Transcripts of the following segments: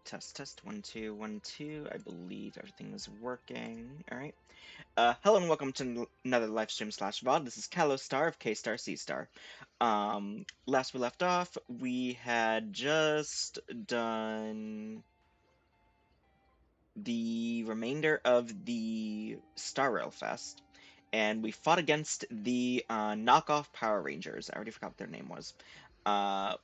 Test, test, 1, 2, 1, 2. I believe everything is working. Alright. Hello and welcome to another live stream slash VOD. This is Kalostar of K-Star C-Star. Last we left off, we had just done the remainder of the Star Rail Fest, and we fought against the knockoff Power Rangers. I already forgot what their name was.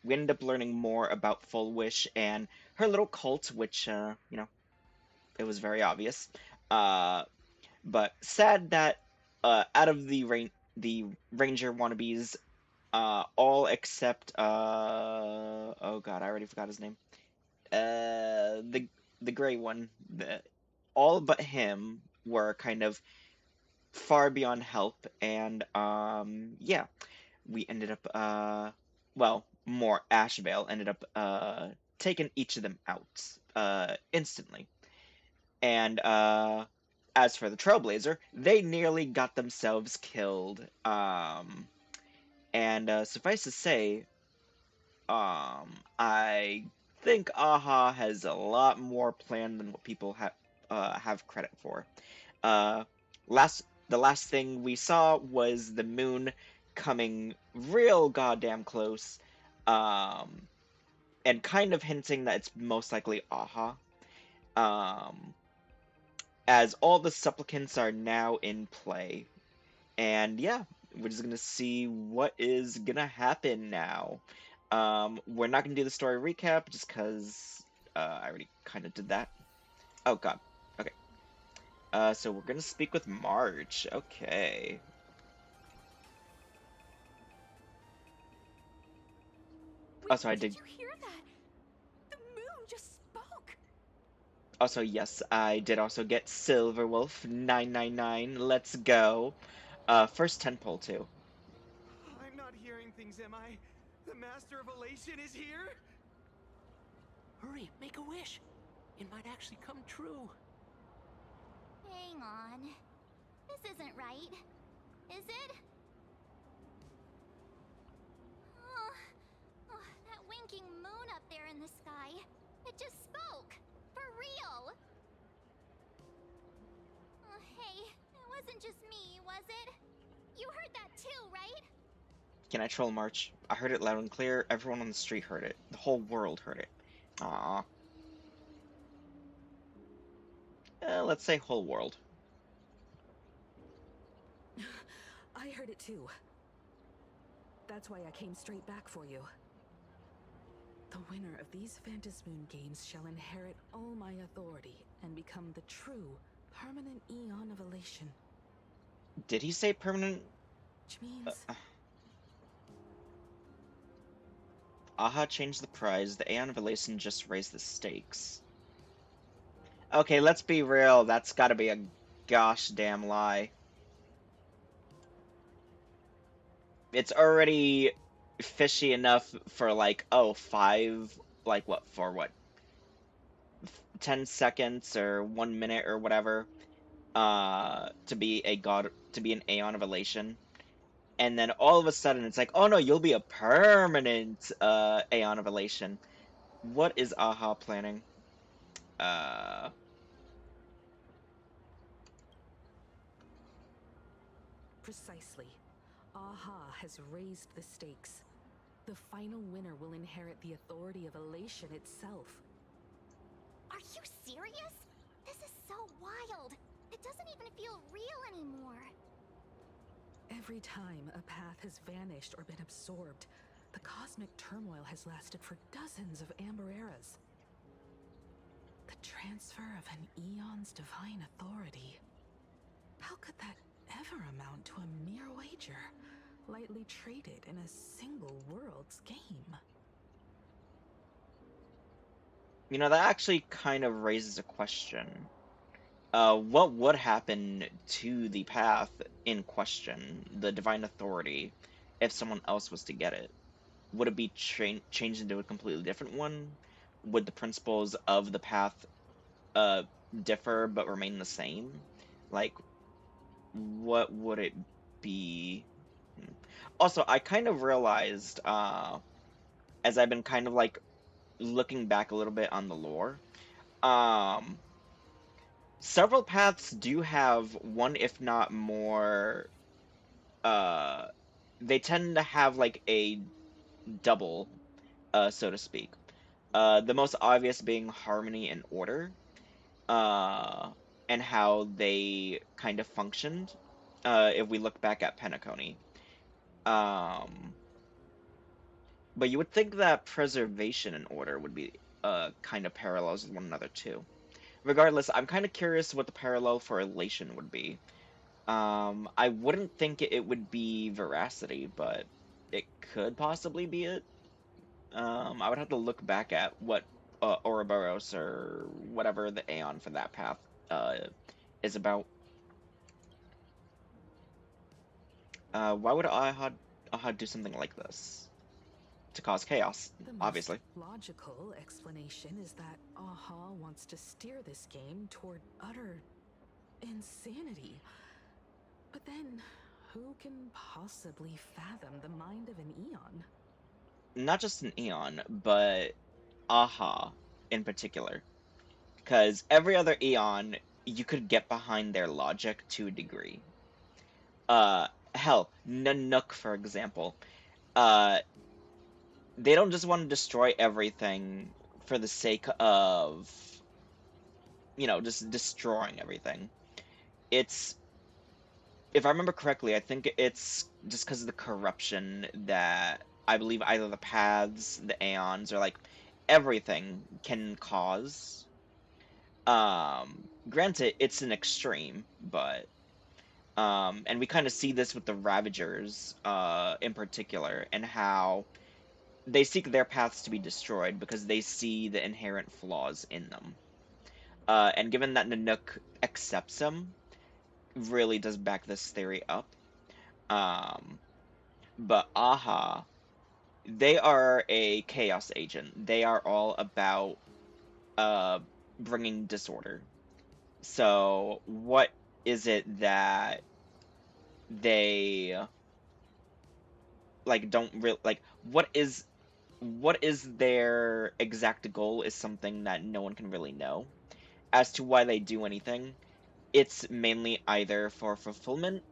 We ended up learning more about Full Wish and her little cult, which, it was very obvious. But sad that out of the Ranger wannabes, all except oh god, I already forgot his name. The gray one, all but him were kind of far beyond help, and yeah, we ended up well, more Ashvale ended up taking each of them out instantly. And as for the Trailblazer, they nearly got themselves killed. And suffice to say, I think Aha has a lot more planned than what people have credit for. Uh, the last thing we saw was the moon coming real goddamn close, um, and kind of hinting that it's most likely Aha. Um, as all the supplicants are now in play. And yeah, we're just gonna see what is gonna happen now. We're not gonna do the story recap just because I already kind of did that. Oh god. Okay. So we're gonna speak with March. Okay. Also, I Did did. you hear that? The moon just spoke. Also, yes, I did also get Silverwolf 999. Let's go. First 10 pull too. I'm not hearing things, am I? The Master of Elation is here? Hurry, make a wish. It might actually come true. Hang on. This isn't right. Is it? Oh, that winking moon up there in the sky. It just spoke. For real. Hey, it wasn't just me, was it? You heard that too, right? Can I troll March? I heard it loud and clear. Everyone on the street heard it. The whole world heard it. Aww. Let's say whole world. I heard it too. That's why I came straight back for you. The winner of these Phantasmoon games shall inherit all my authority and become the true, permanent Aeon of Elation. Did he say permanent? Which means... Aha changed the prize. The Aeon of Elations just raised the stakes. Okay, let's be real. That's gotta be a gosh damn lie. It's already fishy enough for like, oh, like what, for what? 10 seconds or 1 minute or whatever, to be an Aeon of Elation. And then all of a sudden it's like, oh no, you'll be a permanent Aeon of Elation. What is Aha planning? Precisely. Aha has raised the stakes. The final winner will inherit the authority of Elation itself. Are you serious? This is so wild. It doesn't even feel real anymore. Every time a path has vanished or been absorbed, the cosmic turmoil has lasted for dozens of Amber eras. The transfer of an Aeon's divine authority. How could that ever amount to a mere wager, lightly traded in a single world's game? You know, that actually kind of raises a question. What would happen to the path in question, the divine authority, if someone else was to get it? Would it be changed into a completely different one? Would the principles of the path differ but remain the same? Like, what would it be? Also, I kind of realized, as I've been kind of like looking back a little bit on the lore, Um, Several paths do have one, if not more. Uh, they tend to have like a double, so to speak. The most obvious being harmony and order, uh, and how they kind of functioned. If we look back at Penacony. Um, but you would think that preservation and order would be kind of parallels with one another too. Regardless, I'm kind of curious what the parallel for elation would be. I wouldn't think it would be veracity, but it could possibly be it. I would have to look back at what Ouroboros or whatever the Aeon for that path uh, is about. Why would Aha do something like this? To cause chaos, The most obviously. logical explanation is that Aha wants to steer this game toward utter insanity. But then, who can possibly fathom the mind of an Eon? Not just an Eon, but Aha in particular. Because every other Eon, you could get behind their logic to a degree. Uh, Hell, Nanook, for example. Uh, they don't just want to destroy everything for the sake of, just destroying everything. It's, if I remember correctly, I think it's just because of the corruption that I believe either the paths, the Aeons, or like everything can cause. Granted, it's an extreme, but and we kind of see this with the Ravagers, in particular, and how they seek their paths to be destroyed because they see the inherent flaws in them. And given that Nanook accepts them, really does back this theory up. Um, but Aha, they are a chaos agent. They are all about uh bringing disorder. So what is it that they like don't real like what is their exact goal is something that no one can really know. As to why they do anything, it's mainly either for fulfillment,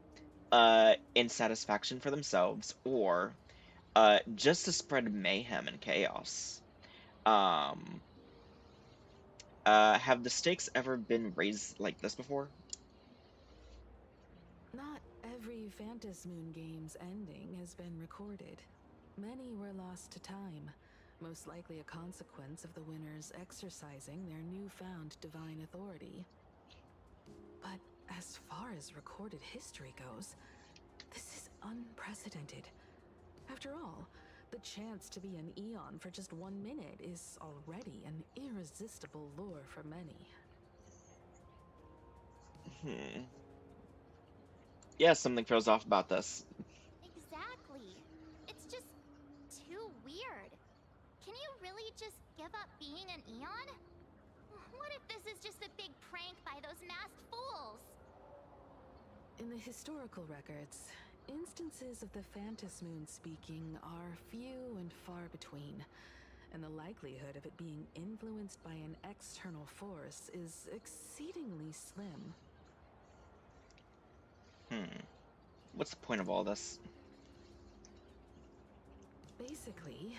in satisfaction for themselves, or just to spread mayhem and chaos. Um, have the stakes ever been raised like this before? Not every Phantasmoon game's ending has been recorded. Many were lost to time, most likely a consequence of the winners exercising their newfound divine authority. But as far as recorded history goes, this is unprecedented. After all, the chance to be an Eon for just 1 minute is already an irresistible lure for many. Hmm. Yeah, something throws off about this. Exactly. It's just too weird. Can you really just give up being an Eon? What if this is just a big prank by those masked fools? In the historical records, instances of the Phantasmoon speaking are few and far between, and the likelihood of it being influenced by an external force is exceedingly slim. Hmm. What's the point of all this? Basically,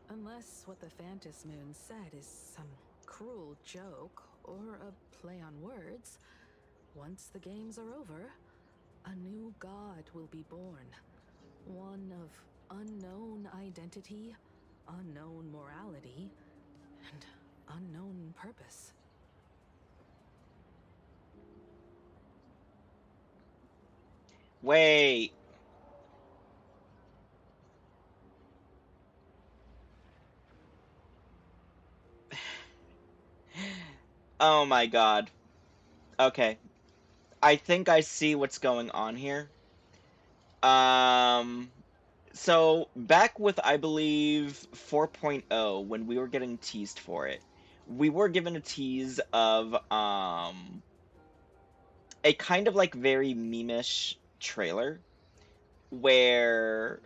unless what the Phantasmoon said is some cruel joke or a play on words, once the games are over, a new god will be born. One of unknown identity, unknown morality, and unknown purpose. Wait. Oh my god. Okay. I think I see what's going on here. Um, so back with, I believe, 4.0, when we were getting teased for it, we were given a tease of a kind of like very meme-ish trailer where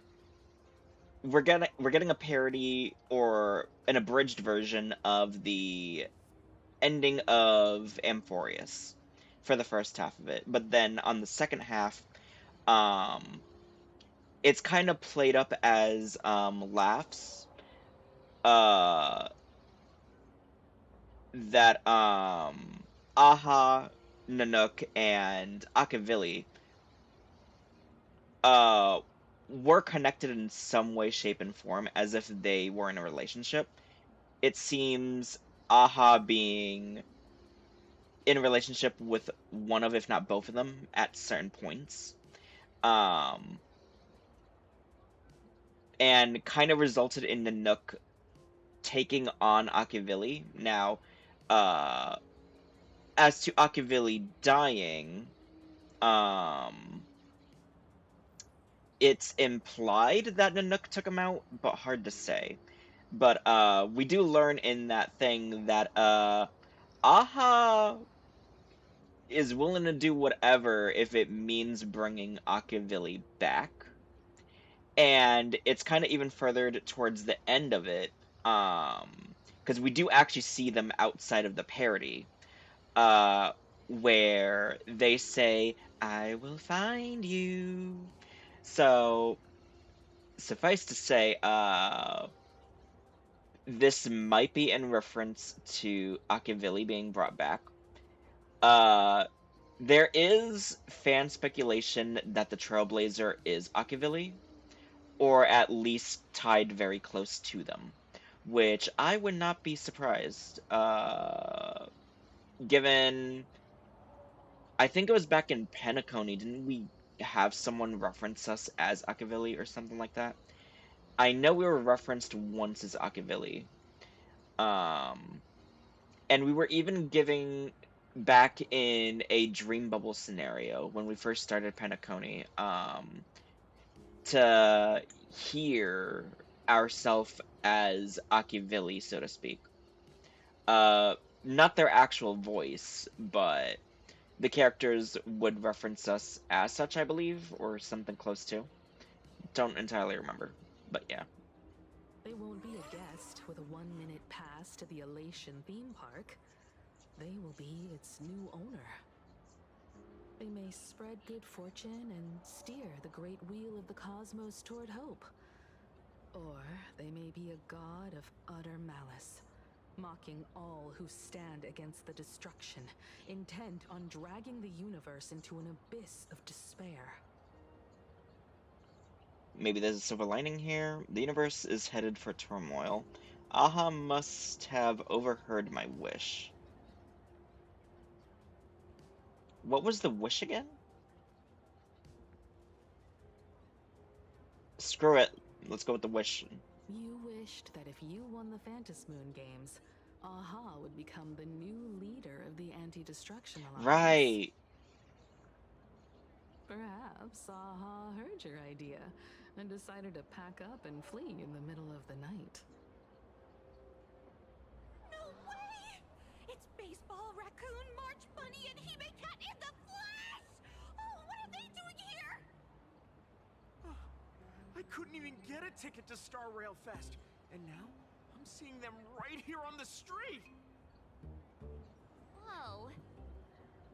we're getting a parody or an abridged version of the ending of Amphorius for the first half of it, but then on the second half, um, it's kind of played up as laughs. Uh, that Aha, Nanook, and Akavili uh were connected in some way, shape, and form, as if they were in a relationship. It seems Aha being in a relationship with one of, if not both of them, at certain points. Um, and kind of resulted in Nanook taking on Akavili. Now, uh, as to Akavili dying, um, it's implied that Nanook took him out, but hard to say. But we do learn in that thing that Aha is willing to do whatever if it means bringing Akavili back. And it's kind of even furthered towards the end of it, because we do actually see them outside of the parody, uh, where they say, "I will find you." So suffice to say, this might be in reference to Akavili being brought back. Uh, there is fan speculation that the Trailblazer is Akavili, or at least tied very close to them, which I would not be surprised. Given, I think it was back in Penacony, didn't we have someone reference us as Akavili or something like that? I know we were referenced once as Akavili. Um, and we were even giving back in a dream bubble scenario when we first started Penacony, to hear ourselves as Akivili, so to speak. Uh, Not their actual voice, but the characters would reference us as such, I believe, or something close to. Don't entirely remember, but yeah. They won't be a guest with a 1-minute pass to the Elation theme park. They will be its new owner. They may spread good fortune and steer the great wheel of the cosmos toward hope. Or they may be a god of utter malice, mocking all who stand against the destruction, intent on dragging the universe into an abyss of despair. Maybe there's a silver lining here. The universe is headed for turmoil. Aha must have overheard my wish. What was the wish again? Screw it. Let's go with the wish. You wished that if you won the Phantasmoon games, Aha would become the new leader of the Anti-Destruction Alliance. Right. Perhaps Aha heard your idea and decided to pack up and flee in the middle of the night. No way! It's Baseball, Raccoon, March Bunny, and Hime Cat in the flesh! Oh, what are they doing here? I couldn't even get a ticket to Star Rail Fest, and now I'm seeing them right here on the street. Whoa.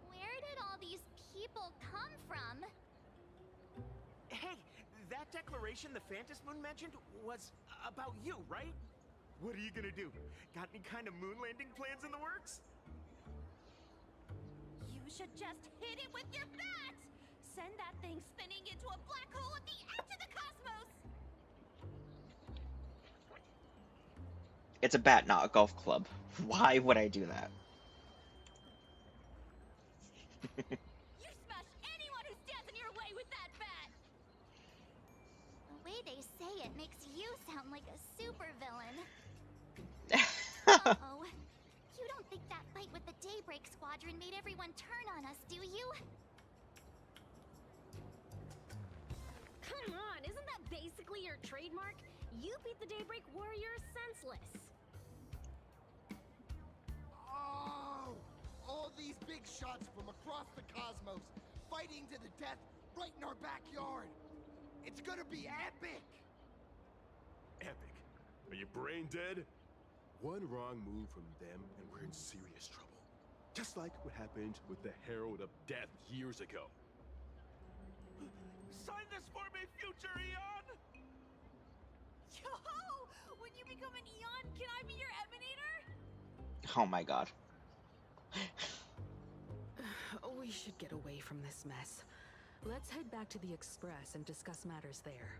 Where did all these people come from? Hey, that declaration the Phantasmoon mentioned was about you, right? What are you gonna do? Got any kind of moon landing plans in the works? You should just hit it with your bat! Send that thing spinning into a black hole at the edge of the cosmos! It's a bat, not a golf club. Why would I do that? You smash anyone who stands in your way with that bat! The way they say it makes you sound like a supervillain. Uh-oh. You don't think that fight with the Daybreak Squadron made everyone turn on us, do you? Come on, isn't that basically your trademark? You beat the Daybreak Warriors senseless. Oh! All these big shots from across the cosmos, fighting to the death right in our backyard. It's gonna be epic! Epic. Are you brain dead? One wrong move from them and we're in serious trouble. Just like what happened with the Herald of Death years ago. Sign this for me, future Aeon! Yo! When you become an Eon, can I be your Emanator? Oh my god. We should get away from this mess. Let's head back to the Express and discuss matters there.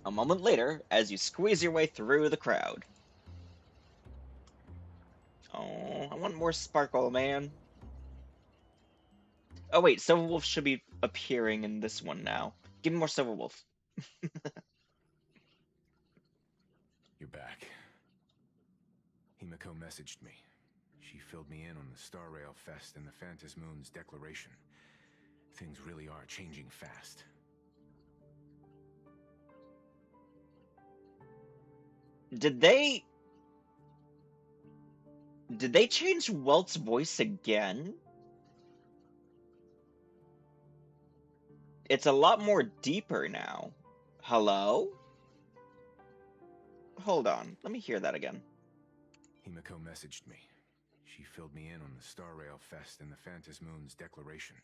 A moment later, as you squeeze your way through the crowd. Oh, I want more sparkle, man. Oh wait, Silverwolf should be appearing in this one now. Give me more Silverwolf. You're back. Himiko messaged me. She filled me in on the Star Rail Fest and the Phantasmoon's declaration. Things really are changing fast. Did they change Welt's voice again? It's a lot more deeper now. Hello? Hold on, let me hear that again. Himiko messaged me. She filled me in on the Star Rail Fest and the Phantasmoon's declaration.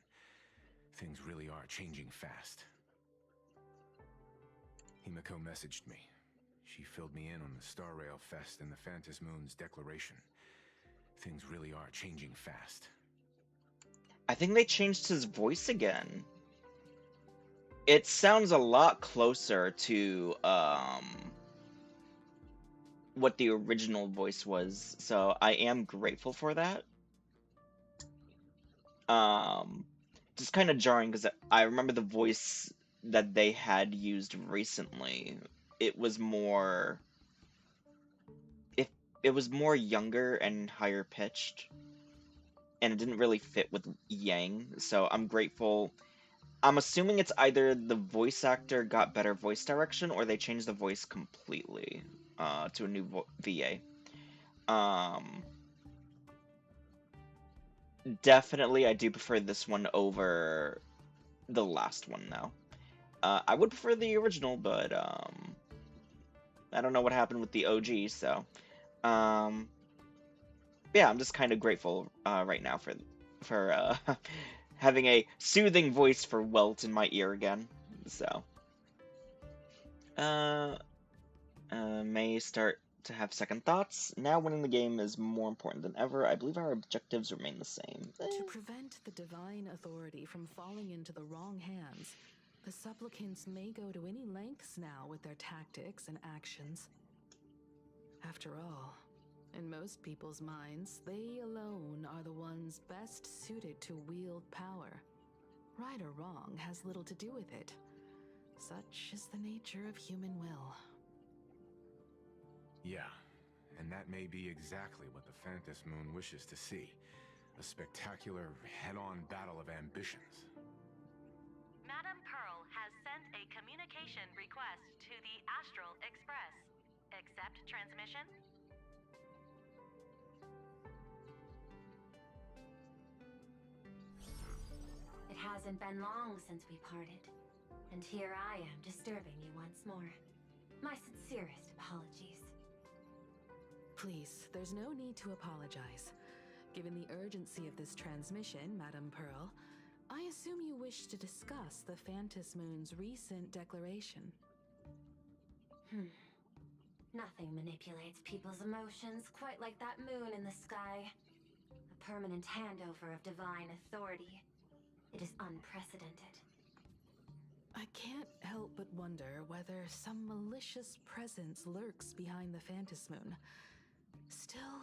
Things really are changing fast. Himiko messaged me. She filled me in on the Star Rail Fest and the Phantasmoon's declaration. Things really are changing fast. I think they changed his voice again. It sounds a lot closer to what the original voice was, so I am grateful for that. Just kind of jarring because I remember the voice that they had used recently. It was more, it was more younger and higher pitched, and it didn't really fit with Yang. So I'm grateful. I'm assuming it's either the voice actor got better voice direction or they changed the voice completely to a new VA. Definitely, I do prefer this one over the last one now. I would prefer the original, but I don't know what happened with the OG, so yeah, I'm just kind of grateful right now for having a soothing voice for Welt in my ear again. So may start to have second thoughts. Now winning the game is more important than ever. I believe our objectives remain the same. To prevent the divine authority from falling into the wrong hands, the supplicants may go to any lengths now with their tactics and actions. After all, in most people's minds, they alone are the ones best suited to wield power. Right or wrong has little to do with it. Such is the nature of human will. Yeah, and that may be exactly what the Phantasmoon wishes to see. A spectacular, head-on battle of ambitions. Madame Pearl has sent a communication request to the Astral Express. Accept transmission? It hasn't been long since we parted, and here I am disturbing you once more. My sincerest apologies. Please, there's no need to apologize. Given the urgency of this transmission, Madame Pearl, I assume you wish to discuss the Phantasmoon's recent declaration. Nothing manipulates people's emotions quite like that moon in the sky. A permanent handover of divine authority. It is unprecedented. I can't help but wonder whether some malicious presence lurks behind the Phantasmoon. Still,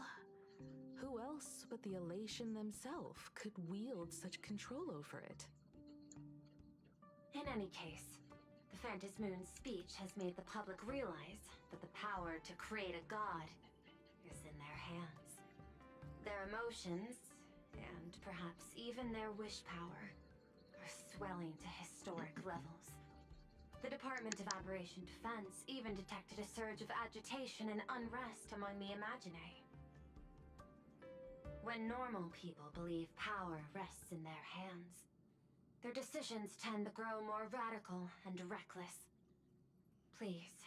who else but the Elation themselves could wield such control over it? In any case, the Phantasmoon's speech has made the public realize that the power to create a god is in their hands. Their emotions, and perhaps even their wish power, are swelling to historic levels. The Department of Aberration Defense even detected a surge of agitation and unrest among the Imaginae. When normal people believe power rests in their hands, Their decisions tend to grow more radical and reckless. Please,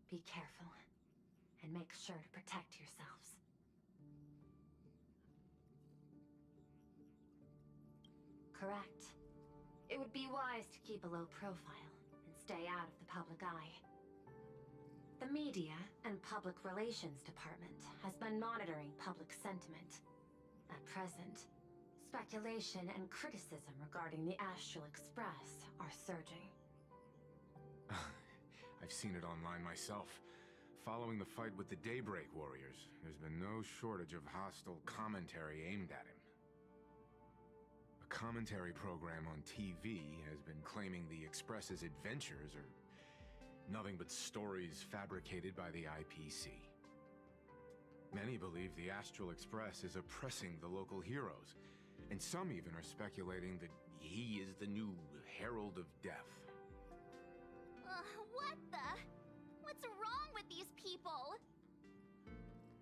be careful, and make sure to protect yourselves. Correct. It would be wise to keep a low profile and stay out of the public eye. The media and public relations department has been monitoring public sentiment. At present, speculation and criticism regarding the Astral Express are surging. I've seen it online myself. Following the fight with the Daybreak Warriors, there's been no shortage of hostile commentary aimed at him. A commentary program on TV has been claiming the Express's adventures are nothing but stories fabricated by the IPC. Many believe the Astral Express is oppressing the local heroes, and some even are speculating that he is the new Herald of Death. What the? What's wrong with these people?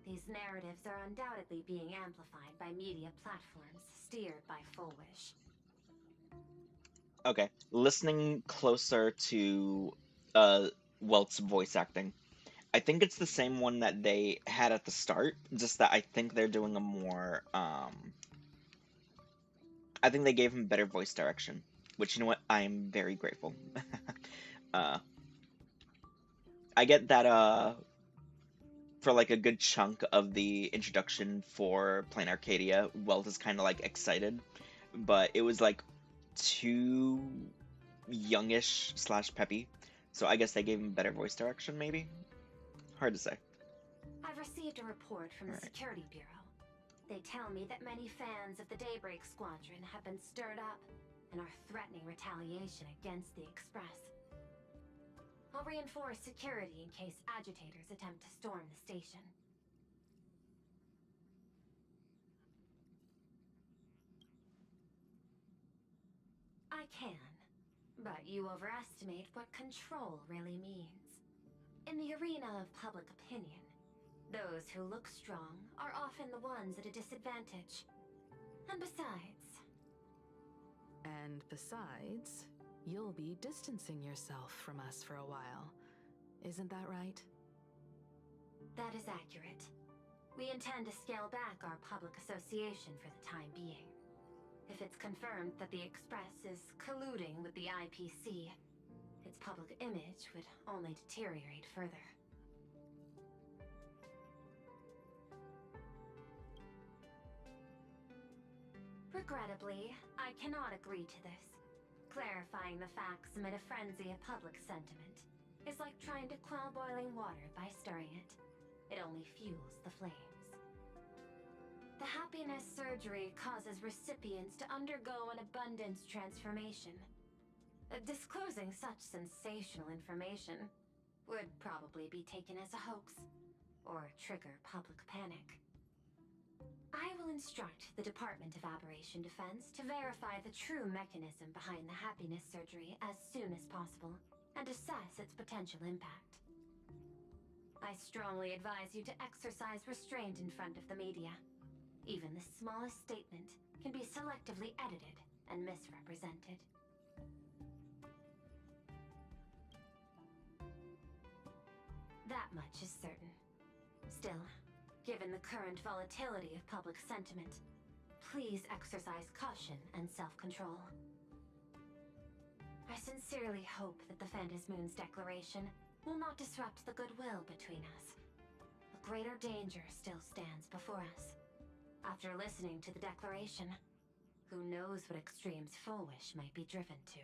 These narratives are undoubtedly being amplified by media platforms steered by Full Wish. Okay, listening closer to Welt's voice acting, I think it's the same one that they had at the start, just that I think they're doing a more, I think they gave him better voice direction, which, you know what, I'm very grateful. I get that, for like a good chunk of the introduction for Plain Arcadia, Welt is kind of like excited, but it was like too youngish / peppy, so I guess they gave him better voice direction, maybe? Hard to say. I've received a report from the Security Bureau. They tell me that many fans of the Daybreak Squadron have been stirred up and are threatening retaliation against the Express. I'll reinforce security in case agitators attempt to storm the station. I can, but you overestimate what control really means. In the arena of public opinion, those who look strong are often the ones at a disadvantage. And besides, you'll be distancing yourself from us for a while. Isn't that right? That is accurate. We intend to scale back our public association for the time being. If it's confirmed that the Express is colluding with the IPC, its public image would only deteriorate further. Regrettably, I cannot agree to this. Clarifying the facts amid a frenzy of public sentiment is like trying to quell boiling water by stirring it. It only fuels the flames. The happiness surgery causes recipients to undergo an abundance transformation. Disclosing such sensational information would probably be taken as a hoax, or trigger public panic. I will instruct the Department of Aberration Defense to verify the true mechanism behind the happiness surgery as soon as possible, and assess its potential impact. I strongly advise you to exercise restraint in front of the media. Even the smallest statement can be selectively edited and misrepresented. That much is certain. Still, given the current volatility of public sentiment, please exercise caution and self-control. I sincerely hope that the Phantasmoon's declaration will not disrupt the goodwill between us. A greater danger still stands before us. After listening to the declaration, who knows what extremes Full Wish might be driven to.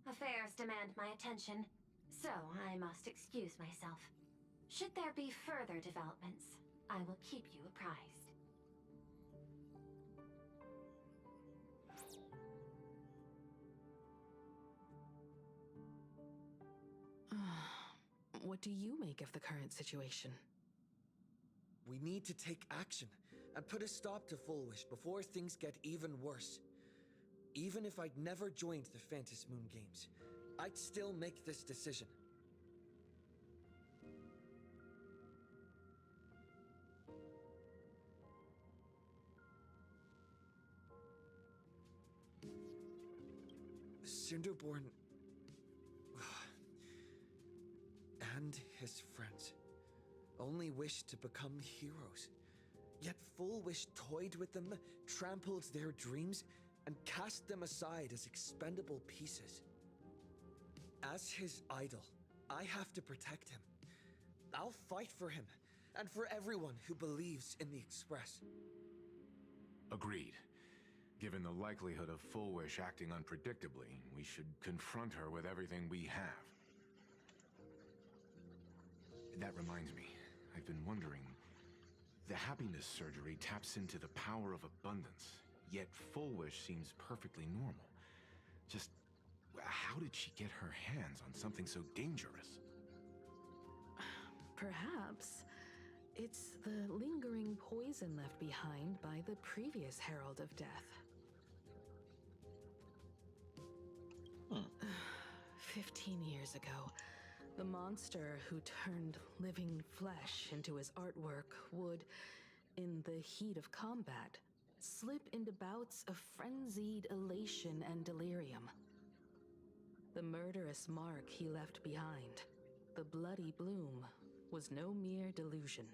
Affairs demand my attention, so I must excuse myself. Should there be further developments, I will keep you apprised. What do you make of the current situation? We need to take action and put a stop to Full Wish before things get even worse. Even if I'd never joined the Phantasmoon games, I'd still make this decision. Ironborn and his friends only wished to become heroes. Yet Full Wish toyed with them, trampled their dreams, and cast them aside as expendable pieces. As his idol, I have to protect him. I'll fight for him, and for everyone who believes in the Express. Agreed. Given the likelihood of Full Wish acting unpredictably, we should confront her with everything we have. That reminds me, I've been wondering, the happiness surgery taps into the power of abundance, yet Full Wish seems perfectly normal. Just, how did she get her hands on something so dangerous? Perhaps it's the lingering poison left behind by the previous Herald of Death. 15 years ago, the monster who turned living flesh into his artwork would, in the heat of combat, slip into bouts of frenzied elation and delirium. The murderous mark he left behind, the bloody bloom, was no mere delusion.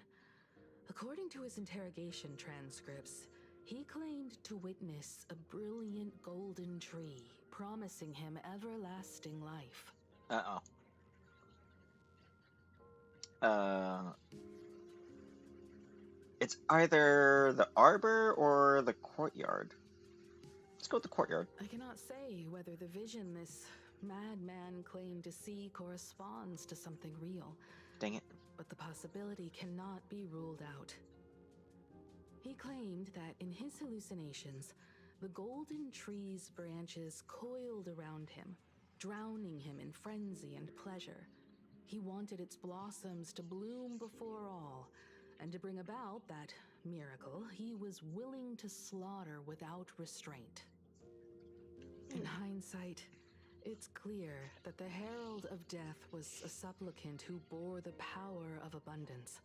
According to his interrogation transcripts, he claimed to witness a brilliant golden tree promising him everlasting life. It's either the arbor or the courtyard. Let's go with the courtyard. I cannot say whether the vision this madman claimed to see corresponds to something real. Dang it. But the possibility cannot be ruled out. He claimed that in his hallucinations, the golden tree's branches coiled around him, drowning him in frenzy and pleasure. He wanted its blossoms to bloom before all, and to bring about that miracle, he was willing to slaughter without restraint. In hindsight, it's clear that the Herald of Death was a supplicant who bore the power of abundance.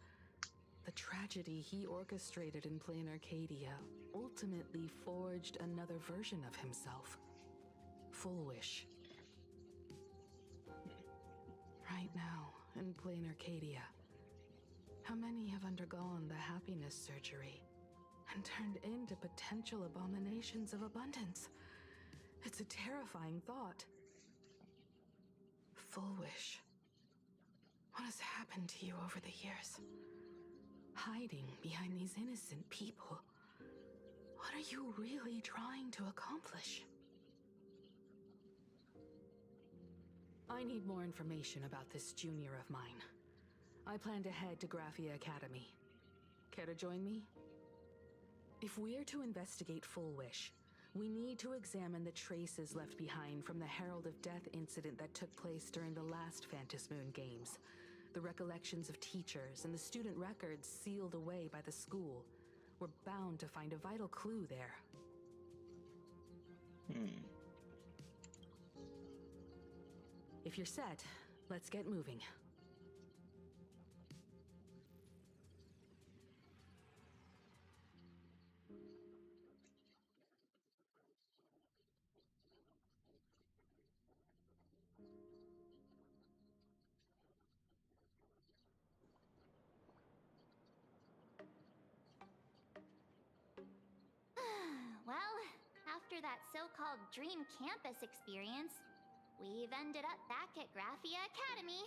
The tragedy he orchestrated in plain Arcadia ultimately forged another version of himself. Full Wish. Right now, in plain Arcadia, how many have undergone the happiness surgery and turned into potential abominations of abundance? It's a terrifying thought. Full Wish. What has happened to you over the years? Hiding behind these innocent people. What are you really trying to accomplish? I need more information about this junior of mine. I plan to head to Graphia Academy. Care to join me? If we're to investigate Full Wish, we need to examine the traces left behind from the Herald of Death incident that took place during the last Phantasmoon games. The recollections of teachers and the student records sealed away by the school. We're bound to find a vital clue there. If you're set, let's get moving. Well, after that so-called dream campus experience, we've ended up back at Graphia Academy.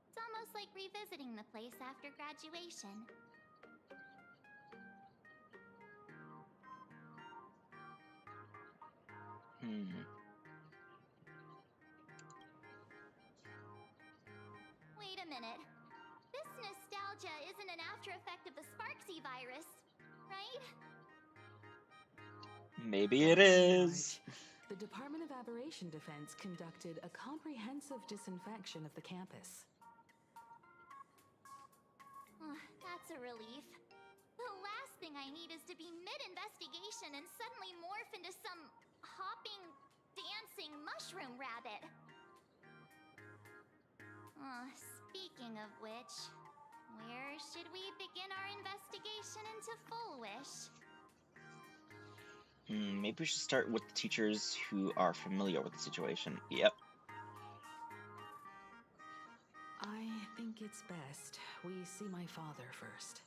It's almost like revisiting the place after graduation. Wait a minute. This nostalgia isn't an after effect of the Sparksy virus, right? Maybe it is. The Department of Aberration Defense conducted a comprehensive disinfection of the campus. That's a relief. The last thing I need is to be mid-investigation and suddenly morph into some hopping, dancing mushroom rabbit. Speaking of which, where should we begin our investigation into Full Wish? Maybe we should start with the teachers who are familiar with the situation. Yep. I think it's best we see my father first.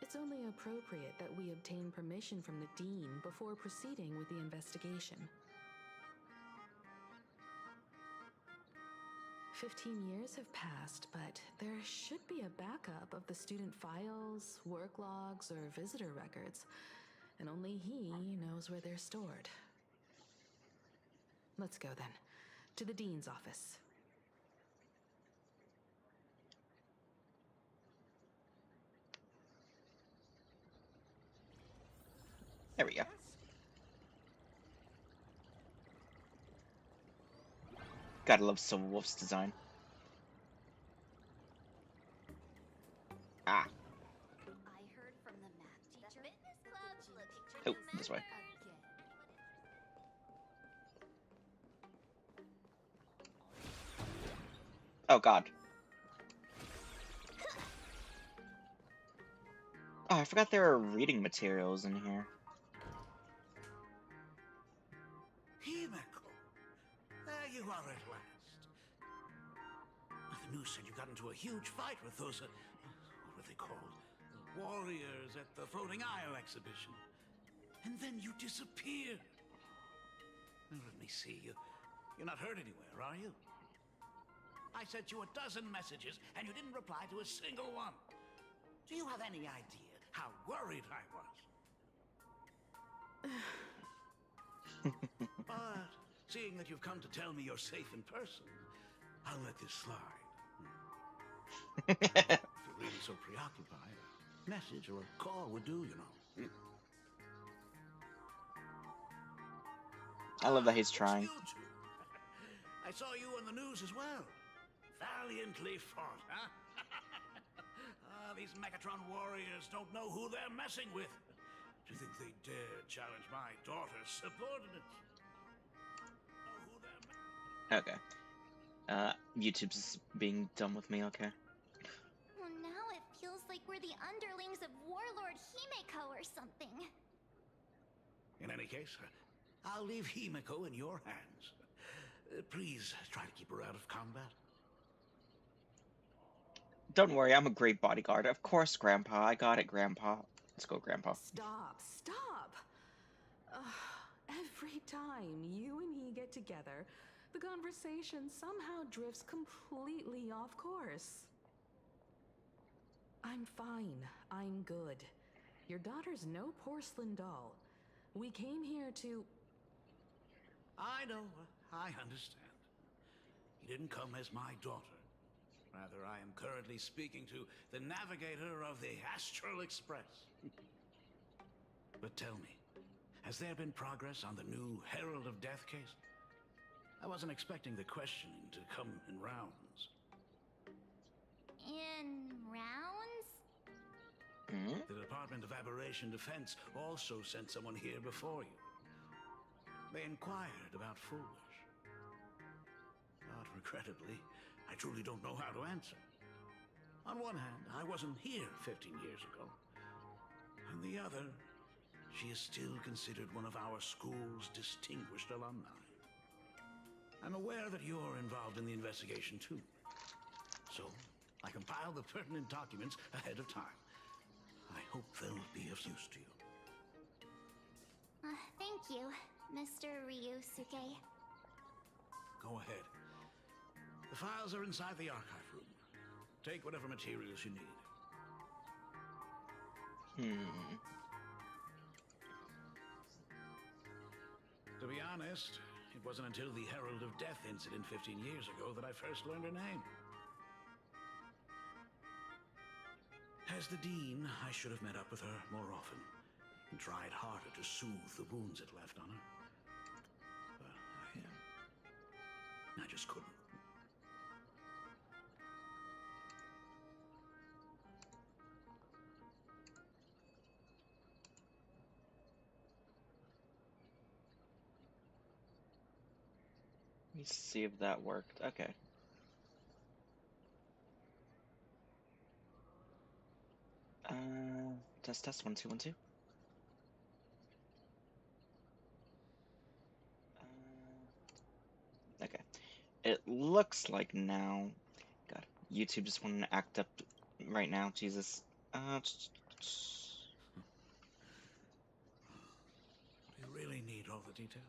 It's only appropriate that we obtain permission from the Dean before proceeding with the investigation. 15 years have passed, but there should be a backup of the student files, work logs, or visitor records, and only he knows where they're stored. Let's go then, to the Dean's office. There we go. Gotta love Silver Wolf's design. Ah. I heard from the math teacher. The fitness club looks Oh, this way. Oh god. Oh, I forgot there are reading materials in here. Himeko! There you are at last. The news said you got into a huge fight with those, what were they called? The warriors at the Floating Isle exhibition. And then you disappeared. Now, let me see. You're not hurt anywhere, are you? I sent you a dozen messages, and you didn't reply to a single one. Do you have any idea how worried I was? But seeing that you've come to tell me you're safe in person, I'll let this slide. If you're really so preoccupied, a message or a call would do, you know. I love that he's trying. You two. I saw you on the news as well. Valiantly fought, huh? These Megatron warriors don't know who they're messing with. Do you think they dare challenge my daughter's subordinates? Okay. YouTube's being dumb with me, okay. Well, now it feels like we're the underlings of Warlord Himeko or something. In any case, I'll leave Himeko in your hands. Please try to keep her out of combat. Don't worry, I'm a great bodyguard. Of course, Grandpa. I got it, Grandpa. Let's go, Grandpa. Stop. Every time you and he get together, the conversation somehow drifts completely off course. I'm fine. I'm good. Your daughter's no porcelain doll. We came here to... I know. I understand. You didn't come as my daughter. Rather, I am currently speaking to the navigator of the Astral Express. But tell me, has there been progress on the new Herald of Death case? I wasn't expecting the questioning to come in rounds. In rounds? The Department of Aberration Defense also sent someone here before you. They inquired about Foolish. But regrettably, I truly don't know how to answer. On one hand, I wasn't here 15 years ago. On the other, she is still considered one of our school's distinguished alumni. I'm aware that you're involved in the investigation too. So, I compiled the pertinent documents ahead of time. I hope they'll be of use to you. Thank you, Mr. Ryusuke. Go ahead. The files are inside the archive room. Take whatever materials you need. To be honest, it wasn't until the Herald of Death incident 15 years ago that I first learned her name. As the Dean, I should have met up with her more often and tried harder to soothe the wounds it left on her. But I just couldn't. Let me see if that worked. Okay. Test, 1, 2, 1, 2. It looks like now. God, YouTube just wanting to act up right now. Jesus. Do you really need all the details?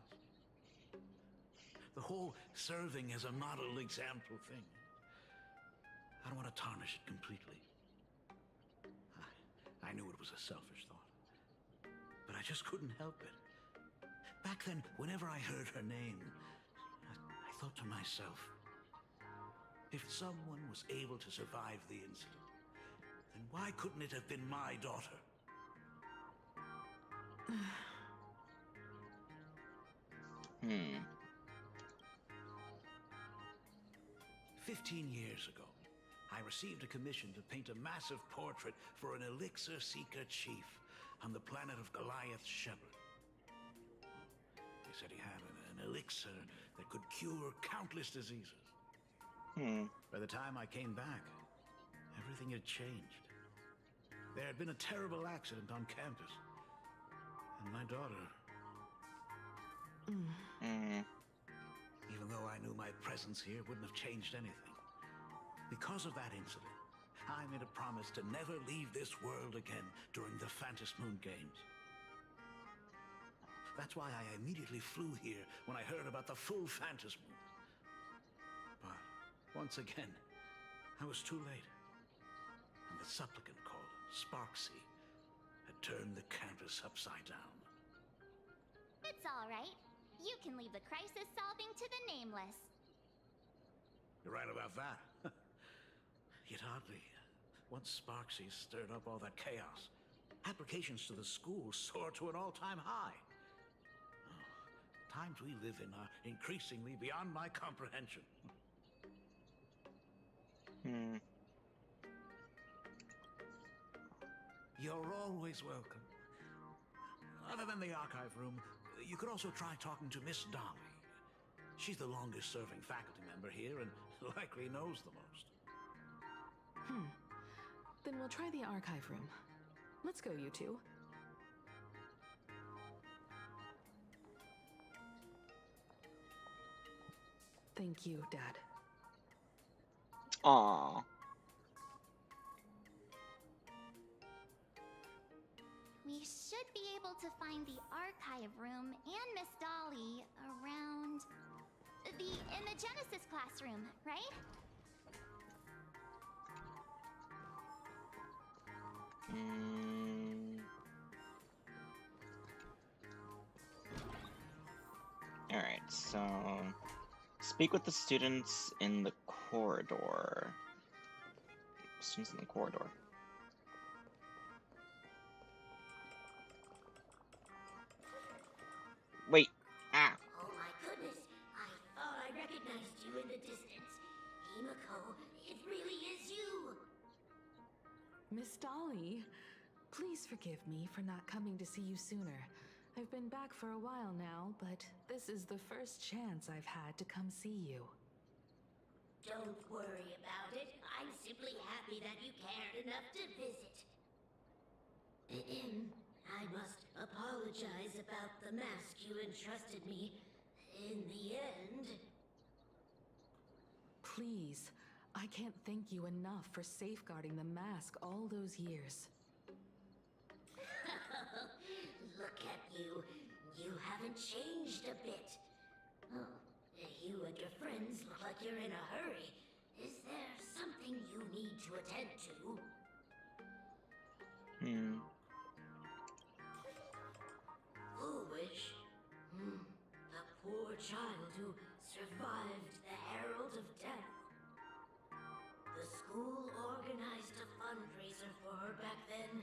The whole serving as a model example thing. I don't want to tarnish it completely. I knew it was a selfish thought, but I just couldn't help it. Back then, whenever I heard her name, I thought to myself, if someone was able to survive the incident, then why couldn't it have been my daughter? Hmm. 15 years ago, I received a commission to paint a massive portrait for an elixir seeker chief on the planet of Goliath's Shepherd. He said he had an elixir that could cure countless diseases. By the time I came back, everything had changed. There had been a terrible accident on campus, and my daughter... Even though I knew my presence here wouldn't have changed anything. Because of that incident, I made a promise to never leave this world again during the Phantasmoon games. That's why I immediately flew here when I heard about the full Phantasmoon. But once again, I was too late. And the supplicant called Sparksy had turned the campus upside down. It's all right. You can leave the crisis solving to the Nameless. You're right about that. Yet oddly, once Sparksy stirred up all that chaos, applications to the school soared to an all-time high. Times we live in are increasingly beyond my comprehension. You're always welcome. Other than the archive room, you could also try talking to Miss Dolly. She's the longest-serving faculty member here and likely knows the most. Then we'll try the archive room. Let's go, you two. Thank you, Dad. Aww. We should be able to find the archive room and Miss Dolly around in the Genesis classroom, right? Alright, so speak with the students in the corridor. Students in the corridor. Wait. Ah. Oh my goodness. I thought I recognized you in the distance. Himiko, it really is you. Miss Dolly, please forgive me for not coming to see you sooner. I've been back for a while now, but this is the first chance I've had to come see you. Don't worry about it. I'm simply happy that you cared enough to visit. I must apologize about the mask you entrusted me. In the end... Please, I can't thank you enough for safeguarding the mask all those years. Look at you. You haven't changed a bit. Oh, you and your friends look like you're in a hurry. Is there something you need to attend to? Foolish? The poor child who survived the Herald of Death. The school organized a fundraiser for her back then.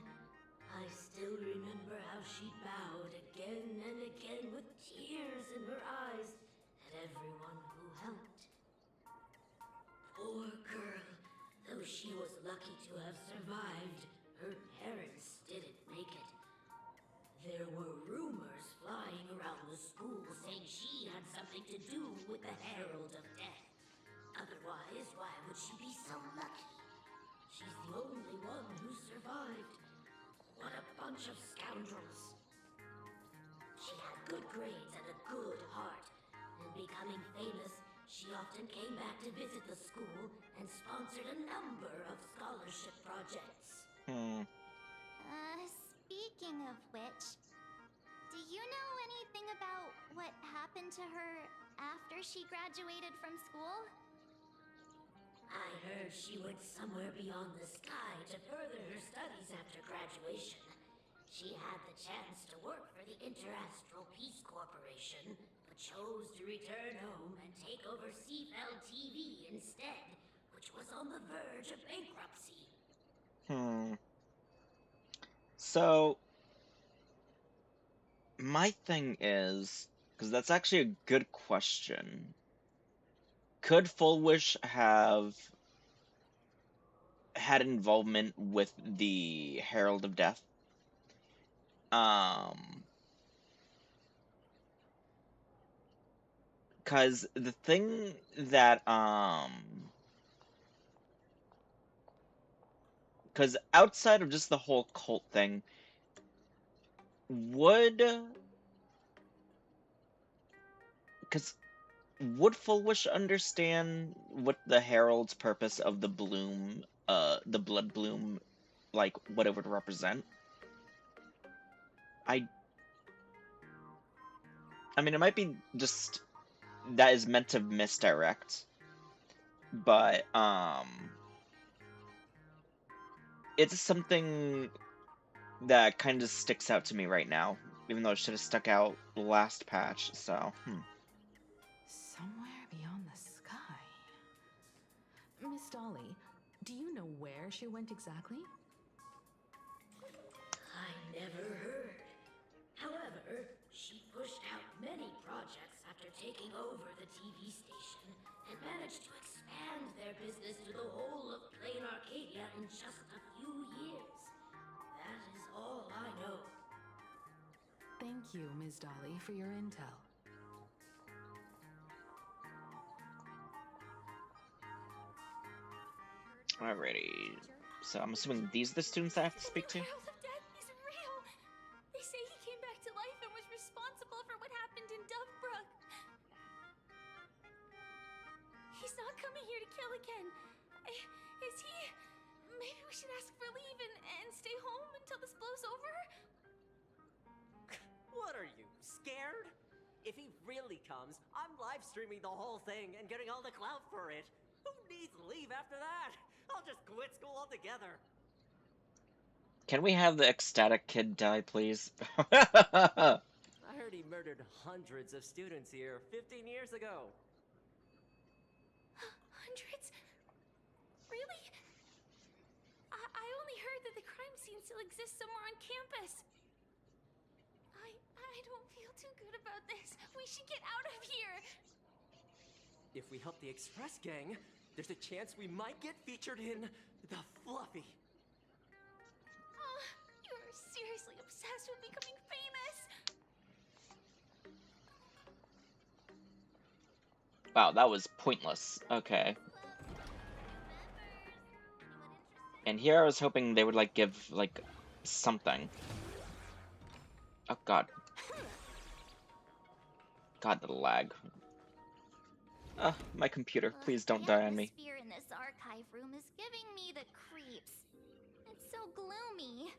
I still remember how she bowed again and again with tears in her eyes at everyone who helped. Poor girl. Though she was lucky to have survived, her parents didn't make it. There were rumors flying around the school saying she had something to do with the Herald of Death. Otherwise, why would she be so lucky? She's the only one who survived. What a bunch of scoundrels. She had good grades and a good heart. And becoming famous, she She often came back to visit the school and sponsored a number of scholarship projects. Speaking of which, do you know anything about what happened to her after she graduated from school? I heard she went somewhere beyond the sky to further her studies after graduation. She had the chance to work for the Interastral Peace Corporation, but chose to return home and take over Seafell TV instead, which was on the verge of bankruptcy. So, my thing is, because that's actually a good question. Could Full Wish have had involvement with the Herald of Death? Because the thing that, because outside of just the whole cult thing, because would Full Wish understand what the Herald's purpose of the bloom, the blood bloom, like, what it would represent? I mean, it might be just that is meant to misdirect, but, it's something that kind of sticks out to me right now, even though it should have stuck out last patch, so, Somewhere beyond the sky. Miss Dolly, do you know where she went exactly? I never heard. However, she pushed out many projects after taking over the TV station and managed to expand their business to the whole of Plain Arcadia in just a few years. That is all I know. Thank you, Ms. Dolly, for your intel. alrighty. So I'm assuming these are the students I have to speak to? The Herald of Death is real! They say he came back to life and was responsible for what happened in Dovebrook. He's not coming here to kill again. Is he? Maybe we should ask for leave and stay home until this blows over? What are you, scared? If he really comes, I'm live streaming the whole thing and getting all the clout for it. Who needs leave after that? I'll just quit school altogether. Can we have the ecstatic kid die, please? I heard he murdered hundreds of students here 15 years ago. Hundreds? Really? I only heard that the crime scene still exists somewhere on campus. I don't feel too good about this. We should get out of here. If we help the Express Gang, there's a chance we might get featured in The Fluffy. You're seriously obsessed with becoming famous. Wow, that was pointless. Okay. And here I was hoping they would, like, give, like, something. Oh, God. God, the lag. My computer, please don't die on me. The atmosphere in this archive room is giving me the creeps. It's so gloomy.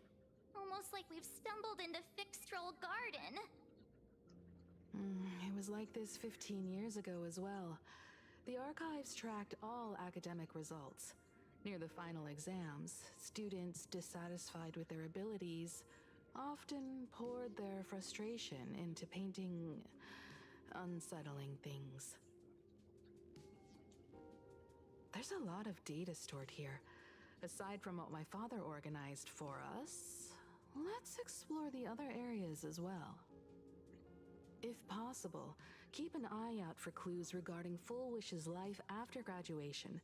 Almost like we've stumbled into Fixtroll Garden. It was like this 15 years ago as well. The archives tracked all academic results. Near the final exams, students dissatisfied with their abilities often poured their frustration into painting unsettling things. There's a lot of data stored here. Aside from what my father organized for us, let's explore the other areas as well. If possible, keep an eye out for clues regarding Full Wish's life after graduation.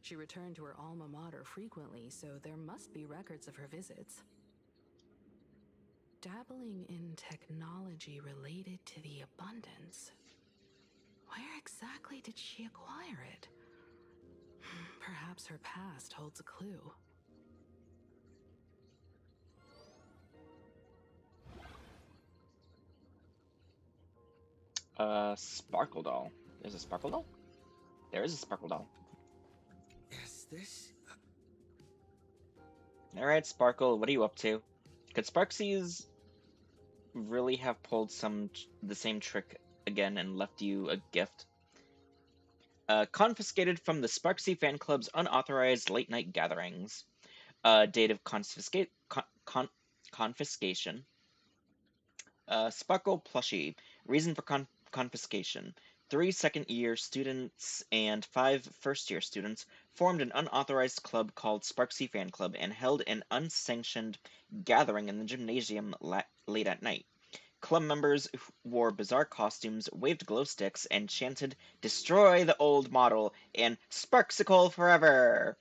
She returned to her alma mater frequently, so there must be records of her visits. Dabbling in technology related to the abundance. Where exactly did she acquire it? Perhaps her past holds a clue. Sparkle Doll. There's a Sparkle Doll? There is a Sparkle doll. Is this? Alright, Sparkle, what are you up to? Could Sparksies really have pulled the same trick again and left you a gift? Confiscated from the Sparksy fan club's unauthorized late-night gatherings. Date of confiscation. Sparkle plushie. Reason for confiscation. 3 second-year students and 5 first-year students formed an unauthorized club called Sparksy Fan Club and held an unsanctioned gathering in the gymnasium late at night. Club members wore bizarre costumes, waved glow sticks, and chanted, "Destroy the old model" and "Sparksicle forever!"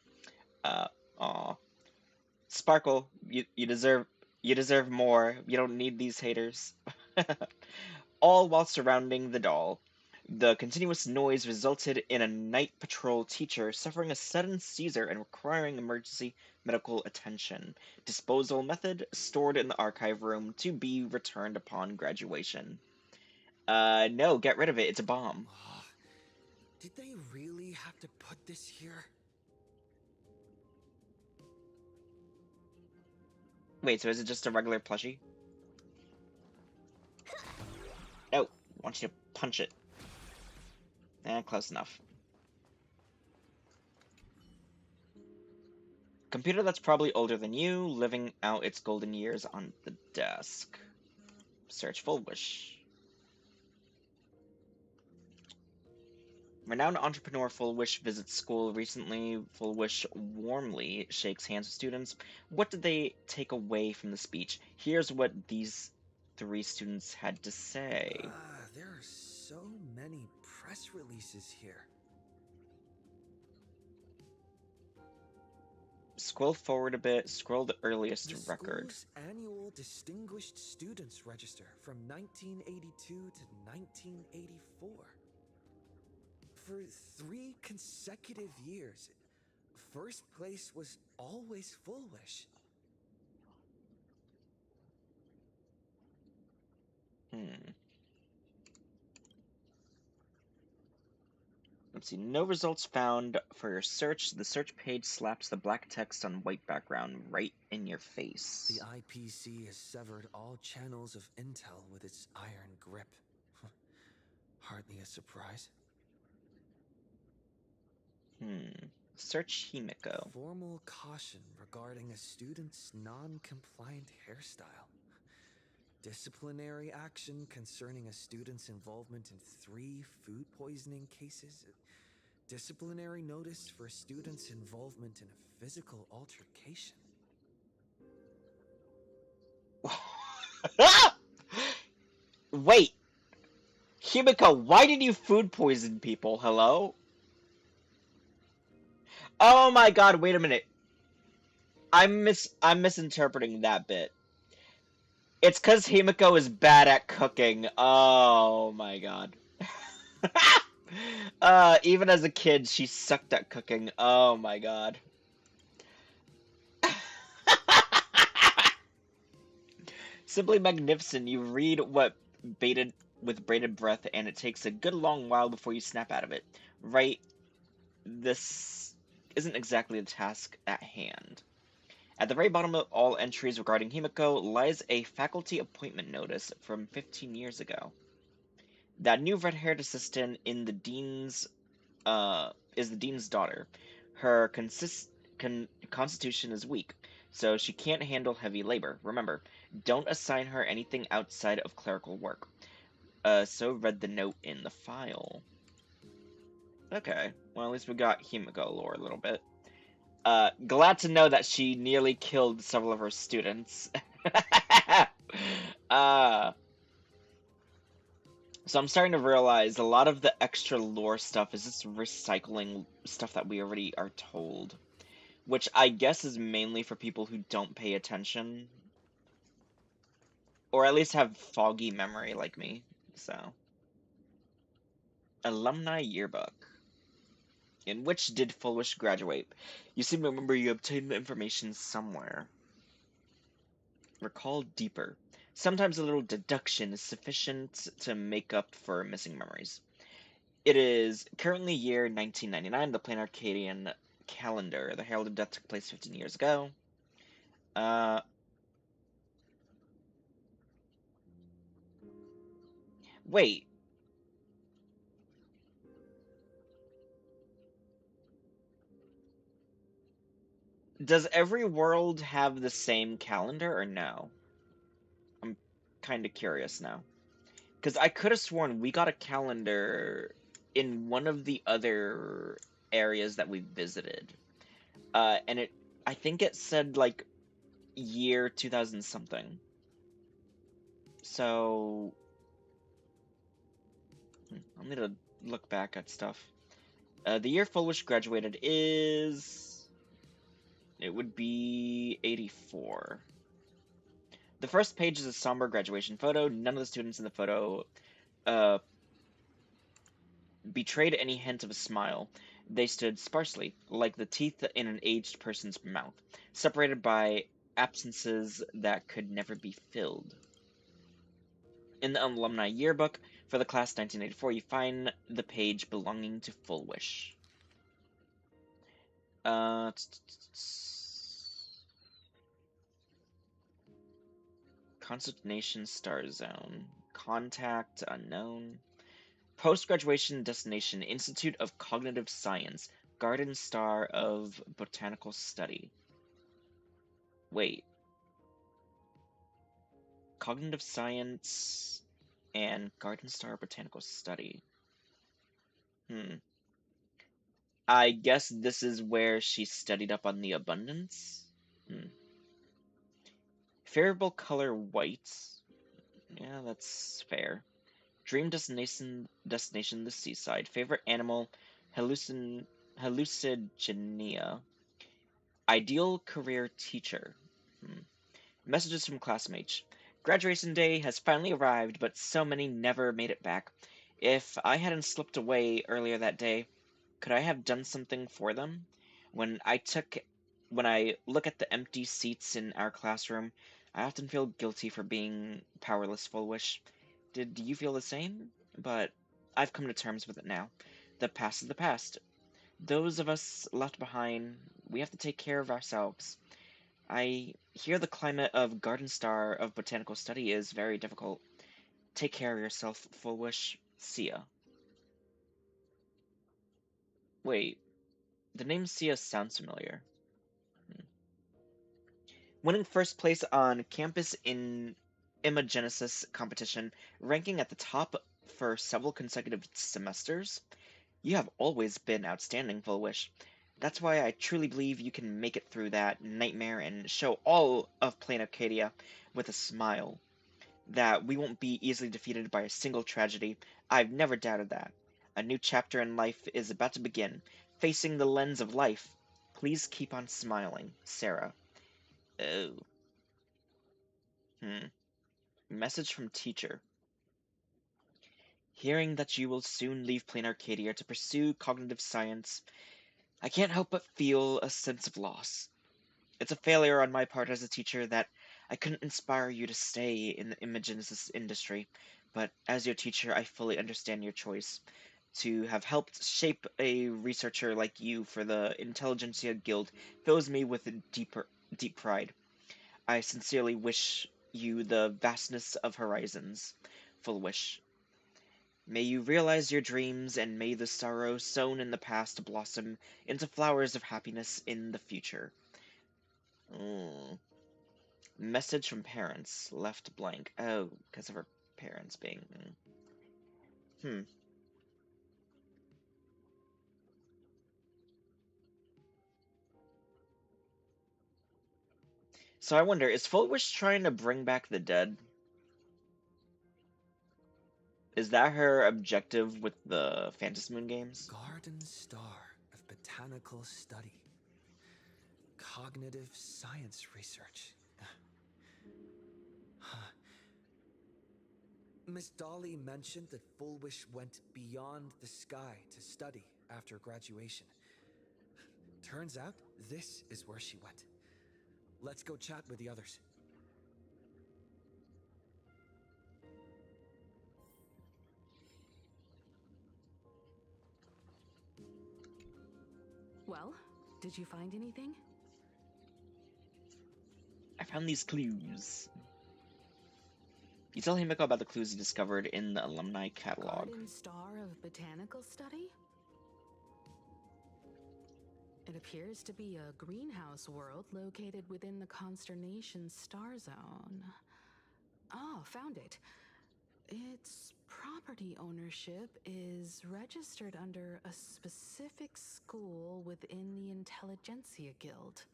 Aw. Sparkle, you deserve more. You don't need these haters. All while surrounding the doll. The continuous noise resulted in a night patrol teacher suffering a sudden seizure and requiring emergency medical attention. Disposal method stored in the archive room to be returned upon graduation. No, get rid of it. It's a bomb. Did they really have to put this here? Wait, so is it just a regular plushie? No, I want you to punch it. Close enough. Computer that's probably older than you, living out its golden years on the desk. Search Full Wish. Renowned entrepreneur Full Wish visits school recently. Full Wish warmly shakes hands with students. What did they take away from the speech? Here's what these 3 students had to say. There are so many press releases here. Scroll forward a bit. Scroll the earliest record. School's annual Distinguished Students Register from 1982 to 1984. For 3 consecutive years, first place was always Full Wish. Let's see. No results found for your search. The search page slaps the black text on white background right in your face. The IPC has severed all channels of intel with its iron grip. Hardly a surprise. Search Himiko. Formal caution regarding a student's non-compliant hairstyle. Disciplinary action concerning a student's involvement in 3 food poisoning cases. Disciplinary notice for a student's involvement in a physical altercation. Wait! Himiko, why did you food poison people? Hello? Oh my god, wait a minute. I'm misinterpreting that bit. It's cause Himiko is bad at cooking. Oh my god. Even as a kid, she sucked at cooking. Oh my god. Simply magnificent. You read what baited with bated breath, and it takes a good long while before you snap out of it. Right? This isn't exactly the task at hand. At the very bottom of all entries regarding Himiko lies a faculty appointment notice from 15 years ago. That new red-haired assistant in the dean's is the dean's daughter. Her constitution is weak, so she can't handle heavy labor. Remember, don't assign her anything outside of clerical work. So read the note in the file. Okay, well at least we got Himiko lore a little bit. Glad to know that she nearly killed several of her students. So I'm starting to realize a lot of the extra lore stuff is just recycling stuff that we already are told. Which I guess is mainly for people who don't pay attention. Or at least have foggy memory like me, so. Alumni Yearbook. In which did Full Wish graduate? You seem to remember you obtained the information somewhere. Recall deeper. Sometimes a little deduction is sufficient to make up for missing memories. It is currently year 1999, the Plain Arcadian calendar. The Herald of Death took place 15 years ago. Uh, wait. Does every world have the same calendar or no? I'm kind of curious now. Because I could have sworn we got a calendar in one of the other areas that we visited. And I think it said like year 2000 something. So, I'll need to look back at stuff. The year Fullwish graduated is... It would be 84. The first page is a somber graduation photo. None of the students in the photo uh, betrayed any hint of a smile. They stood sparsely, like the teeth in an aged person's mouth, separated by absences that could never be filled. In the alumni yearbook for the class 1984, you find the page belonging to Fullwish. Consternation Star Zone. Contact unknown. Post-graduation destination Institute of Cognitive Science. Garden Star of Botanical Study. Wait. Cognitive Science and Garden Star Botanical Study. I guess this is where she studied up on the abundance? Favorable color white. Yeah, that's fair. Dream destination the seaside. Favorite animal hallucigenia. Ideal career teacher. Messages from classmates. Graduation day has finally arrived, but so many never made it back. If I hadn't slipped away earlier that day, could I have done something for them? When I look at the empty seats in our classroom, I often feel guilty for being powerless, Fullwish. Did you feel the same? But I've come to terms with it now. The past is the past. Those of us left behind, we have to take care of ourselves. I hear the climate of Garden Star of Botanical Study is very difficult. Take care of yourself, Fullwish. Sia. Wait, the name Sia sounds familiar. Winning first place on campus in Imagenesis competition, ranking at the top for several consecutive semesters. You have always been outstanding, Fullwish. That's why I truly believe you can make it through that nightmare and show all of Plain Arcadia with a smile. That we won't be easily defeated by a single tragedy. I've never doubted that. A new chapter in life is about to begin, facing the lens of life. Please keep on smiling, Sarah. Oh. Message from teacher. Hearing that you will soon leave Plain Arcadia to pursue cognitive science, I can't help but feel a sense of loss. It's a failure on my part as a teacher that I couldn't inspire you to stay in the imagenesis industry, but as your teacher, I fully understand your choice. To have helped shape a researcher like you for the Intelligentsia Guild fills me with deep pride. I sincerely wish you the vastness of horizons. Fullwish. May you realize your dreams, and may the sorrow sown in the past blossom into flowers of happiness in the future. Message from parents. Left blank. Oh, because of her parents being... So I wonder, is Fullwish trying to bring back the dead? Is that her objective with the Phantasmoon games? Garden Star of Botanical Study. Cognitive Science Research. Miss Dolly mentioned that Fullwish went beyond the sky to study after graduation. Turns out, this is where she went. Let's go chat with the others. Well, did you find anything? I found these clues. You tell Himiko about the clues you discovered in the alumni catalog. Garden Star of Botanical Study? It appears to be a greenhouse world located within the Consternation Star Zone. Oh, found it. Its property ownership is registered under a specific school within the Intelligentsia Guild.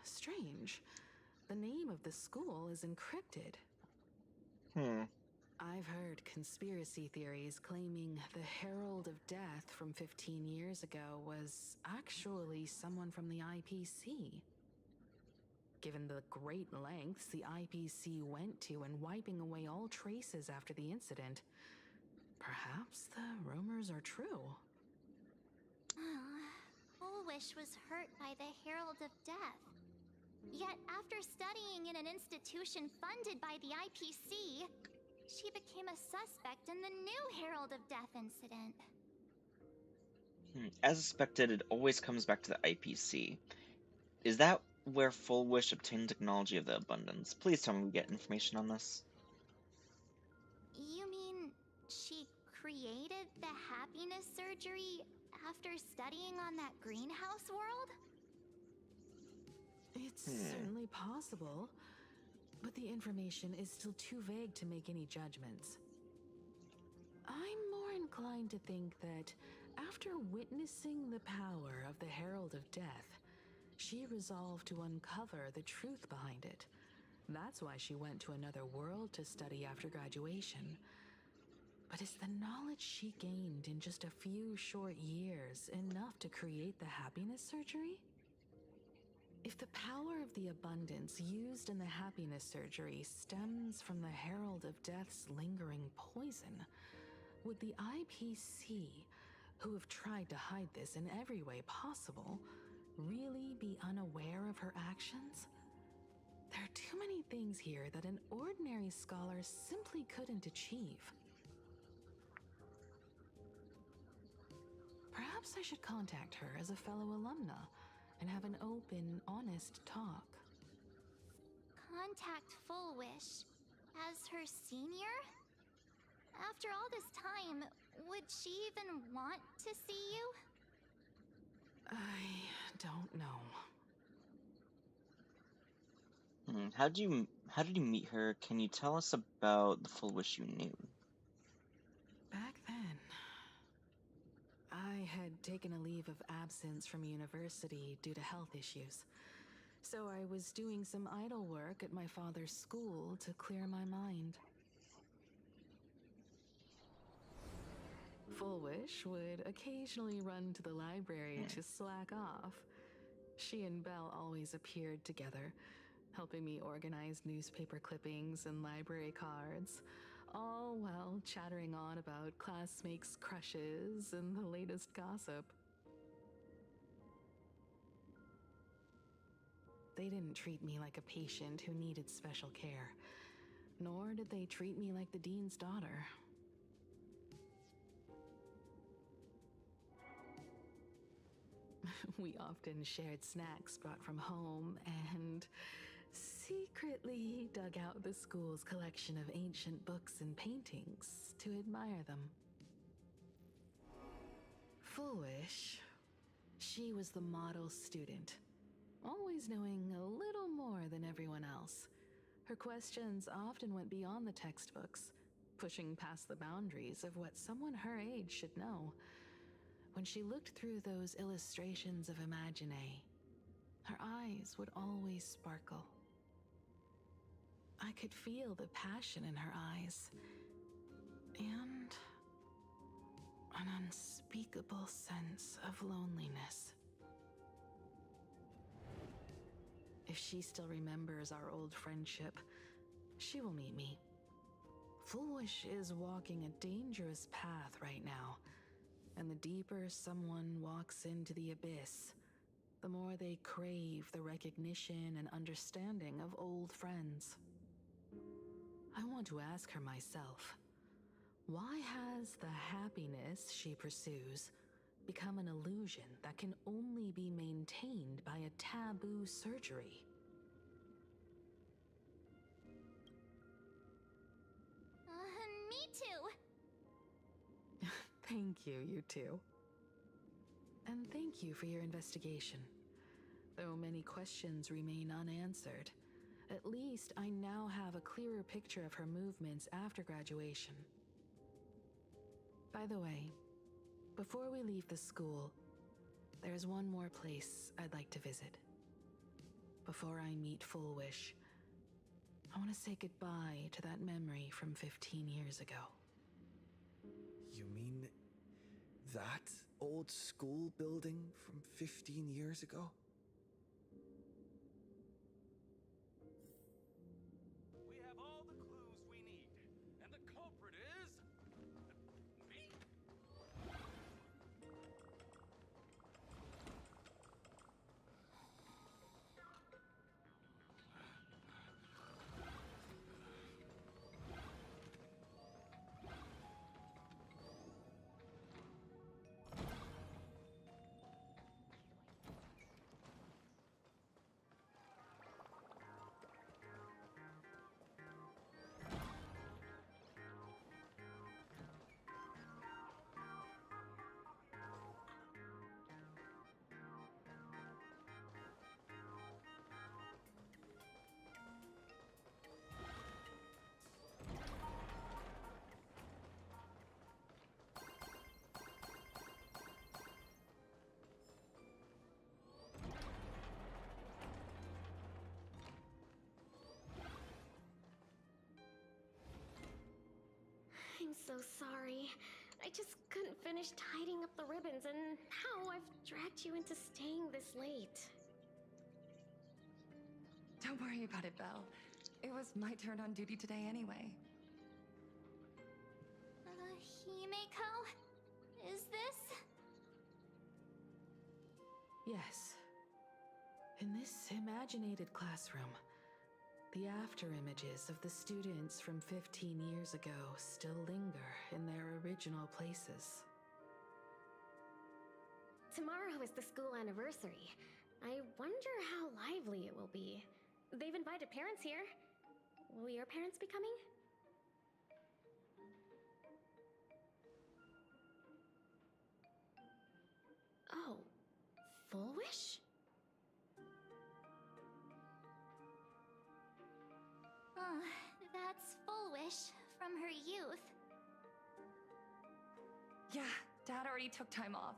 Strange. The name of the school is encrypted. I've heard conspiracy theories claiming the Herald of Death from 15 years ago was actually someone from the IPC. Given the great lengths the IPC went to in wiping away all traces after the incident, perhaps the rumors are true. Fullwish was hurt by the Herald of Death. Yet after studying in an institution funded by the IPC, she became a suspect in the new Herald of Death incident. As suspected, it always comes back to the IPC. Is that where Full Wish obtained technology of the abundance? Please tell me we get information on this. You mean she created the happiness surgery after studying on that greenhouse world? It's certainly possible, but the information is still too vague to make any judgments. I'm more inclined to think that after witnessing the power of the Herald of Death, she resolved to uncover the truth behind it. That's why she went to another world to study after graduation. But is the knowledge she gained in just a few short years enough to create the happiness surgery? If the power of the abundance used in the happiness surgery stems from the Herald of Death's lingering poison, would the IPC, who have tried to hide this in every way possible, really be unaware of her actions? There are too many things here that an ordinary scholar simply couldn't achieve. Perhaps I should contact her as a fellow alumna and have an open, honest talk. Contact Fullwish as her senior? After all this time, would she even want to see you? I don't know. How did you meet her? Can you tell us about the Full Wish you knew? Back then, I had taken a leave of absence from university due to health issues. So I was doing some idle work at my father's school to clear my mind. Fullwish would occasionally run to the library to slack off. She and Belle always appeared together, helping me organize newspaper clippings and library cards, all while chattering on about classmates' crushes and the latest gossip. They didn't treat me like a patient who needed special care, nor did they treat me like the dean's daughter. We often shared snacks brought from home and secretly dug out the school's collection of ancient books and paintings to admire them. Fullwish, she was the model student, always knowing a little more than everyone else. Her questions often went beyond the textbooks, pushing past the boundaries of what someone her age should know. When she looked through those illustrations of Imagine, her eyes would always sparkle. I could feel the passion in her eyes, and an unspeakable sense of loneliness. If she still remembers our old friendship, she will meet me. Fullwish is walking a dangerous path right now, and the deeper someone walks into the abyss, the more they crave the recognition and understanding of old friends. I want to ask her myself, why has the happiness she pursues become an illusion? illusion that can only be maintained by a taboo surgery. Me too. Thank you, you two. And thank you for your investigation. Though many questions remain unanswered, at least I now have a clearer picture of her movements after graduation. By the way, before we leave the school, there's one more place I'd like to visit. Before I meet Full Wish, I want to say goodbye to that memory from 15 years ago. You mean that old school building from 15 years ago? We have all the clues we need, and the culprit is... me? I'm so sorry. I just couldn't finish tidying up the ribbons, and now I've dragged you into staying this late. Don't worry about it, Belle. It was my turn on duty today anyway. Himeko? Is this? Yes. In this imaginated classroom, the after images of the students from 15 years ago still linger in their original places. Tomorrow is the school anniversary. I wonder how lively it will be. They've invited parents here. Will your parents be coming? Oh, Full Wish? That's Full Wish from her youth. Yeah, Dad already took time off.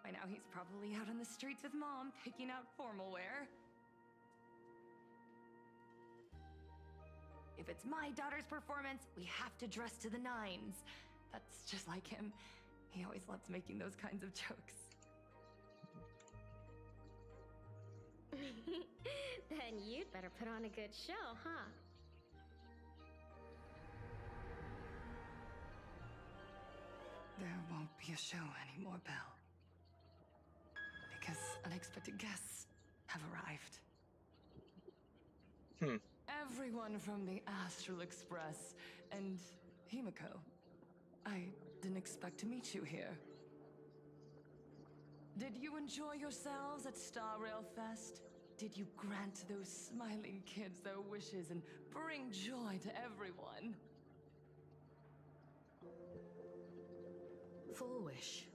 By now he's probably out on the streets with Mom, picking out formal wear. If it's my daughter's performance, we have to dress to the nines. That's just like him. He always loves making those kinds of jokes. Then you'd better put on a good show, huh? There won't be a show anymore, Belle. Because unexpected guests have arrived. Everyone from the Astral Express and Himeko. I didn't expect to meet you here. Did you enjoy yourselves at Star Rail Fest? Did you grant those smiling kids their wishes and bring joy to everyone? Full Wish.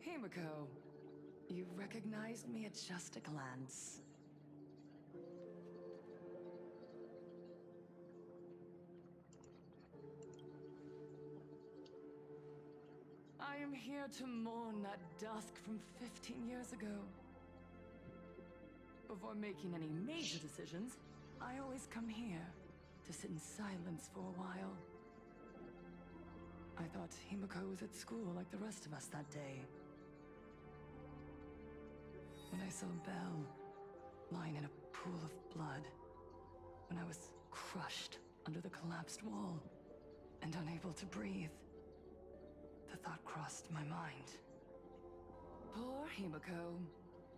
Himeko, you recognized me at just a glance. I am here to mourn that dusk from 15 years ago. Before making any major decisions, I always come here to sit in silence for a while. I thought Himeko was at school like the rest of us that day. When I saw Belle lying in a pool of blood, when I was crushed under the collapsed wall and unable to breathe, the thought crossed my mind. Poor Himeko.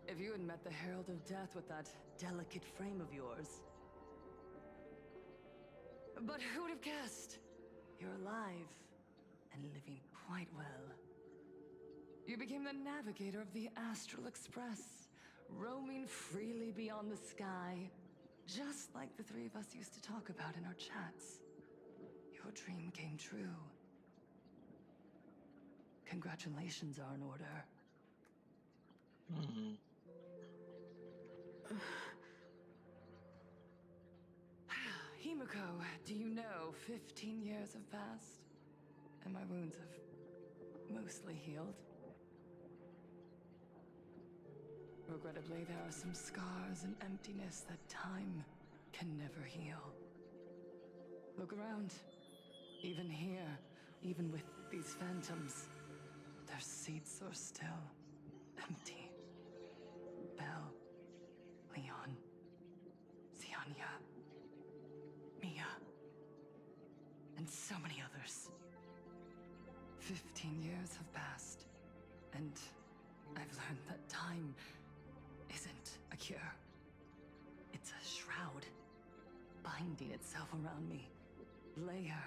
If you had met the Herald of Death with that delicate frame of yours. But who would have guessed? You're alive and living quite well. You became the navigator of the Astral Express, roaming freely beyond the sky, just like the three of us used to talk about in our chats. Your dream came true. Congratulations are in order. Himiko, do you know 15 years have passed? And my wounds have mostly healed? Regrettably, there are some scars and emptiness that time can never heal. Look around. Even here, even with these phantoms, their seats are still empty. Belle, Leon, Ziania, Mia, and so many others. 15 years have passed, and I've learned that time isn't a cure. It's a shroud, binding itself around me, layer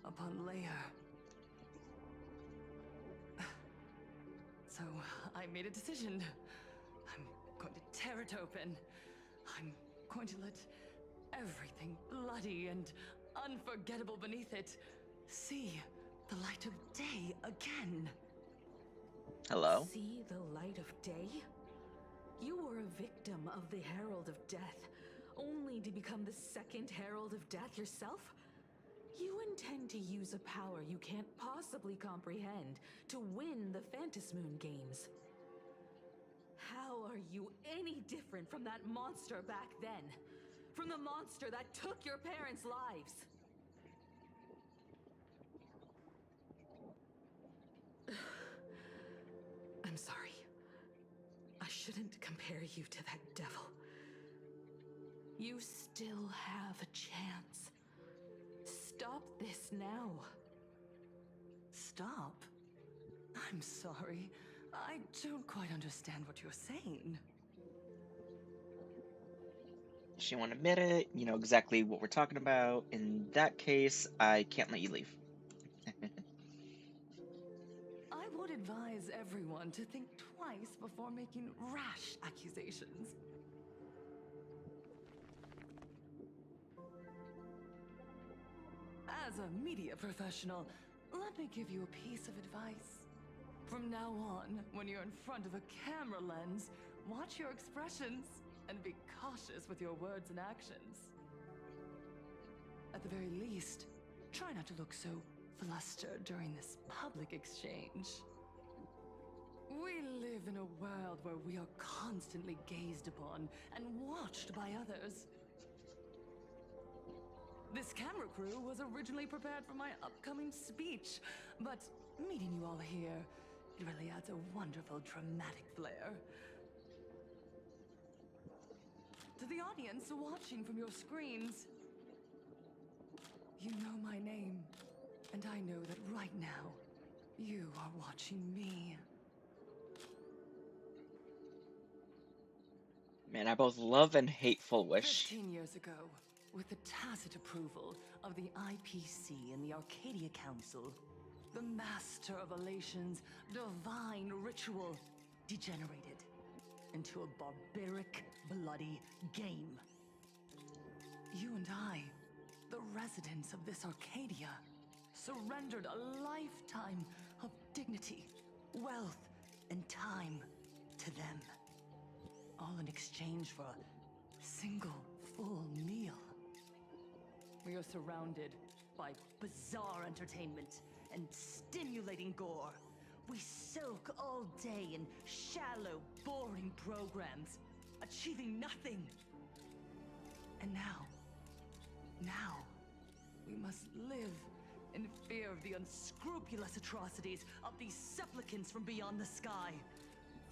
upon layer. So I made a decision. I'm going to tear it open. I'm going to let everything bloody and unforgettable beneath it see the light of day again. Hello? See the light of day? You were a victim of the Herald of Death, only to become the second Herald of Death yourself? You intend to use a power you can't possibly comprehend to win the Phantasmoon games. How are you any different from that monster back then? From the monster that took your parents' lives? I'm sorry. I shouldn't compare you to that devil. You still have a chance. Stop this now. Stop? I'm sorry. I don't quite understand what you're saying. She won't admit it. You know exactly what we're talking about. In that case, I can't let you leave. I would advise everyone to think twice before making rash accusations. As a media professional, let me give you a piece of advice. From now on, when you're in front of a camera lens, watch your expressions and be cautious with your words and actions. At the very least, try not to look so flustered during this public exchange. We live in a world where we are constantly gazed upon and watched by others. This camera crew was originally prepared for my upcoming speech, but meeting you all here, it really adds a wonderful dramatic flair. To the audience watching from your screens, you know my name, and I know that right now, you are watching me. Man, I both love and hate Full Wish. 15 years ago, with the tacit approval of the IPC and the Arcadia Council, the Master of Elations' divine ritual degenerated into a barbaric, bloody game. You and I, the residents of this Arcadia, surrendered a lifetime of dignity, wealth, and time to them. All in exchange for a single full meal. We are surrounded by bizarre entertainment and stimulating gore. We soak all day in shallow, boring programs, achieving nothing. And now, we must live in fear of the unscrupulous atrocities of these supplicants from beyond the sky,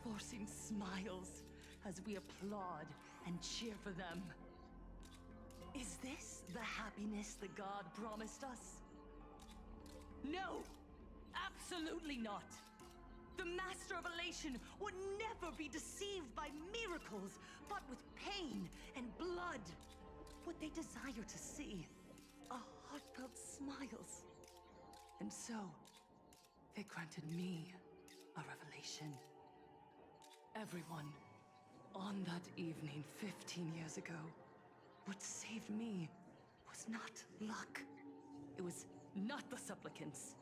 forcing smiles as we applaud and cheer for them. Is this the happiness that God promised us? No! Absolutely not! The Master of Elation would never be deceived by miracles, but with pain and blood. What they desire to see are heartfelt smiles. And so, they granted me a revelation. elation. Everyone, on that evening 15 years ago, what saved me was not luck. It was not the supplicants,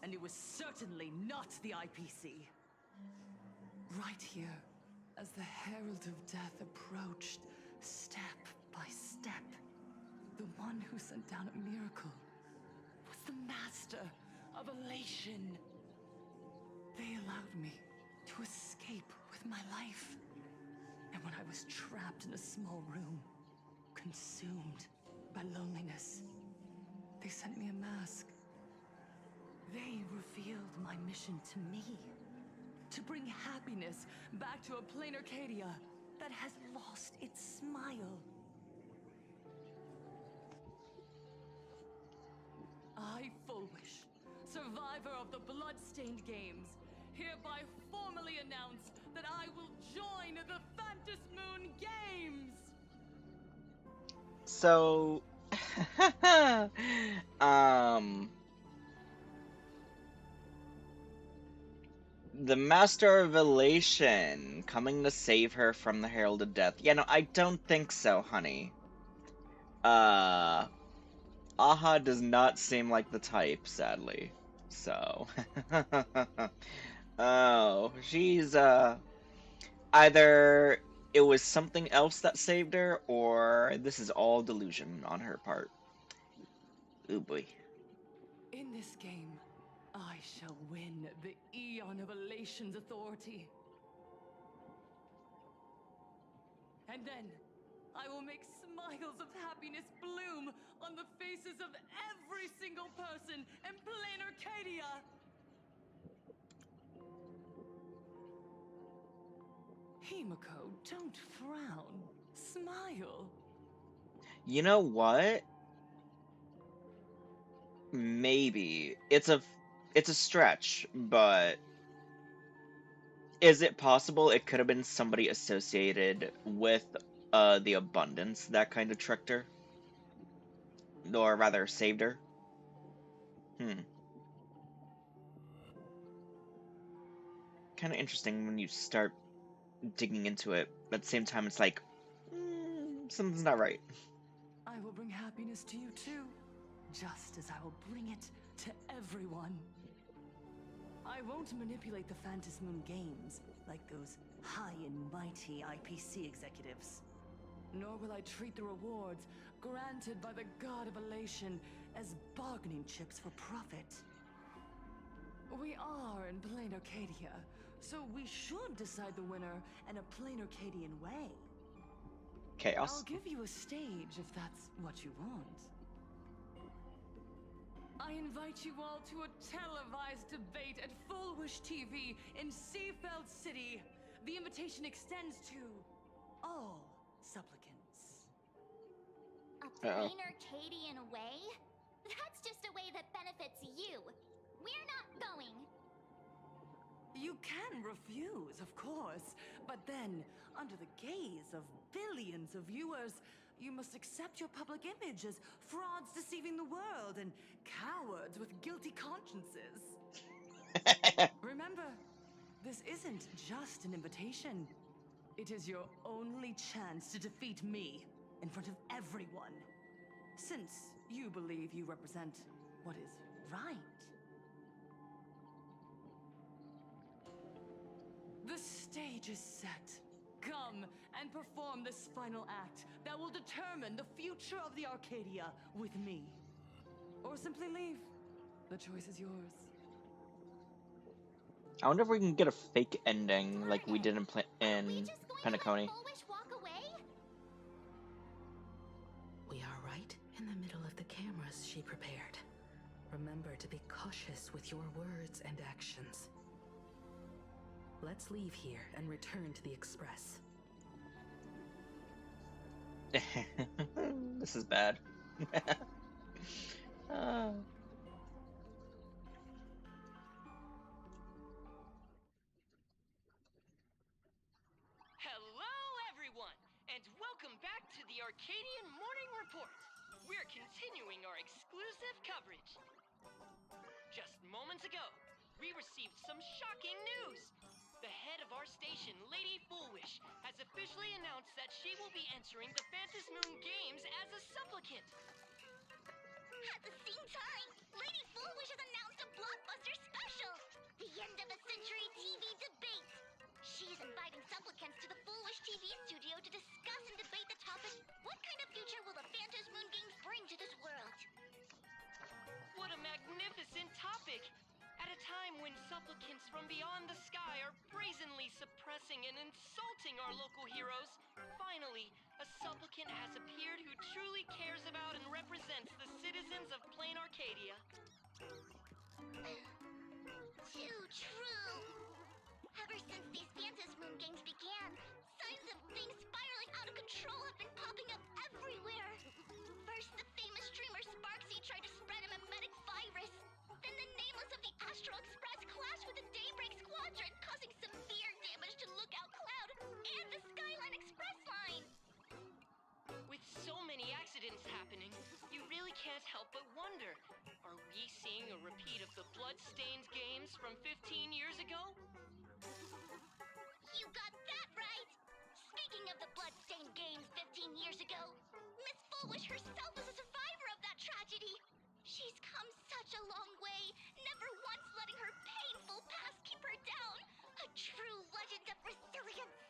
and it was certainly not the IPC. Right here, as the Herald of Death approached, step by step, the one who sent down a miracle was the Master of Elation. They allowed me to escape with my life. And when I was trapped in a small room, consumed by loneliness, they sent me a mask. They revealed my mission to me. To bring happiness back to a plain Arcadia that has lost its smile. I, Fulwish, survivor of the Bloodstained Games, hereby formally announce that I will join the Phantasmoon Games! So, the Master of Elation coming to save her from the Herald of Death. Yeah, no, I don't think so, honey. Aha does not seem like the type, sadly. So, oh, she's, either it was something else that saved her, or this is all delusion on her part. Ooh boy. In this game, I shall win the Aeon of Elations authority. And then, I will make smiles of happiness bloom on the faces of every single person in plain Arcadia! Himiko, don't frown. Smile. You know what? Maybe. It's a stretch, but is it possible it could have been somebody associated with the abundance that kind of tricked her? Or rather saved her? Kind of interesting when you start digging into it. But at the same time, it's like, something's not right. I will bring happiness to you too, just as I will bring it to everyone. I won't manipulate the Phantasmoon Games like those high and mighty IPC executives. Nor will I treat the rewards granted by the God of Elation as bargaining chips for profit. We are in plain Arcadia, so we should decide the winner in a plain Arcadian way. Chaos? I'll give you a stage if that's what you want. I invite you all to a televised debate at Fulwish TV in Seafeld City. The invitation extends to all supplicants. A plain Arcadian way? That's just a way that benefits you. We're not going. You can refuse, of course, but then, under the gaze of billions of viewers, you must accept your public image as frauds deceiving the world and cowards with guilty consciences. Remember, this isn't just an invitation. It is your only chance to defeat me in front of everyone. Since you believe you represent what is right. The stage is set. Come and perform this final act that will determine the future of the Arcadia with me. Or simply leave. The choice is yours. I wonder if we can get a fake ending like we did in Pentaconi. We are right in the middle of the cameras she prepared. Remember to be cautious with your words and actions. Let's leave here and return to the Express. This is bad. Hello, everyone, and welcome back to the Arcadian Morning Report. We're continuing our exclusive coverage. Just moments ago, we received some shocking news. that she will be entering the Phantasmoon Games as a supplicant. At the same time, Lady Foolish has announced a blockbuster special, the end of a century TV debate. She's inviting supplicants to the Foolish TV studio to discuss and debate the topic, what kind of future will the Phantasmoon Games bring to this world? What a magnificent topic! At a time when supplicants from beyond the sky are brazenly suppressing and insulting our local heroes, finally, a supplicant has appeared who truly cares about and represents the citizens of Plain Arcadia. Too true. Ever since these Phantasmoon Games began, signs of things spiraling out of control have been popping up everywhere. First, the famous streamer Sparksy tried to spread a mimetic virus. Then the nameless of the Astral Express clashed with the Daybreak Squadron, causing severe damage to Lookout Cloud and the Skyline Express line. With so many accidents happening, you really can't help but wonder, are we seeing a repeat of the Bloodstained Games from 15 years ago? You got that right! Speaking of the Bloodstained Games 15 years ago, Miss Foolish herself is a survivor of that tragedy. She's come such a long way, never once letting her painful past keep her down. A true legend of resilience.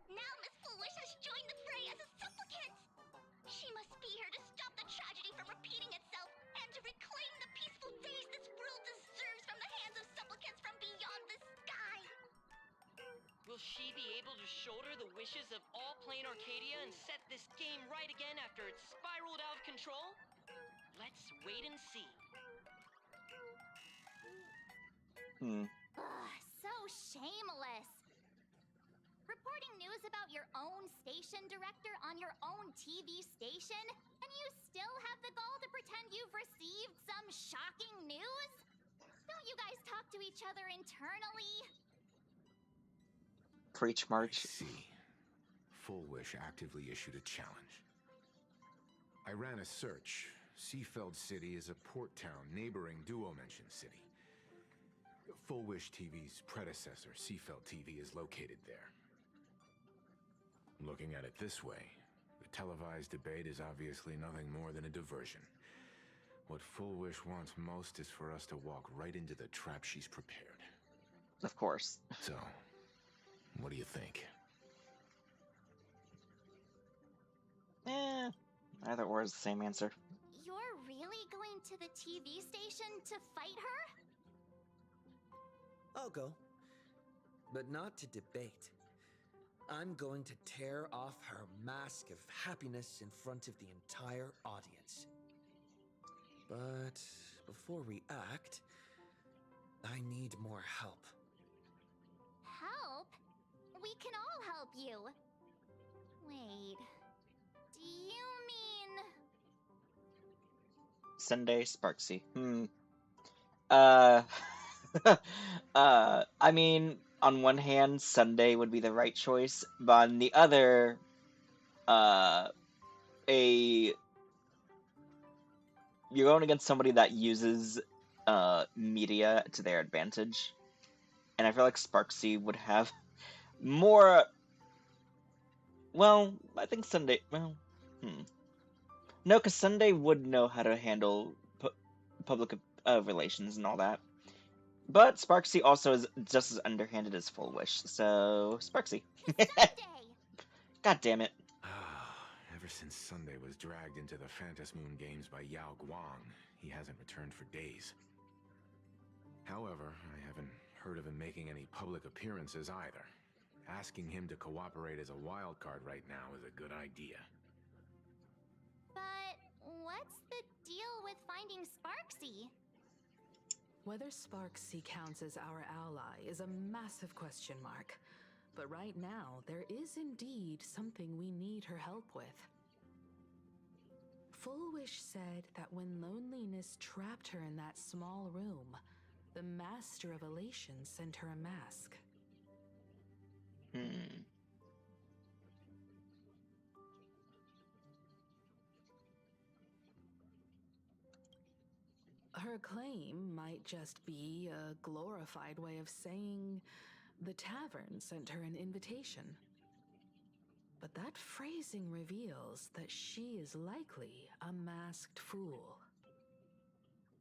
Now Miss Foolish has joined the fray as a supplicant. She must be here to stop the tragedy from repeating itself and to reclaim the peaceful days this world deserves from the hands of supplicants from beyond the sky. Will she be able to shoulder the wishes of all Plain Arcadia and set this game right again after it's spiraled out of control? Let's wait and see. Ugh, so shameless. Reporting news about your own station director on your own TV station, and you still have the gall to pretend you've received some shocking news? Don't you guys talk to each other internally? Preach, March. I see. Full Wish actively issued a challenge. I ran a search. Seafeld City is a port town neighboring Duo-Mention City. Full Wish TV's predecessor, Seafeld TV, is located there. Looking at it this way, the televised debate is obviously nothing more than a diversion. What Full Wish wants most is for us to walk right into the trap she's prepared. Of course. So, what do you think? Either or is the same answer. You're really going to the TV station to fight her? I'll go. But not to debate. I'm going to tear off her mask of happiness in front of the entire audience. But before we act, I need more help. Help? We can all help you. Wait, do you mean... Sunday Sparksy. I mean, on one hand, Sunday would be the right choice, but on the other, you're going against somebody that uses media to their advantage, and I feel like Sparksy would have more. Well, I think Sunday. Well, no, because Sunday would know how to handle public relations and all that. But Sparksy also is just as underhanded as Full Wish, so Sparksy. God damn it. Ever since Sunday was dragged into the Phantasmoon Games by Yao Guang, he hasn't returned for days. However, I haven't heard of him making any public appearances either. Asking him to cooperate as a wildcard right now is a good idea. But what's the deal with finding Sparksy? Whether Sparksy counts as our ally is a massive question mark. But right now, there is indeed something we need her help with. Full Wish said that when loneliness trapped her in that small room, the Master of Elations sent her a mask. Her claim might just be a glorified way of saying the tavern sent her an invitation. but that phrasing reveals that she is likely a masked fool.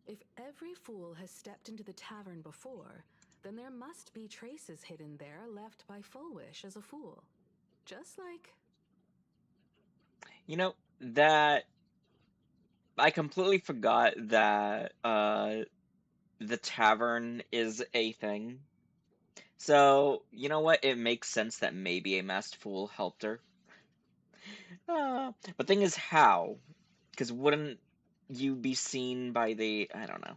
If every fool has stepped into the tavern before, then there must be traces hidden there left by Fullwish as a fool. Just like... You know, that I completely forgot that the tavern is a thing. So, you know what? It makes sense that maybe a masked fool helped her. But thing is, how? Because wouldn't you be seen by the... I don't know.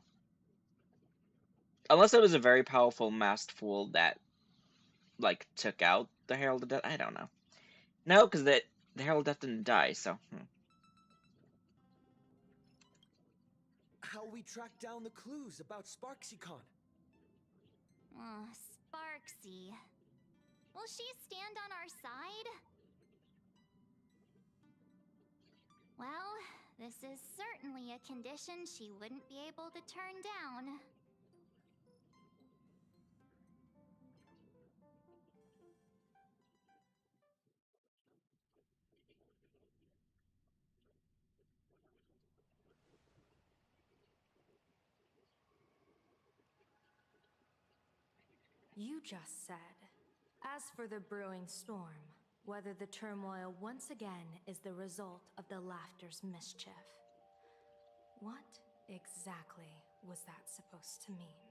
Unless it was a very powerful masked fool that, like, took out the Herald of Death. I don't know. No, because the Herald of Death didn't die, so... How we track down the clues about SparksyCon? Sparksy. Will she stand on our side? Well, this is certainly a condition she wouldn't be able to turn down. You just said, as for the brewing storm, whether the turmoil once again is the result of the Laughter's mischief. What exactly was that supposed to mean?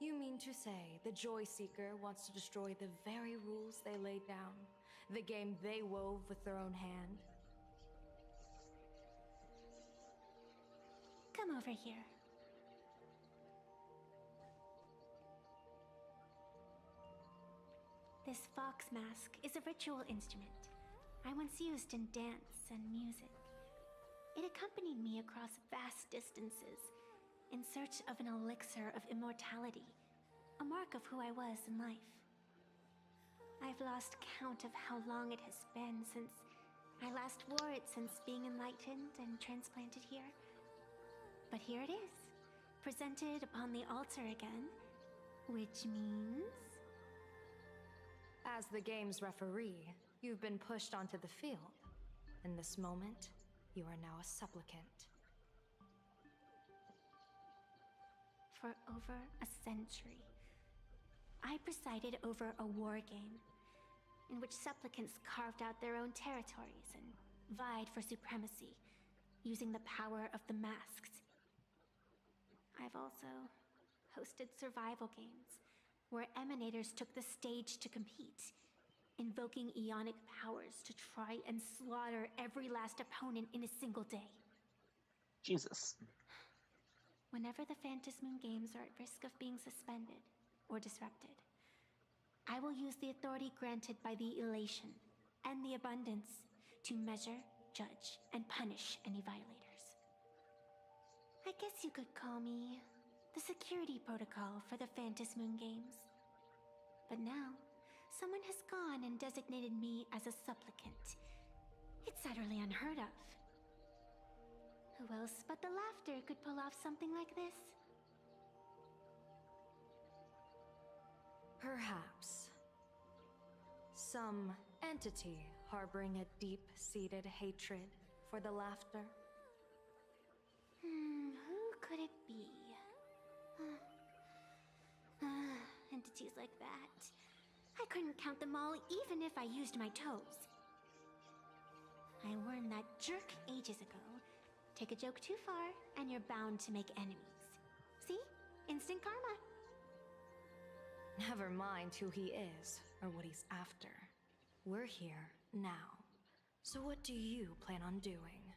You mean to say the Joy Seeker wants to destroy the very rules they laid down? The game they wove with their own hand? Come over here. This fox mask is a ritual instrument I once used in dance and music. It accompanied me across vast distances in search of an elixir of immortality, a mark of who I was in life. I've lost count of how long it has been since I last wore it since being enlightened and transplanted here. But here it is, presented upon the altar again, which means... As the game's referee, you've been pushed onto the field. In this moment, you are now a supplicant. For over a century, I presided over a war game in which supplicants carved out their own territories and vied for supremacy, using the power of the masks. I've also hosted survival games where emanators took the stage to compete, invoking Aeonic powers to try and slaughter every last opponent in a single day. Jesus. Whenever the Phantasmoon games are at risk of being suspended or disrupted, I will use the authority granted by the Elation and the Abundance to measure, judge, and punish any violators. I guess you could call me the security protocol for the Phantasmoon games. But now, someone has gone and designated me as a supplicant. It's utterly unheard of. Who else but the Laughter could pull off something like this? Perhaps. Some entity harboring a deep-seated hatred for the Laughter. Who could it be? Entities like that. I couldn't count them all even if I used my toes. I warned that jerk ages ago. Take a joke too far, and you're bound to make enemies. See? Instant karma. Never mind who he is, or what he's after. We're here, now. So what do you plan on doing?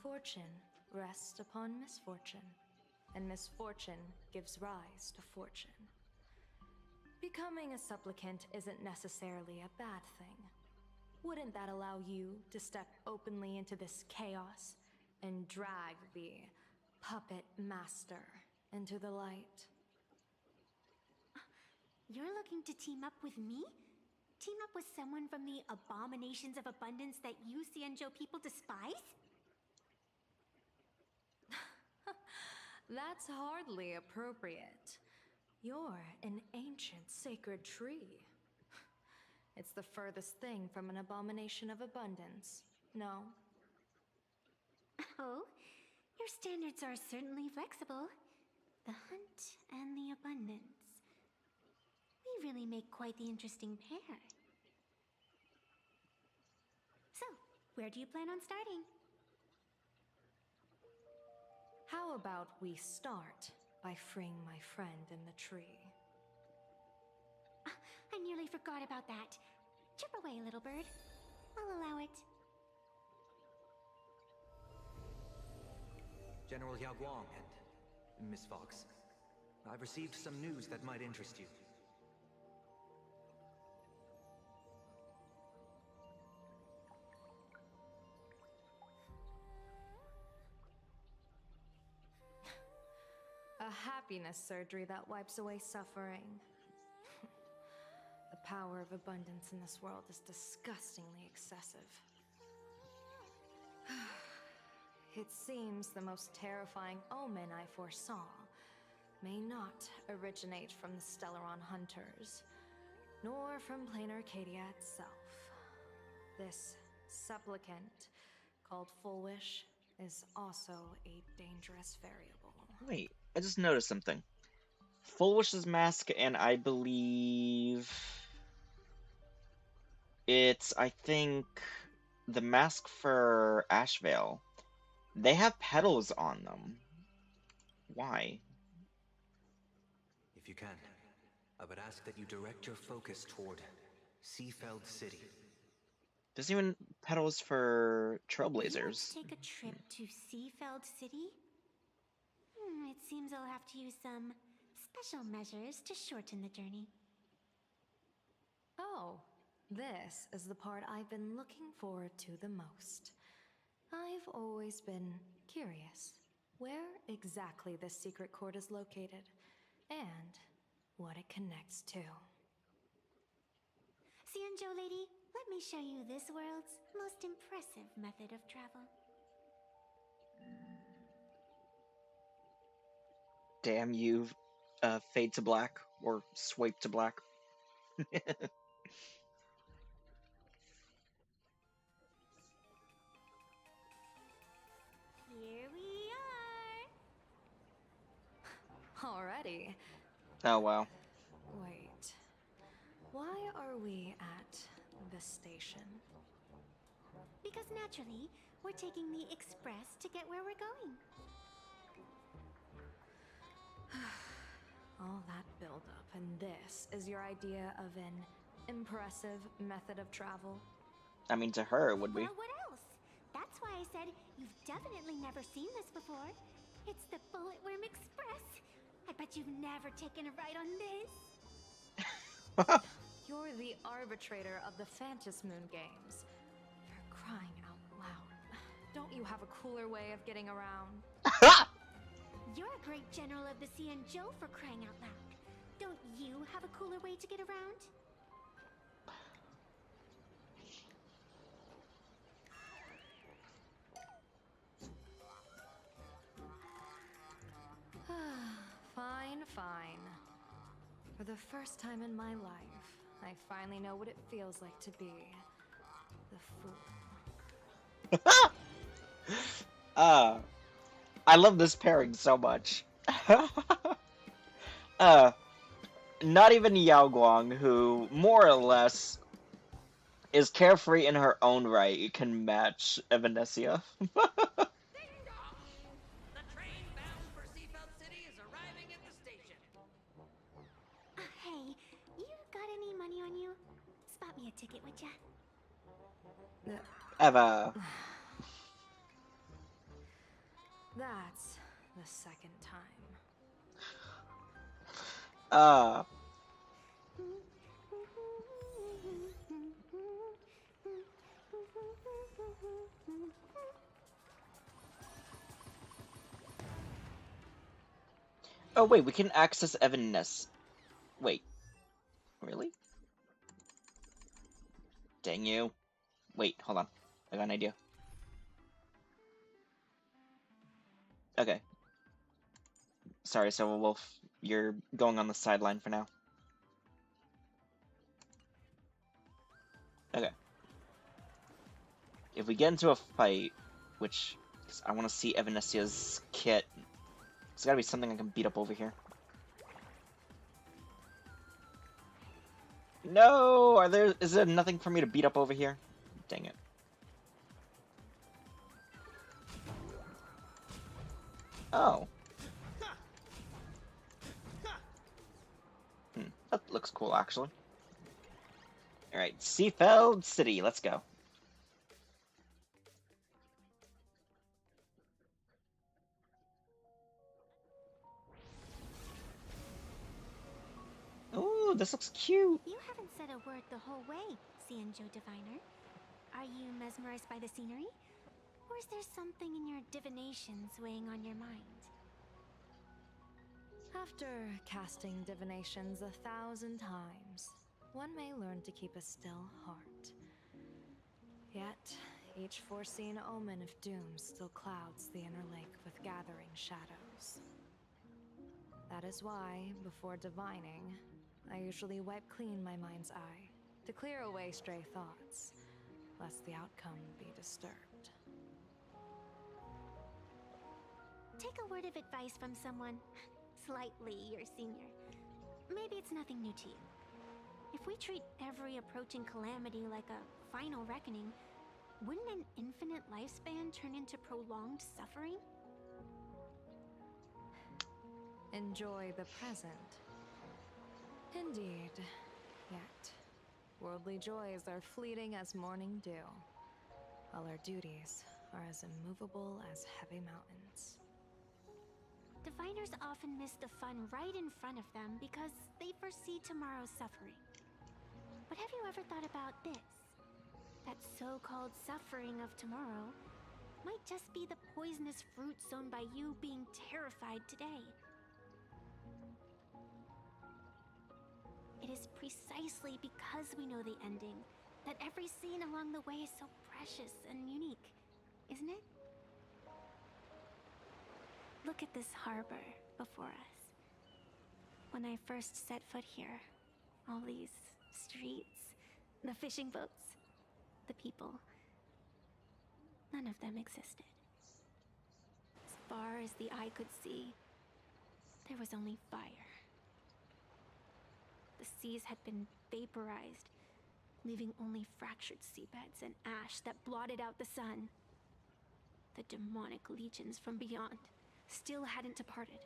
Fortune rests upon misfortune, and misfortune gives rise to fortune. Becoming a supplicant isn't necessarily a bad thing. Wouldn't that allow you to step openly into this chaos and drag the puppet master into the light? You're looking to team up with me? Team up with someone from the abominations of abundance that you Xianzhou people despise? That's hardly appropriate. You're an ancient sacred tree. It's the furthest thing from an abomination of abundance, no? Oh, your standards are certainly flexible. The hunt and the abundance. We really make quite the interesting pair. So, where do you plan on starting? How about we start by freeing my friend in the tree? I nearly forgot about that. Chip away, little bird. I'll allow it. General Yao Guang and Miss Fox, I've received some news that might interest you. A happiness surgery that wipes away suffering. The power of abundance in this world is disgustingly excessive. It seems the most terrifying omen I foresaw may not originate from the Stellaron hunters, nor from plain Arcadia itself. This supplicant, called Full Wish, is also a dangerous variable. Wait, I just noticed something. Full Wish's mask, and I believe it's, I think, the mask for Ashvale. They have petals on them. Why? If you can, I would ask that you direct your focus toward Seafeld City. There's even petals for You want Trailblazers. to take a trip to Seafeld City? It seems I'll have to use some special measures to shorten the journey. Oh, this is the part I've been looking forward to the most. I've always been curious where exactly this secret court is located, and what it connects to. Xianzhou lady, let me show you this world's most impressive method of travel. Damn you, fade to black, or swipe to black. Here we are! Already? Oh, wow. Wait. Why are we at this station? Because naturally, we're taking the express to get where we're going. All that buildup, and this is your idea of an impressive method of travel? I mean, to her, would we? Well, what else? That's why I said you've definitely never seen this before. It's the Bullet Worm Express. I bet you've never taken a ride on this. You're the arbitrator of the Phantasmoon games. For crying out loud. Don't you have a cooler way of getting around? You're a great general of the Xianzhou for crying out loud. Don't you have a cooler way to get around? Fine, fine. For the first time in my life, I finally know what it feels like to be the fool. I love this pairing so much. Not even Yao Guang, who more or less is carefree in her own right, can match Evanesia. The train bound for Seafeld City is arriving at the station. Hey, you got any money on you? Spot me a ticket, would ya? Eva. That's the second time. Oh wait, we can access Evanescence. Wait. Really? Dang you. Wait, hold on. I got an idea. Okay. Sorry, Silver Wolf. You're going on the sideline for now. Okay. If we get into a fight, which I want to see Evanesia's kit, there's gotta be something I can beat up over here. No! Is there nothing for me to beat up over here? Dang it. Oh. That looks cool, actually. Alright, Seafeld City, let's go. Ooh, this looks cute. You haven't said a word the whole way, Xianzhou Diviner. Are you mesmerized by the scenery? Or is there something in your divinations weighing on your mind? After casting divinations 1,000 times, one may learn to keep a still heart. Yet, each foreseen omen of doom still clouds the inner lake with gathering shadows. That is why, before divining, I usually wipe clean my mind's eye to clear away stray thoughts, lest the outcome be disturbed. Take a word of advice from someone slightly your senior. Maybe it's nothing new to you. If we treat every approaching calamity like a final reckoning, wouldn't an infinite lifespan turn into prolonged suffering? Enjoy the present. Indeed. Yet, worldly joys are fleeting as morning dew, while our duties are as immovable as heavy mountains. Diviners often miss the fun right in front of them because they foresee tomorrow's suffering. But have you ever thought about this? That so-called suffering of tomorrow might just be the poisonous fruit sown by you being terrified today. It is precisely because we know the ending that every scene along the way is so precious and unique, isn't it? Look at this harbor before us. When I first set foot here, all these streets, the fishing boats, the people, none of them existed. As far as the eye could see, there was only fire. The seas had been vaporized, leaving only fractured seabeds and ash that blotted out the sun. The demonic legions from beyond still hadn't departed,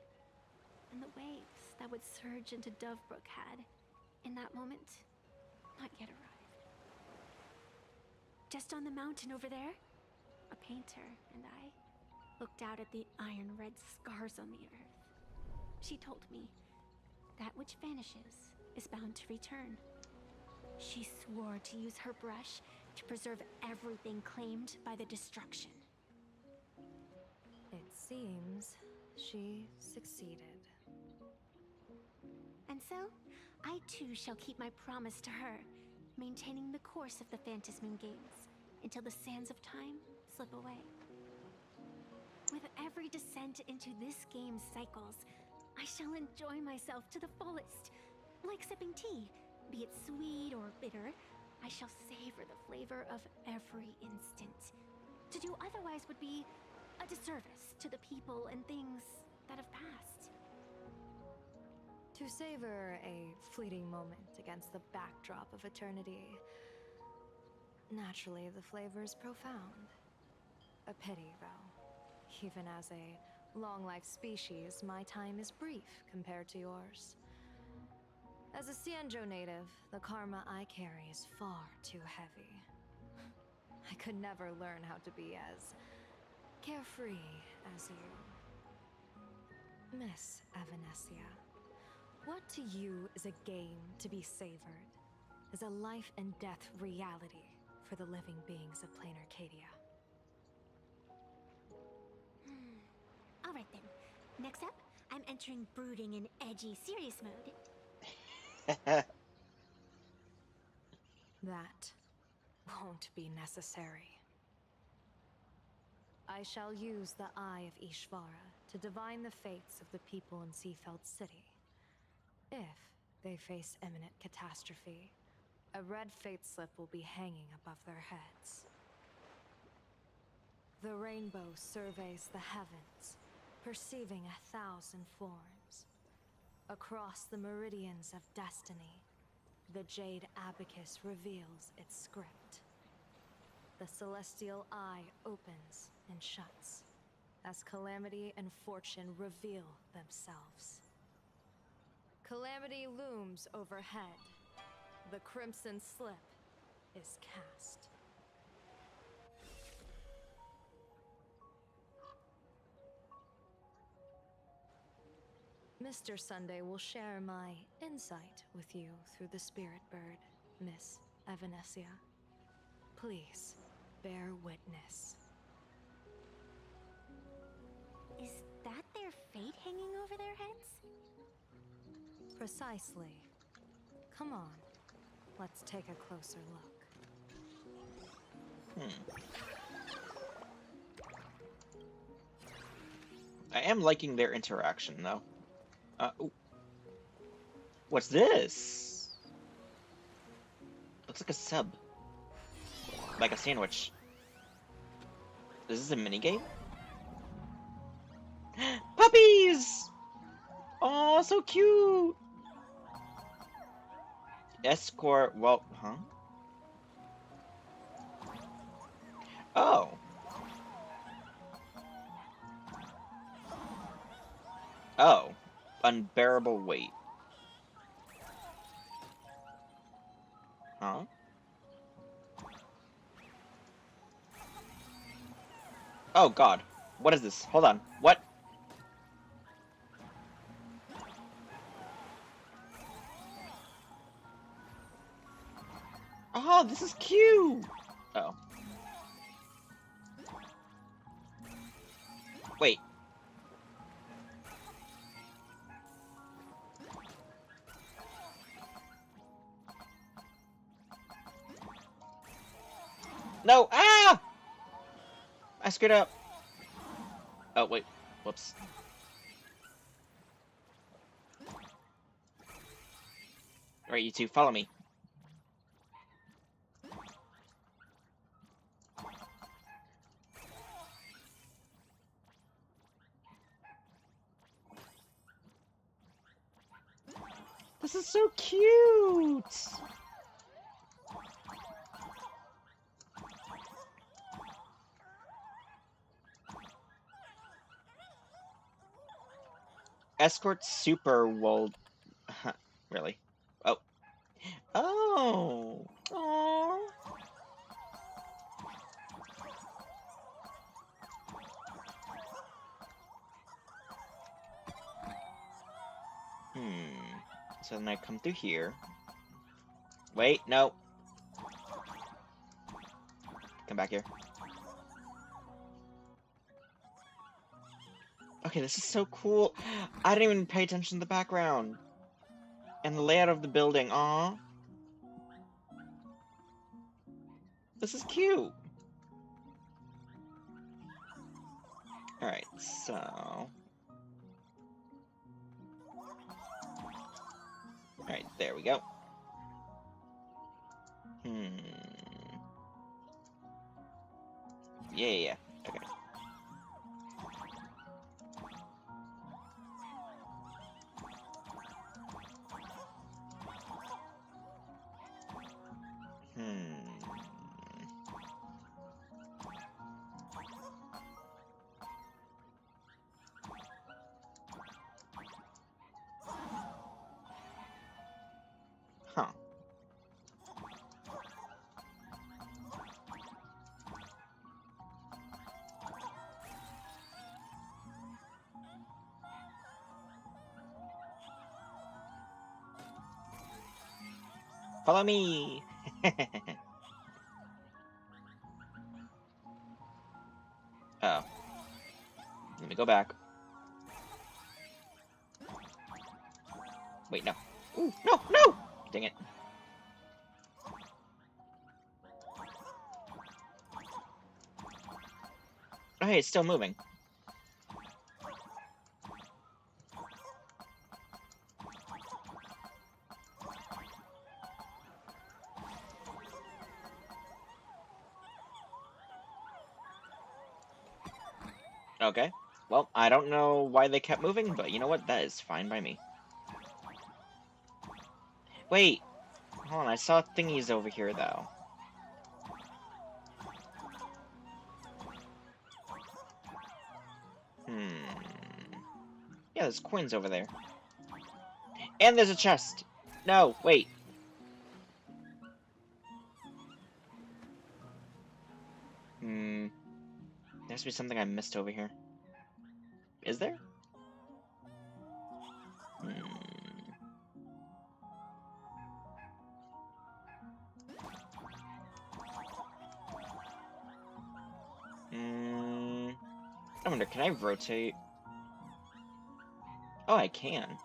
and the waves that would surge into Dovebrook had, in that moment, not yet arrived. Just on the mountain over there, a painter and I looked out at the iron-red scars on the earth. She told me, that which vanishes is bound to return. She swore to use her brush to preserve everything claimed by the destruction. It seems she succeeded. And so, I too shall keep my promise to her, maintaining the course of the Phantasmoon games until the sands of time slip away. With every descent into this game's cycles, I shall enjoy myself to the fullest. Like sipping tea, be it sweet or bitter, I shall savor the flavor of every instant. To do otherwise would be a disservice to the people and things that have passed. To savor a fleeting moment against the backdrop of eternity, naturally the flavor is profound. A pity, though. Even as a long-life species, my time is brief compared to yours. As a Xianzhou native, the karma I carry is far too heavy. I could never learn how to be as carefree as you. Miss Evanesia, what to you is a game to be savored, is a life and death reality for the living beings of plain Arcadia? Alright then. Next up, I'm entering brooding and edgy serious mode. That won't be necessary. I shall use the Eye of Ishvara to divine the fates of the people in Seafeld City. If they face imminent catastrophe, a red fate slip will be hanging above their heads. The rainbow surveys the heavens, perceiving 1,000 forms. Across the meridians of destiny, the Jade Abacus reveals its script. The celestial eye opens and shuts, as calamity and fortune reveal themselves. Calamity looms overhead. The crimson slip is cast. Mr. Sunday will share my insight with you through the spirit bird, Miss Evanesia. Please, bear witness. Is that their fate hanging over their heads? Precisely. Come on, let's take a closer look. I am liking their interaction, though. Ooh. What's this? Looks like a sub. Like a sandwich. Is this a minigame? Puppies! Oh, so cute! Escort, well, huh? Oh. Oh. Unbearable weight. Huh? Oh god. What is this? Hold on. What? Oh, this is cute! Oh. Wait. No! Ah! I screwed up. Oh, wait. Whoops. Alright, you two, follow me. This is so cute! Escort Super World. Really? Oh. Oh. Aww. So then I come through here. Wait, no. Come back here. Okay, this is so cool. I didn't even pay attention to the background. And the layout of the building. Aw. This is cute. Alright, so... Alright, there we go. Yeah. Okay. Huh. Follow me! Oh. Let me go back. Wait, no. Ooh, no! Dang it. Oh, hey, it's still moving. Okay. Well, I don't know why they kept moving, but you know what? That is fine by me. Wait. Hold on, I saw thingies over here, though. Yeah, there's coins over there. And there's a chest! No, wait. There has to be something I missed over here. Is there? I wonder, can I rotate? Oh, I can.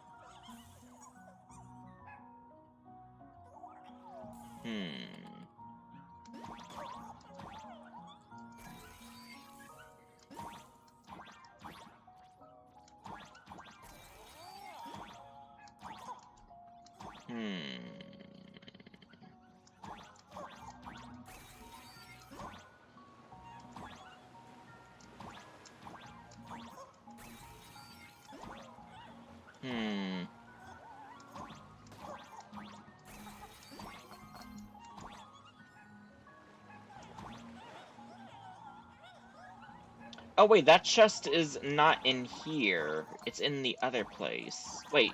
Oh, wait, that chest is not in here. It's in the other place. Wait.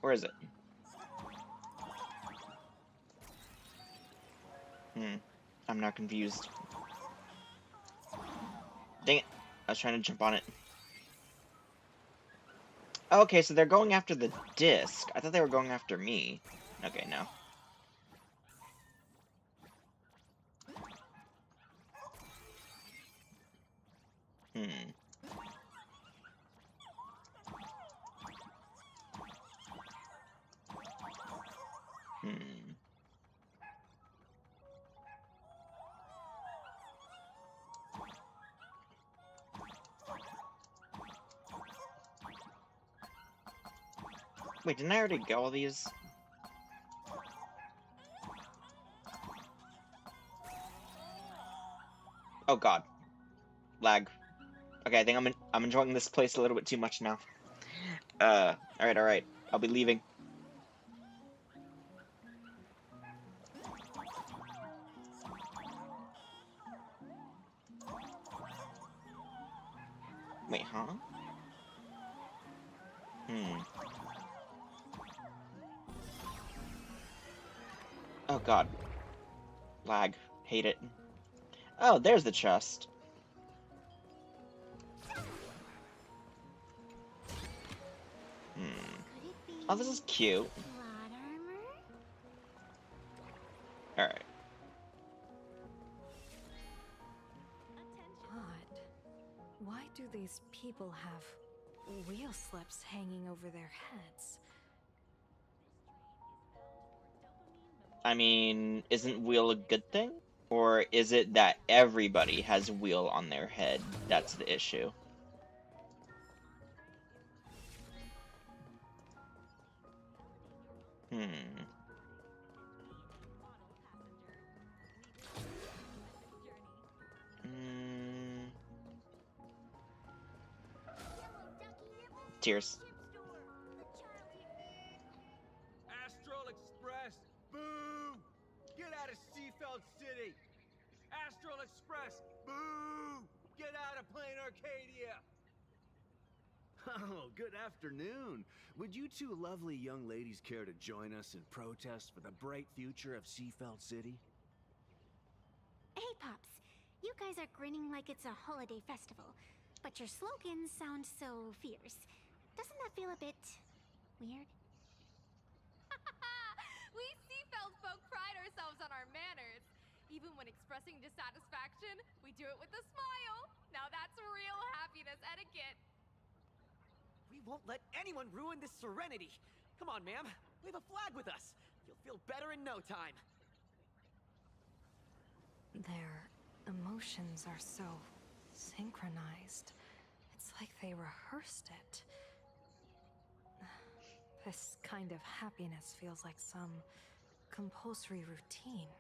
Where is it? I'm not confused. Dang it. I was trying to jump on it. Okay, so they're going after the disc. I thought they were going after me. Okay, no. Wait, didn't I already get all these? Oh god. Lag. Okay, I think I'm enjoying this place a little bit too much now. Alright. I'll be leaving. Wait, huh? Oh god. Lag. Hate it. Oh, there's the chest. Oh, this is cute. Alright. Odd. Why do these people have wheel slips hanging over their heads? I mean, isn't wheel a good thing? Or is it that everybody has wheel on their head that's the issue? Tears. Astral Express, boo! Get out of Seafeld City! Astral Express, boo! Get out of Plain Arcadia! Oh, good afternoon. Would you two lovely young ladies care to join us in protest for the bright future of Seafeld City? Hey, Pops. You guys are grinning like it's a holiday festival, but your slogans sound so fierce. Doesn't that feel a bit weird? We Seafeld folk pride ourselves on our manners. Even when expressing dissatisfaction, we do it with a smile. Now that's real happiness etiquette. We won't let anyone ruin this serenity. Come on, ma'am. Wave a flag with us. You'll feel better in no time. Their emotions are so synchronized. It's like they rehearsed it. This kind of happiness feels like some compulsory routine.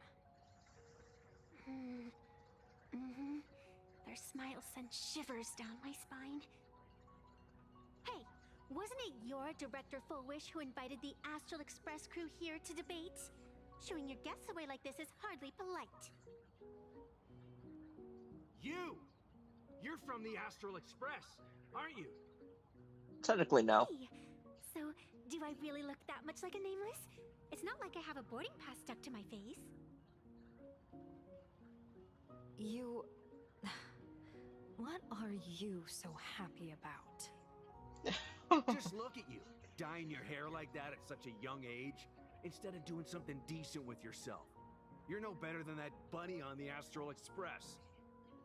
Their smile sent shivers down my spine. Hey, wasn't it your Director Fullwish who invited the Astral Express crew here to debate? Showing your guests away like this is hardly polite. You! You're from the Astral Express, aren't you? Technically, no. Hey, so do I really look that much like a nameless? It's not like I have a boarding pass stuck to my face. You... What are you so happy about? Just look at you, dyeing your hair like that at such a young age, instead of doing something decent with yourself. You're no better than that bunny on the Astral Express.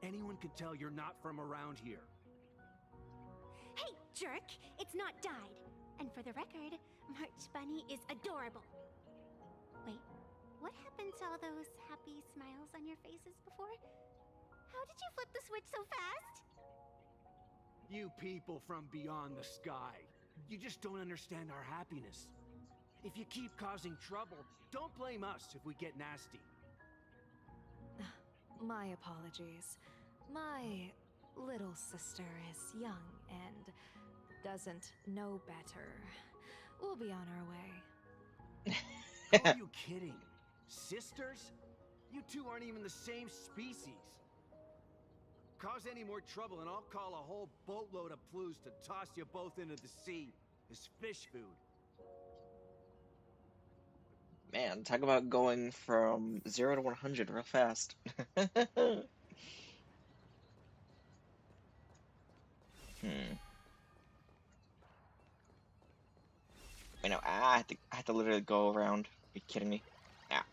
Anyone could tell you're not from around here. Hey, jerk! It's not dyed. And for the record, March Bunny is adorable. Wait, what happened to all those happy smiles on your faces before? How did you flip the switch so fast? You people from beyond the sky, you just don't understand our happiness. If you keep causing trouble, don't blame us if we get nasty. My apologies. My little sister is young and doesn't know better. We'll be on our way. Are you kidding? Sisters? You two aren't even the same species. Cause any more trouble and I'll call a whole boatload of Ploos to toss you both into the sea as fish food. Man, talk about going from 0 to 100 real fast. Wait, no, I have to literally go around. Are you kidding me? Ah.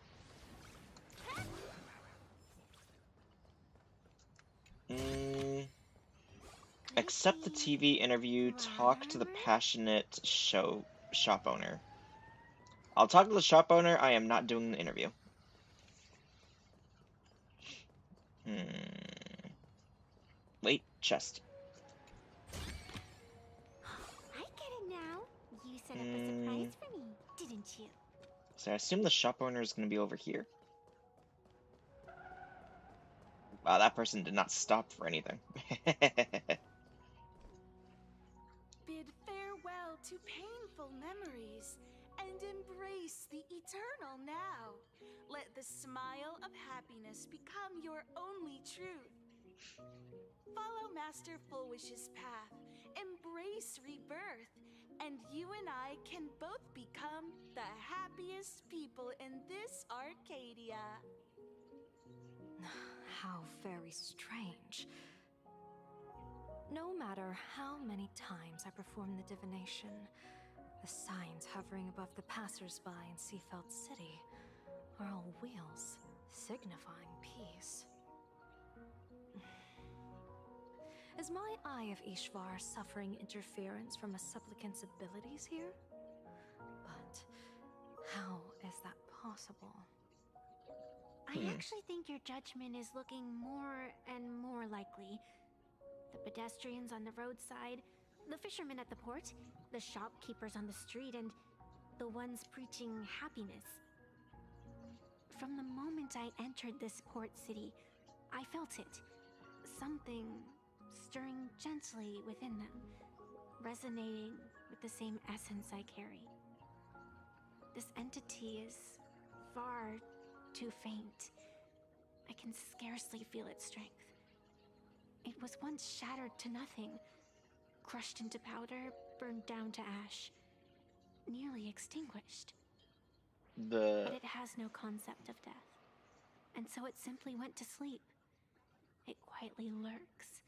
Accept the TV interview, talk to the passionate shop owner. I'll talk to the shop owner, I am not doing the interview. Wait, chest. I get it now. You set up a surprise for me, didn't you? So I assume the shop owner is going to be over here. Wow, that person did not stop for anything. Bid farewell to painful memories and embrace the eternal now. Let the smile of happiness become your only truth. Follow Master Fullwish's path, embrace rebirth, and you and I can both become the happiest people in this Arcadia. How very strange. No matter how many times I perform the divination, the signs hovering above the passers-by in Seafeld City are all wheels, signifying peace. Is my Eye of Ishvar suffering interference from a supplicant's abilities here? But how is that possible? I actually think your judgment is looking more and more likely. The pedestrians on the roadside, the fishermen at the port, the shopkeepers on the street, and the ones preaching happiness. From the moment I entered this port city, I felt it. Something stirring gently within them, resonating with the same essence I carry. This entity is far too faint. I can scarcely feel its strength. It was once shattered to nothing, crushed into powder, burned down to ash, nearly extinguished. But it has no concept of death, and so it simply went to sleep. It quietly lurks,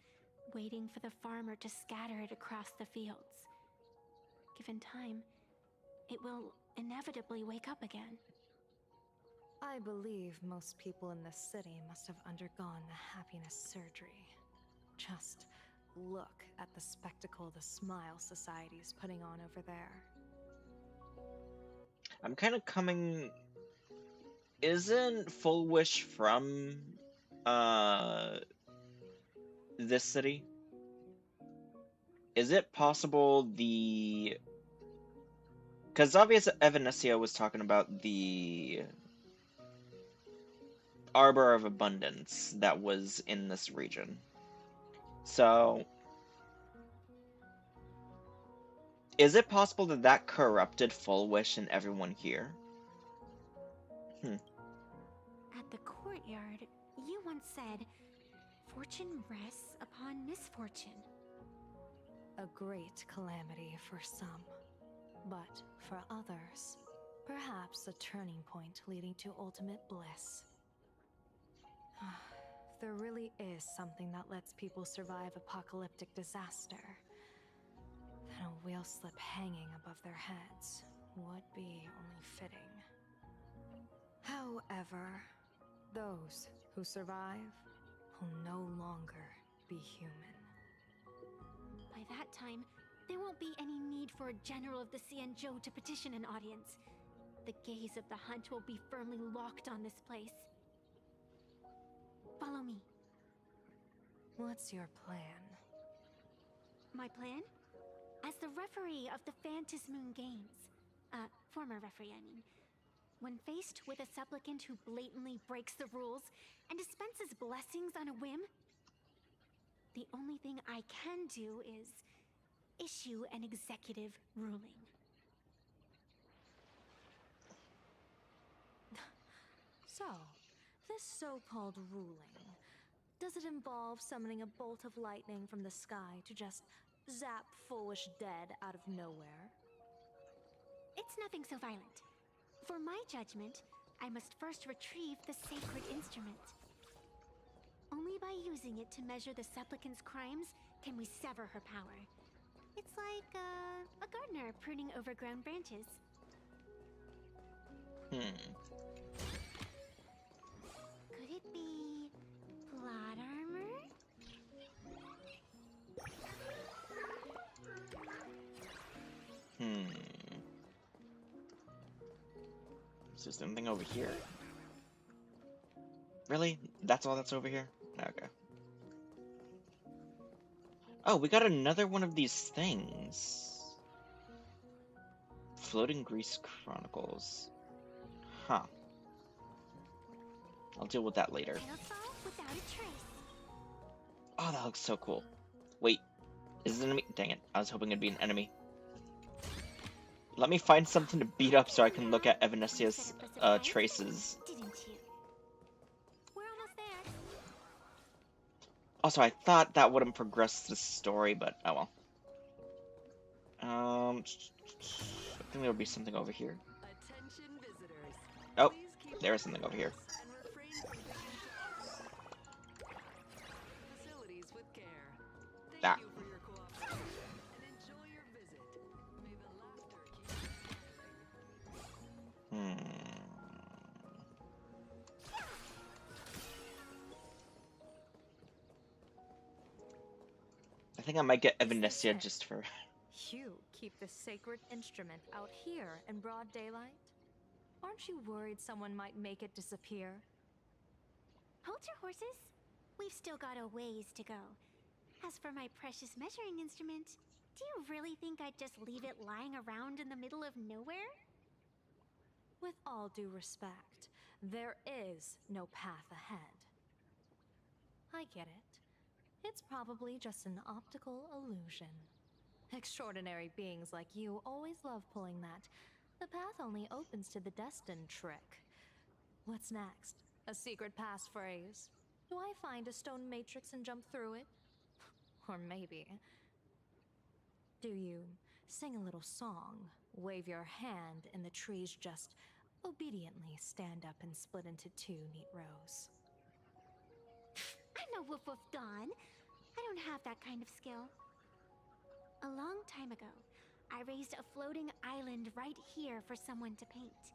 waiting for the farmer to scatter it across the fields. Given time, it will inevitably wake up again. I believe most people in this city must have undergone the happiness surgery. Just look at the spectacle the Smile Society is putting on over there. I'm kind of coming... Isn't Full Wish from, this city? Is it possible the... Because obviously Evanescia was talking about the Arbor of Abundance that was in this region. So, is it possible that that corrupted Full Wish and everyone here? At the courtyard, you once said, "Fortune rests upon misfortune." A great calamity for some, but for others, perhaps a turning point leading to ultimate bliss. If there really is something that lets people survive apocalyptic disaster, then a wheel slip hanging above their heads would be only fitting. However, those who survive will no longer be human. By that time, there won't be any need for a general of the Xianzhou to petition an audience. The gaze of the hunt will be firmly locked on this place. Follow me. What's your plan? My plan? As the referee of the Phantasmoon Games, former referee, I mean, when faced with a supplicant who blatantly breaks the rules and dispenses blessings on a whim, the only thing I can do is issue an executive ruling. So, this so-called ruling, does it involve summoning a bolt of lightning from the sky to just zap Foolish dead out of nowhere? It's nothing so violent. For my judgment, I must first retrieve the sacred instrument. Only by using it to measure the supplicant's crimes can we sever her power. It's like a gardener pruning overgrown branches. Could it be plot armor? Is there something over here? Really? That's all that's over here? Okay. Oh, we got another one of these things. Floating Grease Chronicles. Huh. I'll deal with that later. Oh, that looks so cool. Wait, is it an enemy? Dang it, I was hoping it'd be an enemy. Let me find something to beat up so I can look at Evanesia's traces. Also, I thought that wouldn't progress the story, but oh well. I think there would be something over here. Oh, there is something over here. Ah. I think I might get Evanesia just for... You keep the sacred instrument out here in broad daylight? Aren't you worried someone might make it disappear? Hold your horses. We've still got a ways to go. As for my precious measuring instrument, do you really think I'd just leave it lying around in the middle of nowhere? With all due respect, there is no path ahead. I get it. It's probably just an optical illusion. Extraordinary beings like you always love pulling that "the path only opens to the destined" trick. What's next? A secret passphrase? Do I find a stone matrix and jump through it? Or maybe... do you sing a little song, wave your hand, and the trees just obediently stand up and split into two neat rows? I'm no woof woof Dawn. I don't have that kind of skill. A long time ago, I raised a floating island right here for someone to paint.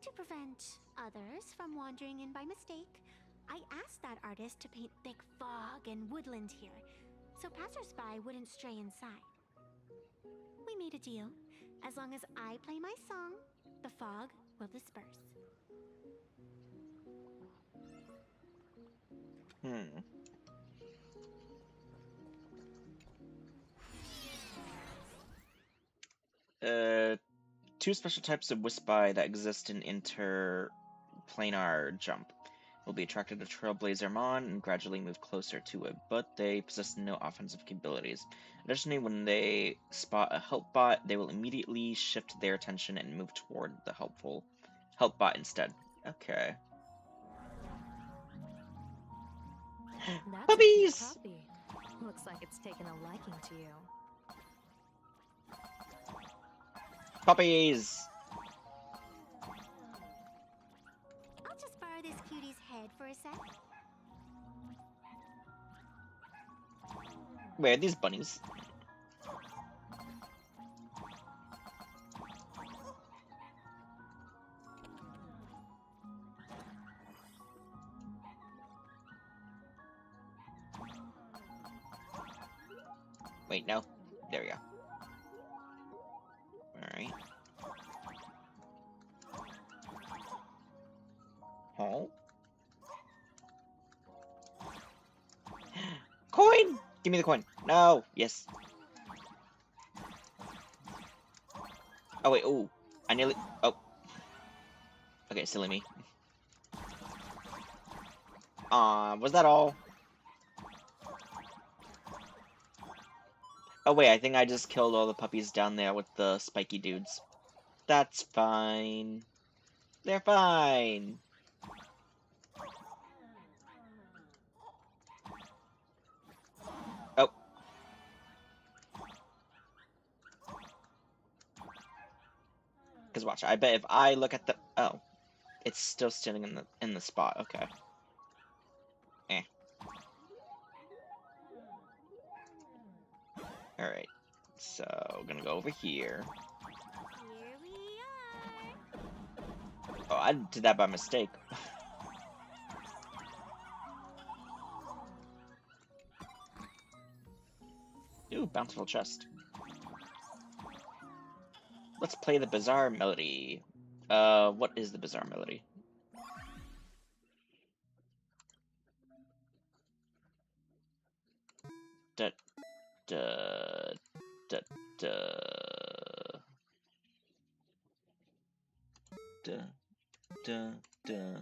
To prevent others from wandering in by mistake, I asked that artist to paint thick fog and woodland here, so passersby wouldn't stray inside. We made a deal. As long as I play my song, the fog will disperse. Two special types of Wispy that exist in interplanar jump. will be attracted to Trailblazer Mon and gradually move closer to it, but they possess no offensive capabilities. Additionally, when they spot a help bot, they will immediately shift their attention and move toward the help bot instead. Okay. That's Puppies! a cute puppy. Looks like it's taken a liking to you. Puppies! I'll just borrow this cutie's head for a sec. Where are these bunnies? Wait, no. There we go. Alright. Oh. Coin! Give me the coin. No. Yes. Oh, wait. Oh. I nearly... Oh. Okay, silly me. Was that all? Oh, wait. I think I just killed all the puppies down there with the spiky dudes. That's fine. They're fine. Oh. Because watch, I bet if I look at the... Oh. It's still standing in the spot. Okay. Eh. Alright. So, gonna go over here. Here we are. Oh, I did that by mistake. Ooh, bountiful chest. Let's play the bizarre melody. What is the bizarre melody? Da da da da da da da.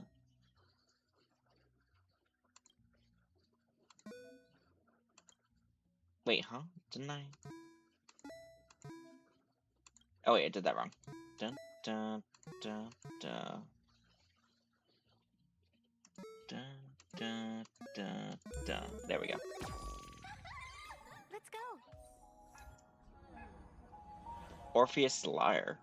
Wait, huh? Didn't I? Oh wait, I did that wrong. Da da da da da da da da. There we go. Let's go. Orpheus Lyre.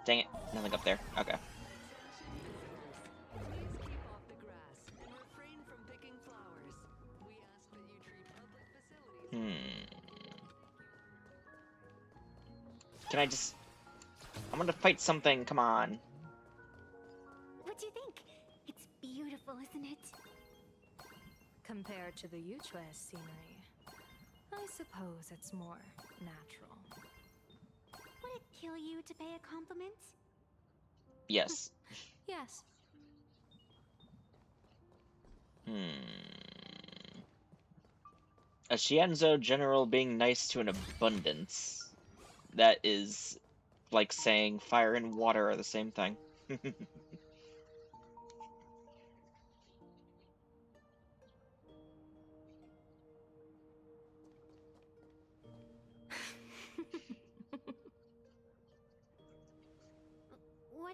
Dang it, nothing up there. Okay. Can I just... I'm gonna fight something, come on. What do you think? It's beautiful, isn't it? Compared to the Yuchue scenery, I suppose it's more natural. Would it kill you to pay a compliment? Yes. Yes. A Shienzo general being nice to an abundance. That is like saying fire and water are the same thing. What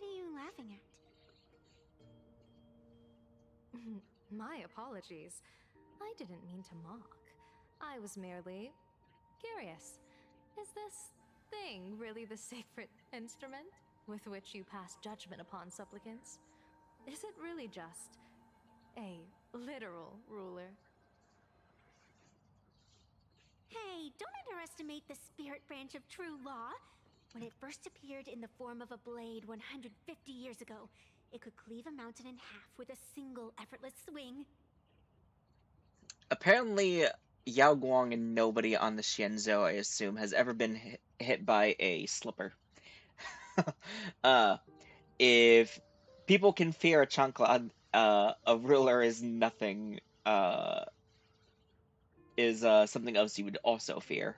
are you laughing at? My apologies. I didn't mean to mock. I was merely curious. Is this thing really the sacred instrument with which you pass judgment upon supplicants? Is it really just a literal ruler? Hey, don't underestimate the spirit branch of true law. When it first appeared in the form of a blade 150 years ago, it could cleave a mountain in half with a single effortless swing. Apparently, Yao Guang and nobody on the Shienzo, I assume, has ever been hit by a slipper. If people can fear a chancla, a ruler is nothing, is something else you would also fear.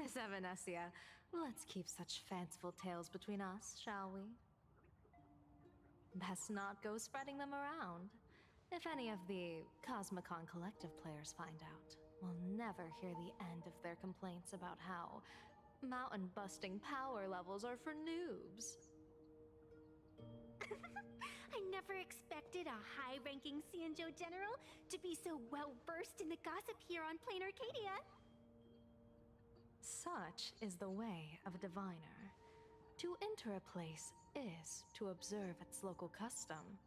Miss Evanesia, let's keep such fanciful tales between us, shall we? Best not go spreading them around. If any of the Cosmicon Collective players find out, we'll never hear the end of their complaints about how mountain-busting power levels are for noobs. I never expected a high-ranking Xianzhou general to be so well-versed in the gossip here on Plain Arcadia. Such is the way of a diviner. To enter a place is to observe its local custom.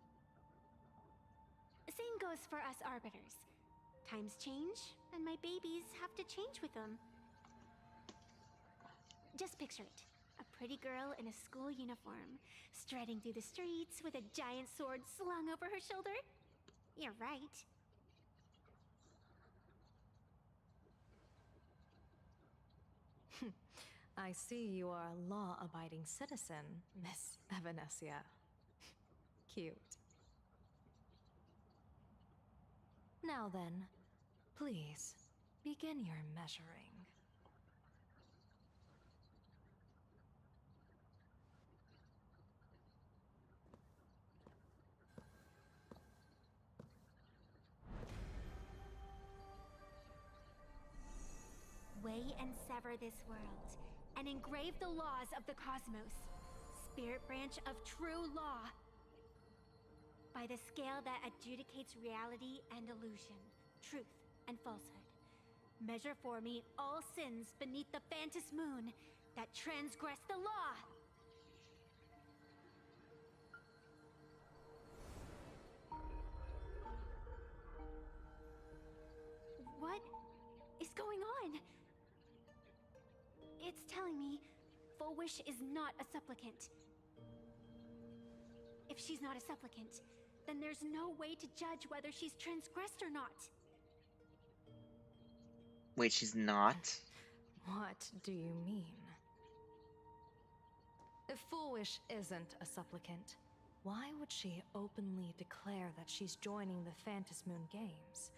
Same goes for us arbiters. Times change, and my babies have to change with them. Just picture it. A pretty girl in a school uniform, striding through the streets with a giant sword slung over her shoulder. You're right. I see you are a law-abiding citizen, Miss Evanesia. Cute. Now then, please, begin your measuring. Weigh and sever this world, and engrave the laws of the cosmos. Spirit branch of true law. By the scale that adjudicates reality and illusion, truth and falsehood. Measure for me all sins beneath the Phantasmoon that transgress the law. What is going on? It's telling me Full Wish is not a supplicant. If she's not a supplicant, then there's no way to judge whether she's transgressed or not. Wait, she's not? What do you mean? If Foolish isn't a supplicant, why would she openly declare that she's joining the Phantasmoon Games?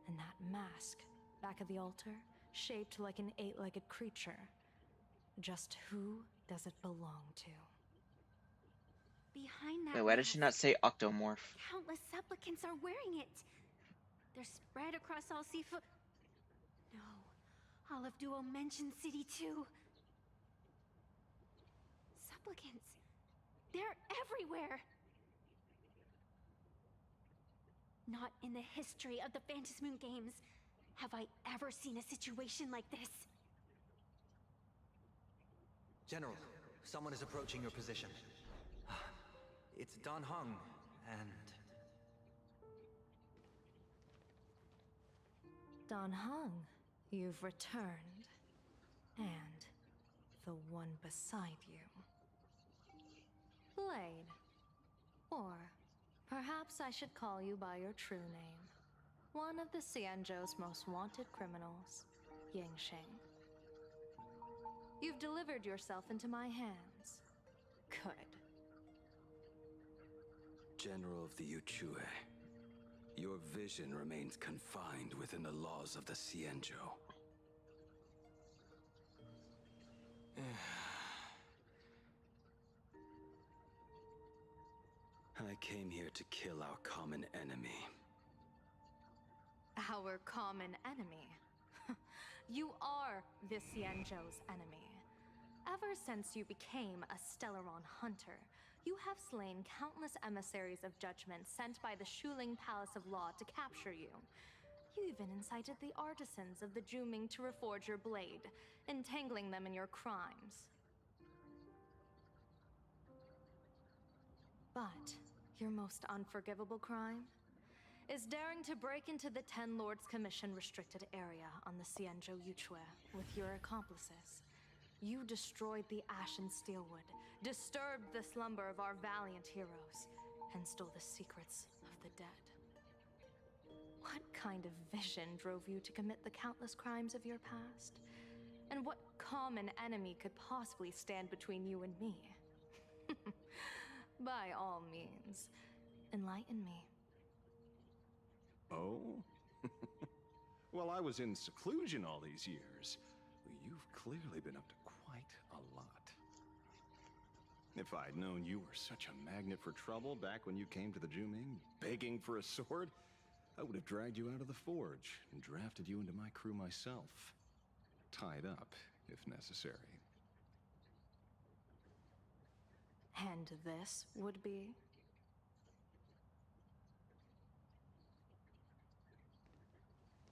And that mask, back of the altar, shaped like an 8-legged creature. Just who does it belong to? Behind that Wait, why did she not say octomorph? countless supplicants are wearing it. They're spread across all Sifu. No, all of Duo mentioned City too. Supplicants. They're everywhere. Not in the history of the Phantasmoon Games have I ever seen a situation like this. General, someone is approaching your position. It's Dan Heng, and... Dan Heng, you've returned. And the one beside you. Blade. Or perhaps I should call you by your true name. One of the Xianzhou's most wanted criminals, Yingxing. You've delivered yourself into my hands. Good. General of the Yuchue, your vision remains confined within the laws of the Xianzhou. I came here to kill our common enemy. Our common enemy? You are the Xianzhou's enemy. Ever since you became a Stellaron hunter, you have slain countless emissaries of judgment sent by the Shuling Palace of Law to capture you. You even incited the artisans of the Juming to reforge your blade, entangling them in your crimes. But your most unforgivable crime is daring to break into the Ten Lords Commission restricted area on the Xianzhou Yuchue with your accomplices. You destroyed the Ashen Steelwood, disturbed the slumber of our valiant heroes, and stole the secrets of the dead. What kind of vision drove you to commit the countless crimes of your past? And what common enemy could possibly stand between you and me? By all means, enlighten me. Oh? Well, I was in seclusion all these years. You've clearly been up to quite a lot. If I'd known you were such a magnet for trouble back when you came to the Juming, begging for a sword, I would have dragged you out of the forge and drafted you into my crew myself. Tied up, if necessary. And this would be?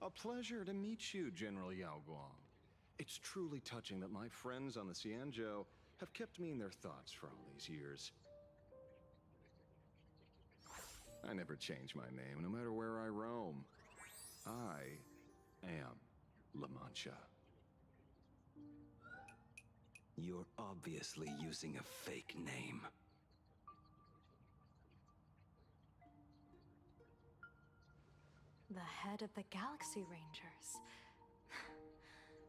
A pleasure to meet you, General Yao Guang. It's truly touching that my friends on the Xianzhou have kept me in their thoughts for all these years. I never change my name, no matter where I roam. I am La Mancha. You're obviously using a fake name. The head of the Galaxy Rangers.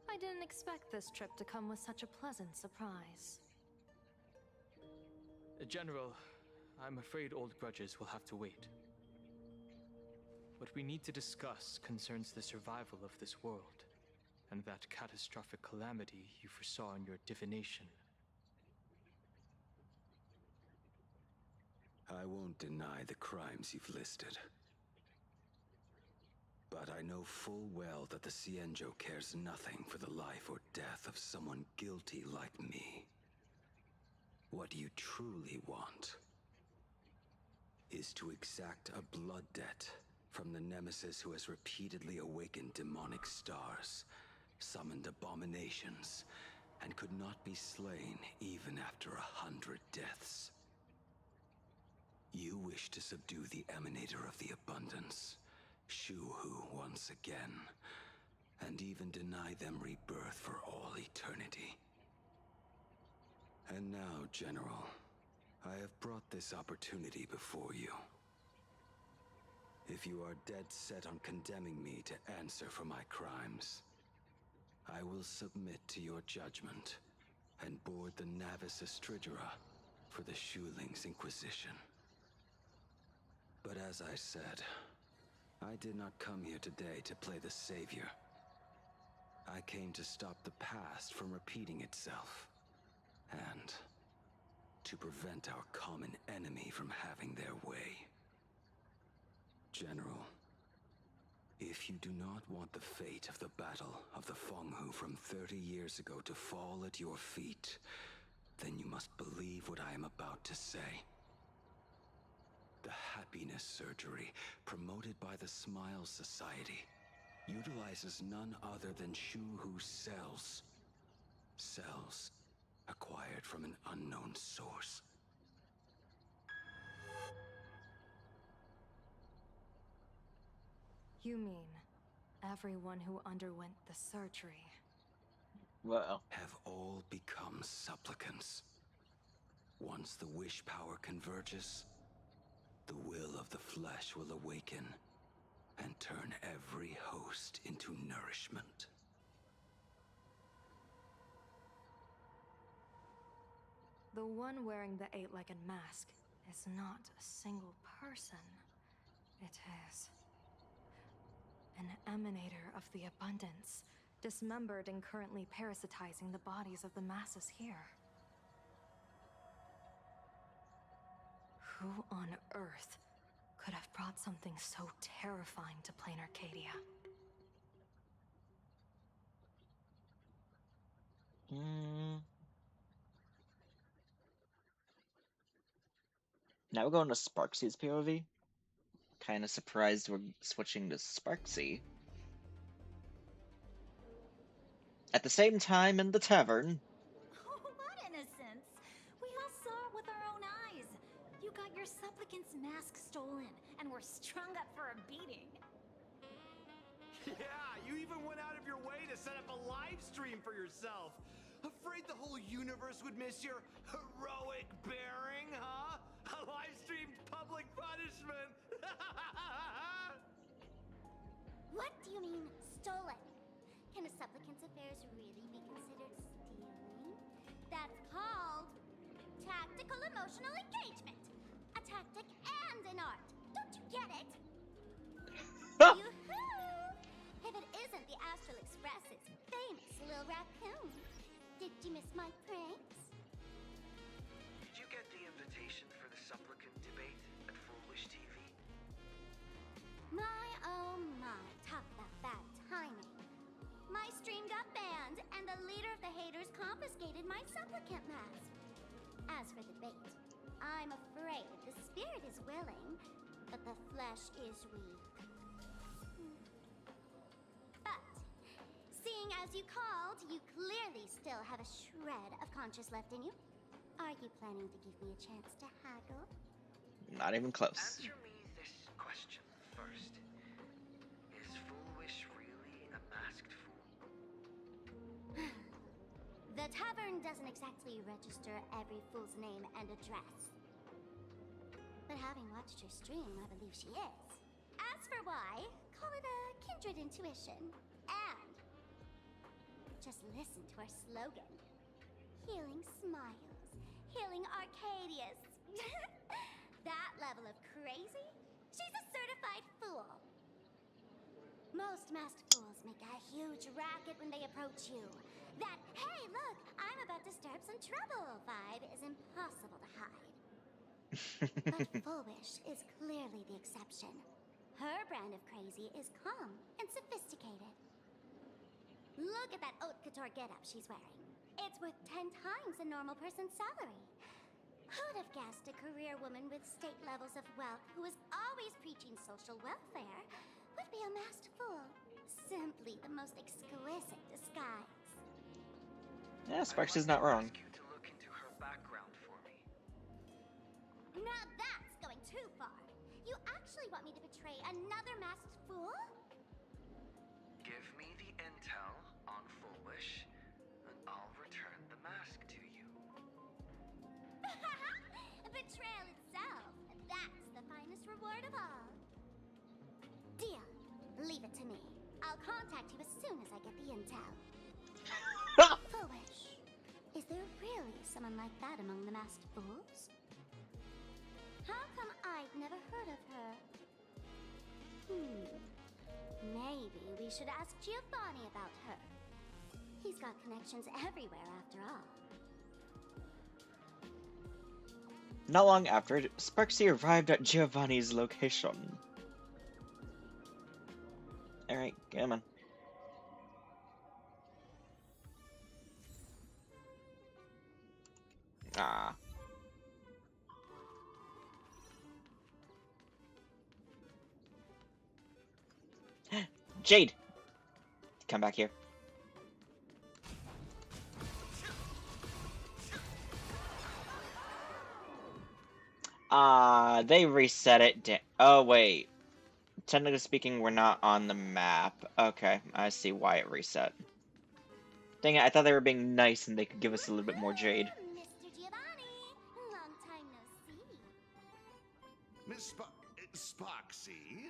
I didn't expect this trip to come with such a pleasant surprise. General, I'm afraid old grudges will have to wait. What we need to discuss concerns the survival of this world, and that catastrophic calamity you foresaw in your divination. I won't deny the crimes you've listed. But I know full well that the Xianzhou cares nothing for the life or death of someone guilty like me. What you truly want is to exact a blood debt from the nemesis who has repeatedly awakened demonic stars, summoned abominations, and could not be slain even after 100 deaths. You wish to subdue the emanator of the abundance, Shu-Hu once again, and even deny them rebirth for all eternity. And now, General, I have brought this opportunity before you. If you are dead set on condemning me to answer for my crimes, I will submit to your judgment and board the Navis Astridura for the Shuling's Inquisition. But as I said, I did not come here today to play the savior. I came to stop the past from repeating itself, and to prevent our common enemy from having their way. General, if you do not want the fate of the Battle of the Fenghu from 30 years ago to fall at your feet, then you must believe what I am about to say. The happiness surgery, promoted by the Smile Society, utilizes none other than Shu-Hu's cells. Cells acquired from an unknown source. You mean everyone who underwent the surgery? Well, have all become supplicants. Once the wish power converges, the will of the flesh will awaken and turn every host into nourishment. The one wearing the eight-legged mask is not a single person. It is an emanator of the abundance, dismembered and currently parasitizing the bodies of the masses here. Who on earth could have brought something so terrifying to plain Arcadia? Now we're going to Sparksy's POV. Kind of surprised we're switching to Sparksy. At the same time in the tavern. Oh, what innocence! We all saw it with our own eyes. You got your supplicant's mask stolen, and were strung up for a beating. Yeah, you even went out of your way to set up a live stream for yourself. Afraid the whole universe would miss your heroic bearing, huh? A live-streamed public punishment! What do you mean, stolen? Can a supplicant's affairs really be considered stealing? That's called tactical emotional engagement. A tactic and an art. Don't you get it? Yoo-hoo! If it isn't the Astral Express's famous little raccoon. As for the bait, I'm afraid the spirit is willing, but the flesh is weak. But, seeing as you called, you clearly still have a shred of conscience left in you. Are you planning to give me a chance to haggle? Not even close. Answer me this question first. Is Foolish really a masked fool? The tavern doesn't exactly register every fool's name and address. But having watched her stream, I believe she is. As for why, call it a kindred intuition. And just listen to our slogan. Healing smiles. Healing Arcadius. That level of crazy? She's a certified fool. Most masked fools make a huge racket when they approach you. That, hey, look, I'm about to stir up some trouble vibe is impossible to hide. But Foolish is clearly the exception. Her brand of crazy is calm and sophisticated. Look at that haute couture getup she's wearing. It's worth 10 times a normal person's salary. Who'd have guessed a career woman with state levels of wealth who is always preaching social welfare would be a masked fool? Simply the most exquisite disguise. Yeah, Sparks is not wrong. Ask you to look into her background for me. Now that's going too far. You actually want me to betray another masked fool? Give me the intel on Foolish, and I'll return the mask to you. Betrayal itself. That's the finest reward of all. Deal. Leave it to me. I'll contact you as soon as I get the intel. Foolish. Is there really someone like that among the masked fools? How come I've never heard of her? Maybe we should ask Giovanni about her. He's got connections everywhere after all. Not long after, Sparksy arrived at Giovanni's location. Alright, come on. Ah. Jade! Come back here. They reset it. Oh, wait. Technically speaking, we're not on the map. Okay, I see why it reset. Dang it, I thought they were being nice and they could give us a little bit more Jade. Mr. Giovanni, long time no see. Miss Sparksy?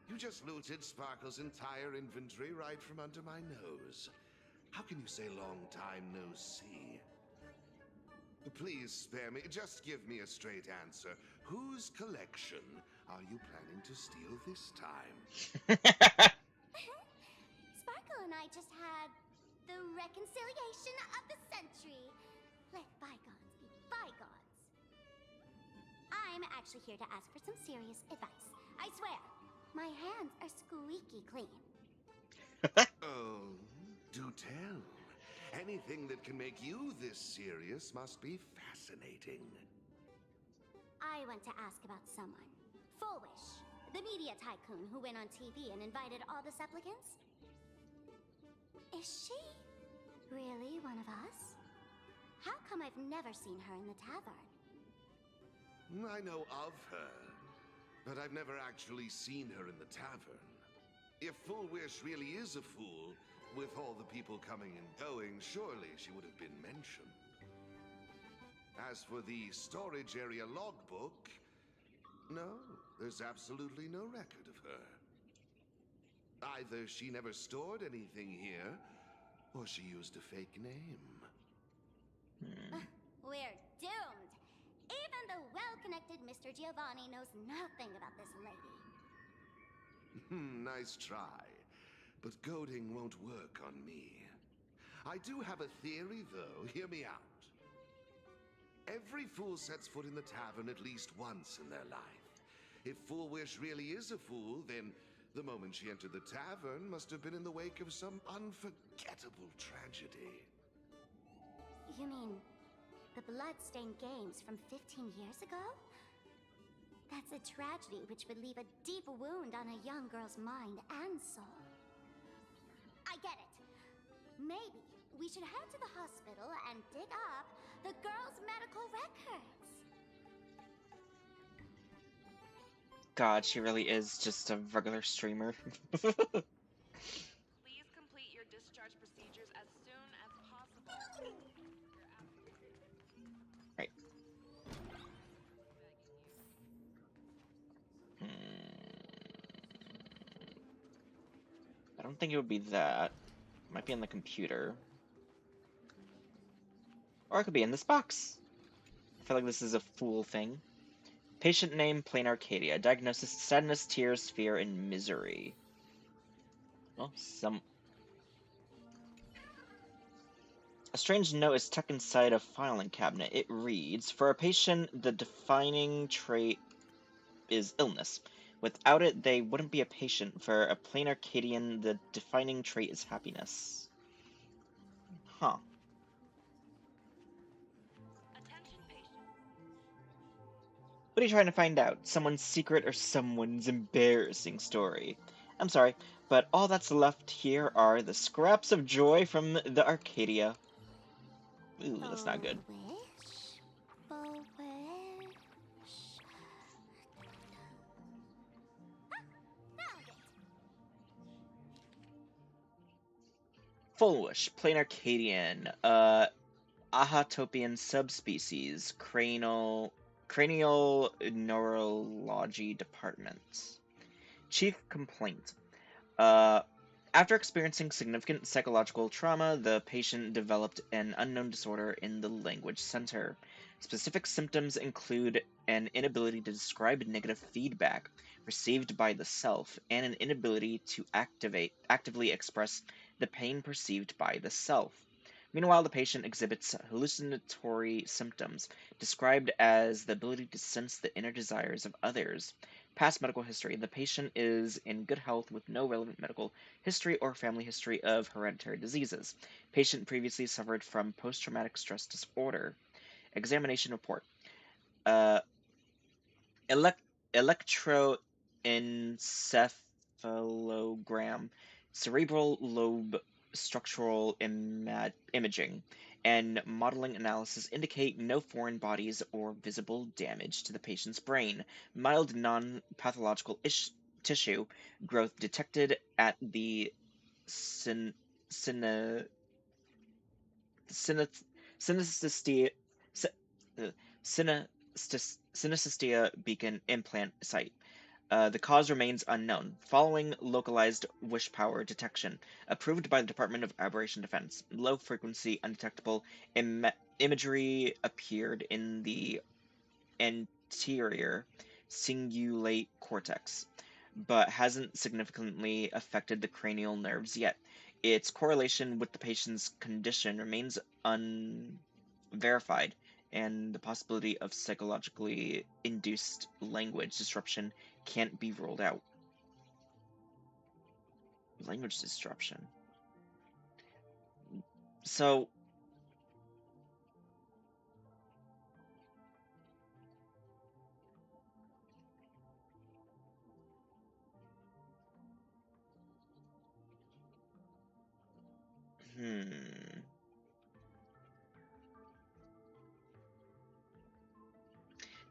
You just looted Sparkle's entire inventory right from under my nose. How can you say long time no see? Please spare me. Just give me a straight answer. Whose collection are you planning to steal this time? Sparkle and I just had the reconciliation of the century. Let bygones be bygones. I'm actually here to ask for some serious advice. I swear, my hands are squeaky clean. Oh, do tell. Anything that can make you this serious must be fascinating. I want to ask about someone. Foolish, the media tycoon who went on TV and invited all the supplicants. Is she really one of us? How come I've never seen her in the tavern? I know of her, but I've never actually seen her in the tavern. If Foolish really is a fool, with all the people coming and going, surely she would have been mentioned. As for the storage area logbook, no, there's absolutely no record of her. Either she never stored anything here, or she used a fake name. We're doomed. Even the well-connected Mr. Giovanni knows nothing about this lady. Nice try. But goading won't work on me. I do have a theory, though. Hear me out. Every fool sets foot in the tavern at least once in their life. If Foolish really is a fool, then the moment she entered the tavern must have been in the wake of some unforgettable tragedy. You mean The blood-stained games from 15 years ago? That's a tragedy which would leave a deep wound on a young girl's mind and soul. I get it. Maybe we should head to the hospital and dig up the girl's medical records. God, she really is just a regular streamer. Please complete your discharge procedures as soon as possible. Right. I don't think it would be that. It might be on the computer. Or it could be in this box. I feel like this is a fool thing. Patient name, Plain Arcadia. Diagnosis, sadness, tears, fear, and misery. Well, A strange note is tucked inside a filing cabinet. It reads, for a patient, the defining trait is illness. Without it, they wouldn't be a patient. For a plain Arcadian, the defining trait is happiness. Huh. What are you trying to find out? Someone's secret or someone's embarrassing story? I'm sorry, but all that's left here are the scraps of joy from the Arcadia. Ooh, that's not good. Full Wish, Plain Arcadian, Ahatopian subspecies, cranial neurology department. Chief complaint. After experiencing significant psychological trauma, the patient developed an unknown disorder in the language center. Specific symptoms include an inability to describe negative feedback received by the self and an inability to actively express the pain perceived by the self. Meanwhile, the patient exhibits hallucinatory symptoms, described as the ability to sense the inner desires of others. Past medical history. The patient is in good health with no relevant medical history or family history of hereditary diseases. Patient previously suffered from post-traumatic stress disorder. Examination report. Uh, electroencephalogram, cerebral lobe structural imaging, and modeling analysis indicate no foreign bodies or visible damage to the patient's brain. Mild non-pathological tissue growth detected at the syn- syna- syna- synesthesia synesthesia beacon implant site. The cause remains unknown. Following localized wish power detection, approved by the Department of Aberration Defense, low frequency undetectable imagery appeared in the anterior cingulate cortex, but hasn't significantly affected the cranial nerves yet. Its correlation with the patient's condition remains unverified, and the possibility of psychologically induced language disruption can't be ruled out. Language disruption. So, hmm.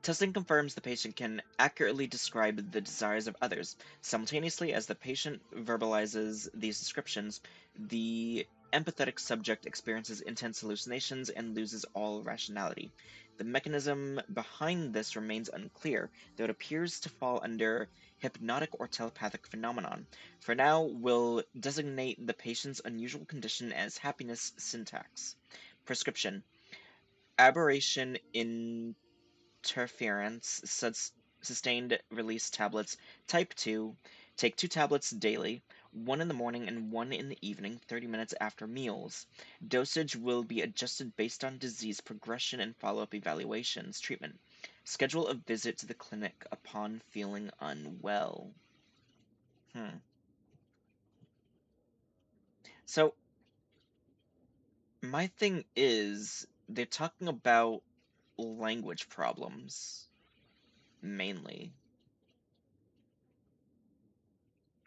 Testing confirms the patient can accurately describe the desires of others. Simultaneously, as the patient verbalizes these descriptions, the empathetic subject experiences intense hallucinations and loses all rationality. The mechanism behind this remains unclear, though it appears to fall under hypnotic or telepathic phenomenon. For now, we'll designate the patient's unusual condition as happiness syntax. Prescription. Aberration interference, sustained release tablets, type 2. Take 2 tablets daily, 1 in the morning and 1 in the evening, 30 minutes after meals. Dosage will be adjusted based on disease progression and follow-up evaluations. Treatment. Schedule a visit to the clinic upon feeling unwell. So, my thing is, they're talking about language problems, mainly,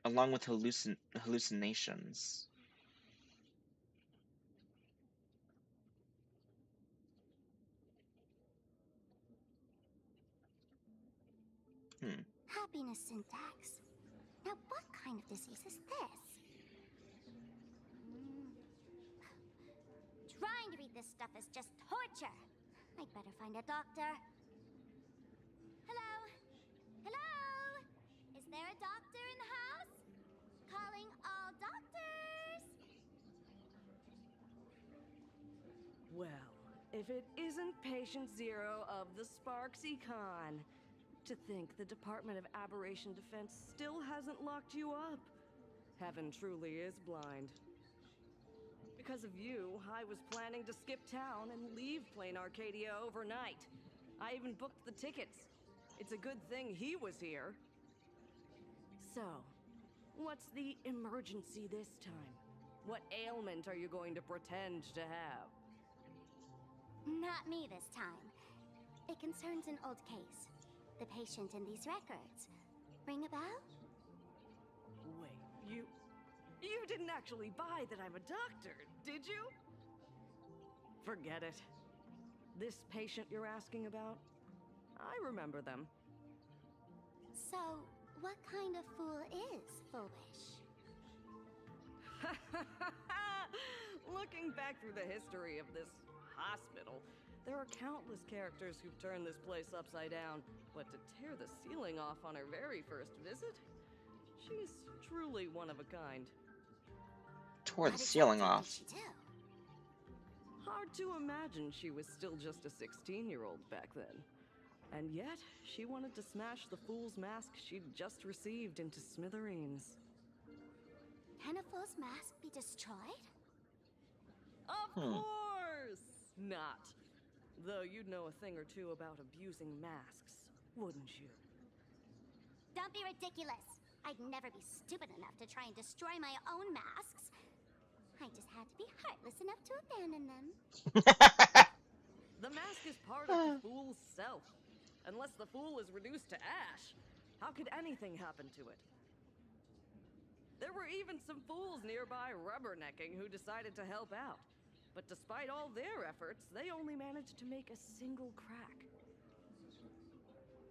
along with hallucinations. Happiness syntax. Now, what kind of disease is this? Trying to read this stuff is just torture. I'd better find a doctor. Hello? Hello? Is there a doctor in the house? Calling all doctors! Well, if it isn't Patient Zero of the Sparksy Con. To think the Department of Aberration Defense still hasn't locked you up. Heaven truly is blind. Because of you, I was planning to skip town and leave Plain Arcadia overnight. I even booked the tickets. It's a good thing he was here. So, what's the emergency this time? What ailment are you going to pretend to have? Not me this time. It concerns an old case. The patient in these records. Ring a bell? Wait, you didn't actually buy that I'm a doctor, did you? Forget it. This patient you're asking about? I remember them. So, what kind of fool is Foolish? Looking back through the history of this hospital, there are countless characters who've turned this place upside down, but to tear the ceiling off on her very first visit, she's truly one of a kind. Tore the ceiling off. Hard to imagine she was still just a 16-year-old back then. And yet, she wanted to smash the fool's mask she'd just received into smithereens. Can a fool's mask be destroyed? Of course not. Though you'd know a thing or two about abusing masks, wouldn't you? Don't be ridiculous. I'd never be stupid enough to try and destroy my own masks. I just had to be heartless enough to abandon them. The mask is part of the fool's self. Unless the fool is reduced to ash, how could anything happen to it? There were even some fools nearby rubbernecking who decided to help out. But despite all their efforts, they only managed to make a single crack.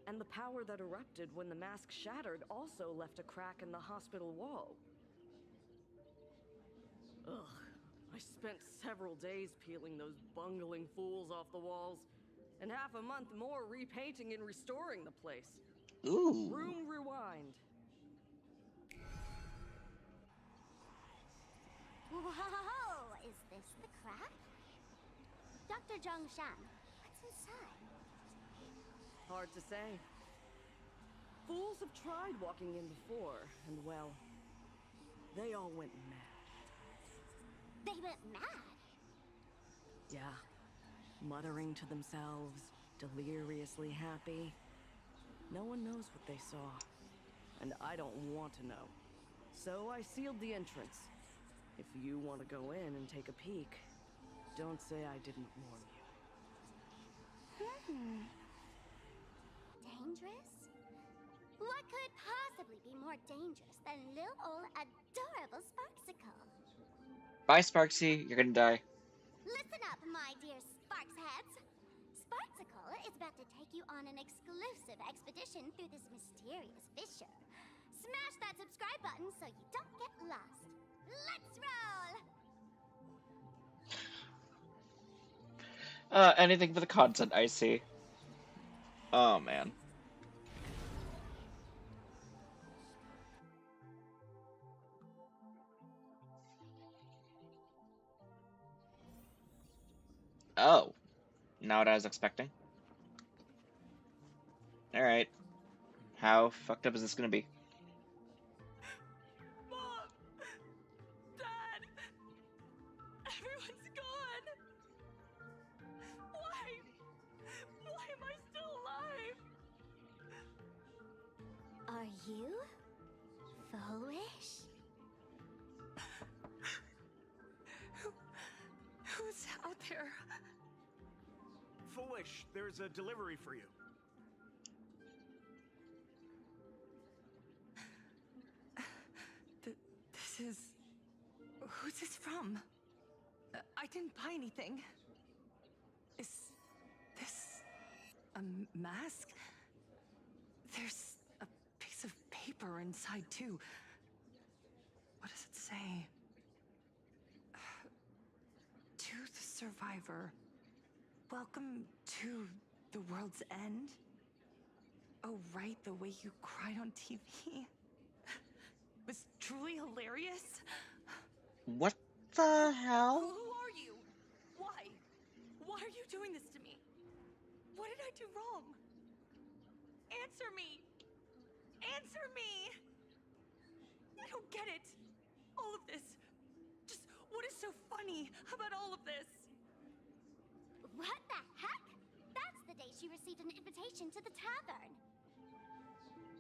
And the power that erupted when the mask shattered also left a crack in the hospital wall. Ugh, I spent several days peeling those bungling fools off the walls, and half a month more repainting and restoring the place. Ooh. Room rewind. Whoa! Is this the crack? Dr. Zhongshan, what's inside? Hard to say. Fools have tried walking in before, and well, they all went mad. They went mad? Yeah. Muttering to themselves, deliriously happy. No one knows what they saw, and I don't want to know. So I sealed the entrance. If you want to go in and take a peek, don't say I didn't warn you. Dangerous? What could possibly be more dangerous than little old adorable Sparksicle? Bye, Sparksy. You're gonna die. Listen up, my dear Sparksheads. Sparksicle is about to take you on an exclusive expedition through this mysterious fissure. Smash that subscribe button so you don't get lost. Let's roll! Anything for the content, I see. Oh, man. Oh. Not what I was expecting. Alright. How fucked up is this gonna be? Mom! Dad! Everyone's gone! Why? Why am I still alive? Are you foolish? Who's out there? Foolish, there's a delivery for you. This is... Who's this from? I didn't buy anything. Is this a mask? There's a piece of paper inside, too. What does it say? To the survivor, welcome to the world's end. Oh, right, the way you cried on TV was truly hilarious. What the hell? Who are you? Why? Why are you doing this to me? What did I do wrong? Answer me! Answer me! I don't get it. All of this. Just what is so funny about all of this? What the heck? That's the day she received an invitation to the tavern.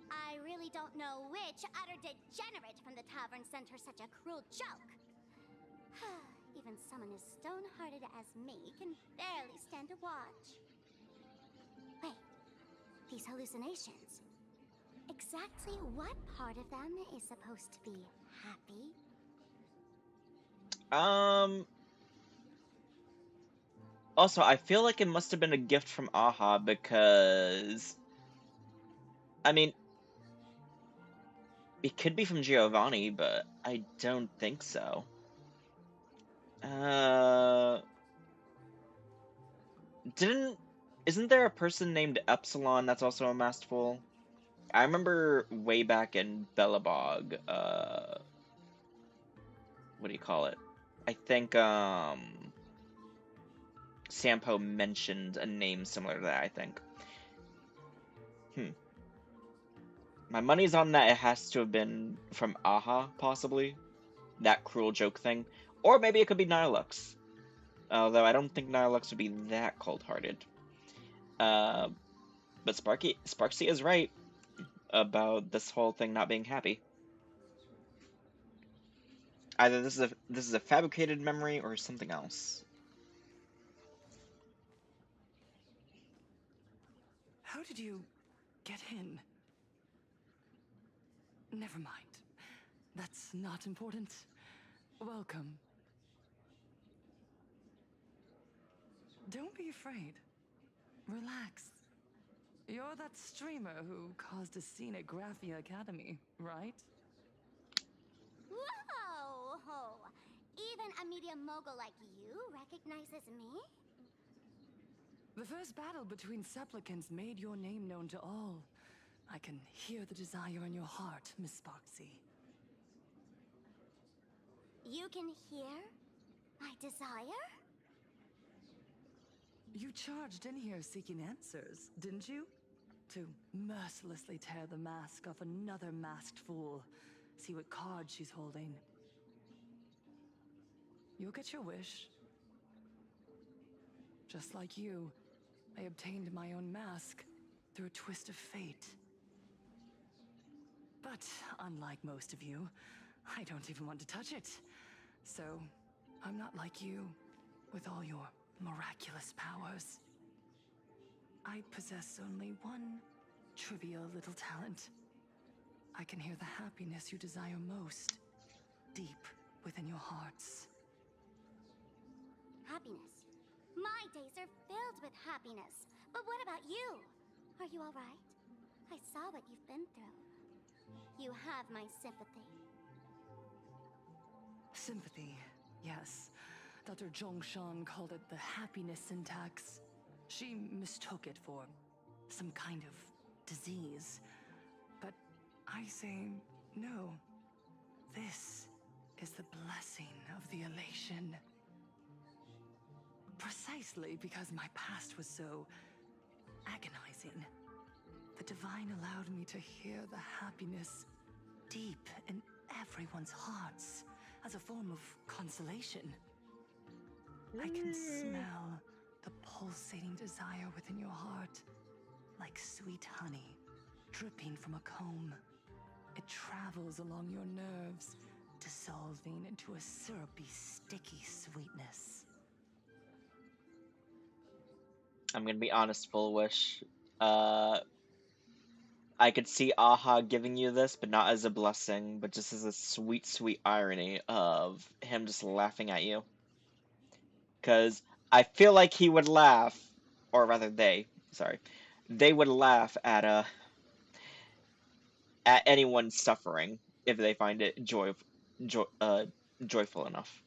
I really don't know which utter degenerate from the tavern sent her such a cruel joke. Even someone as stone-hearted as me can barely stand to watch. Wait, these hallucinations. Exactly what part of them is supposed to be happy? Also, I feel like it must have been a gift from Aha because... I mean... It could be from Giovanni, but I don't think so. Isn't there a person named Epsilon that's also a masked fool? I remember way back in Belobog, what do you call it? I think, Sampo mentioned a name similar to that, I think. My money's on that it has to have been from Aha, possibly. That cruel joke thing. Or maybe it could be Nihilux. Although I don't think Nihilux would be that cold-hearted. But Sparksy is right about this whole thing not being happy. Either this is a fabricated memory or something else. How did you get in? Never mind. That's not important. Welcome. Don't be afraid. Relax. You're that streamer who caused a scene at Graphia Academy, right? Whoa! Even a media mogul like you recognizes me? The first battle between supplicants made your name known to all. I can hear the desire in your heart, Miss Sparksy. You can hear my desire? You charged in here seeking answers, didn't you? To mercilessly tear the mask off another masked fool. See what card she's holding. You'll get your wish. Just like you, I obtained my own mask through a twist of fate. But unlike most of you, I don't even want to touch it. So, I'm not like you, with all your miraculous powers. I possess only one trivial little talent. I can hear the happiness you desire most, deep within your hearts. Happiness. My days are filled with happiness. But what about you? Are you all right? I saw what you've been through. You have my sympathy. Sympathy, yes. Dr. Zhongshan called it the happiness syntax. She mistook it for some kind of disease. But I say no. This is the blessing of the elation. Precisely because my past was so agonizing, the Divine allowed me to hear the happiness deep in everyone's hearts as a form of consolation. I can smell the pulsating desire within your heart, like sweet honey dripping from a comb. It travels along your nerves, dissolving into a syrupy, sticky sweetness. I'm gonna be honest, Full Wish. Uh, I could see Aha giving you this, but not as a blessing, but just as a sweet, sweet irony of him just laughing at you. Because I feel like he would laugh, or rather they would laugh at anyone suffering if they find it joyful enough.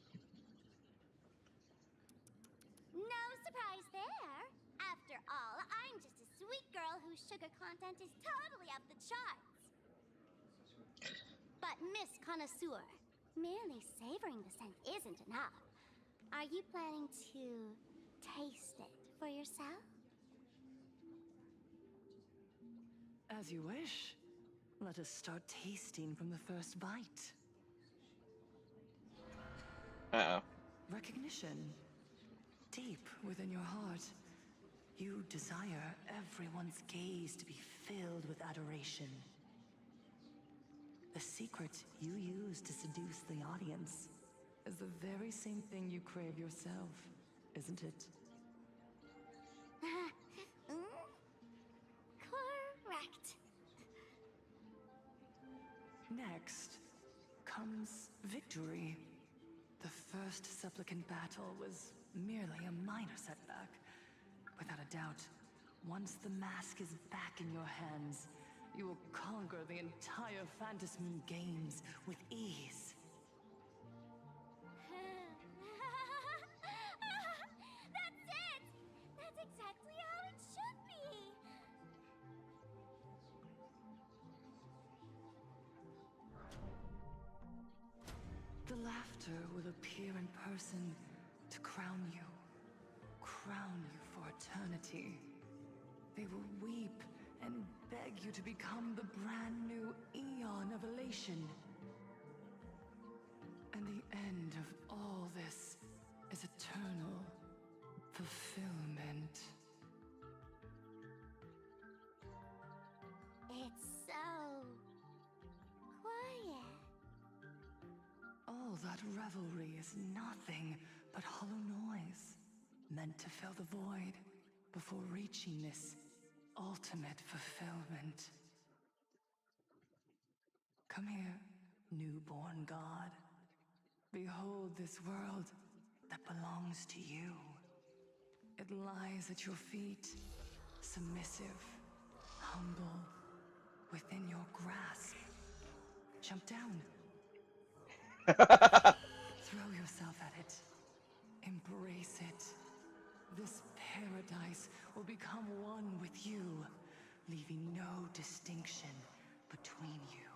No surprise there. After all, I'm just a sweet girl whose sugar content is totally up the charts. But Miss Connoisseur, merely savoring the scent isn't enough. Are you planning to taste it for yourself? As you wish. Let us start tasting from the first bite. Uh-oh. Recognition. Deep within your heart, you desire everyone's gaze to be filled with adoration. The secret you use to seduce the audience is the very same thing you crave yourself, isn't it? Correct. Next comes victory. The first supplicant battle was merely a minor setback. Without a doubt, once the mask is back in your hands, you will conquer the entire Phantasmoon games with ease. That's it! That's exactly how it should be! The laughter will appear in person to crown you for eternity. They will weep and beg you to become the brand new Aeon of Elation. And the end of all this is eternal fulfillment. It's so quiet. All that revelry is nothing but hollow noise, meant to fill the void before reaching this ultimate fulfillment. Come here, newborn god. Behold this world that belongs to you. It lies at your feet, submissive, humble, within your grasp. Jump down. Throw yourself at it. Embrace it. This paradise will become one with you, leaving no distinction between you.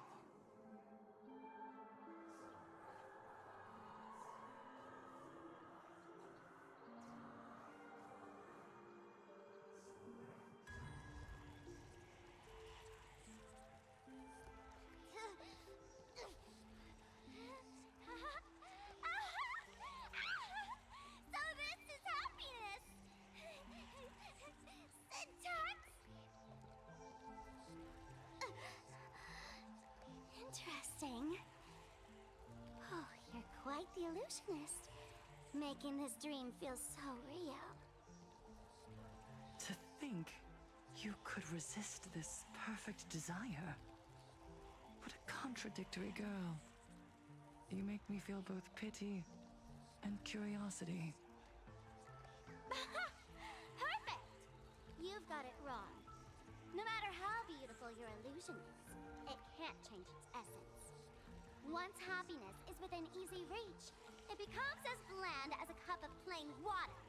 So this is happiness! Syntax? Interesting. Oh, you're quite the illusionist, making this dream feel so real. To think you could resist this perfect desire. What a contradictory girl. You make me feel both pity and curiosity. Perfect! You've got it wrong. No matter how beautiful your illusion is, it can't change its essence. Once happiness is within easy reach, it becomes as bland as a cup of plain water.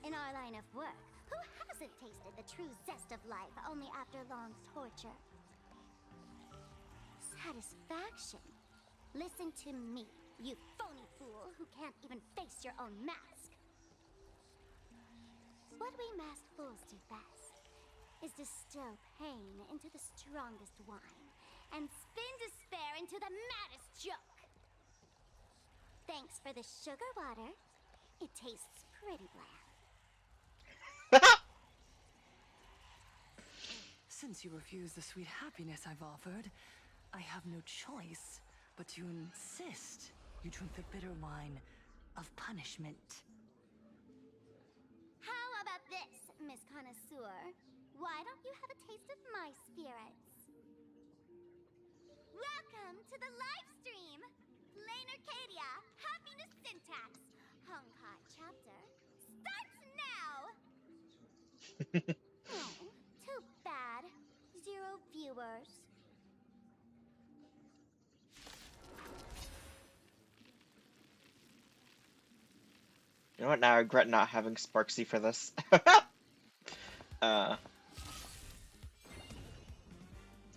In our line of work, who hasn't tasted the true zest of life only after long torture? Satisfaction. Listen to me, you phony fool who can't even face your own mask. What we masked fools do best is distill pain into the strongest wine and spin despair into the maddest joke. Thanks for the sugar water. It tastes pretty bland. Since you refuse the sweet happiness I've offered, I have no choice but to insist you drink the bitter wine of punishment. How this, Miss Connoisseur? Why don't you have a taste of my spirits? Welcome to the live stream! Lane Arcadia, Happiness Syntax, Honkai chapter, starts now! Oh, too bad. 0 viewers. You know what? Now I regret not having Sparksy for this.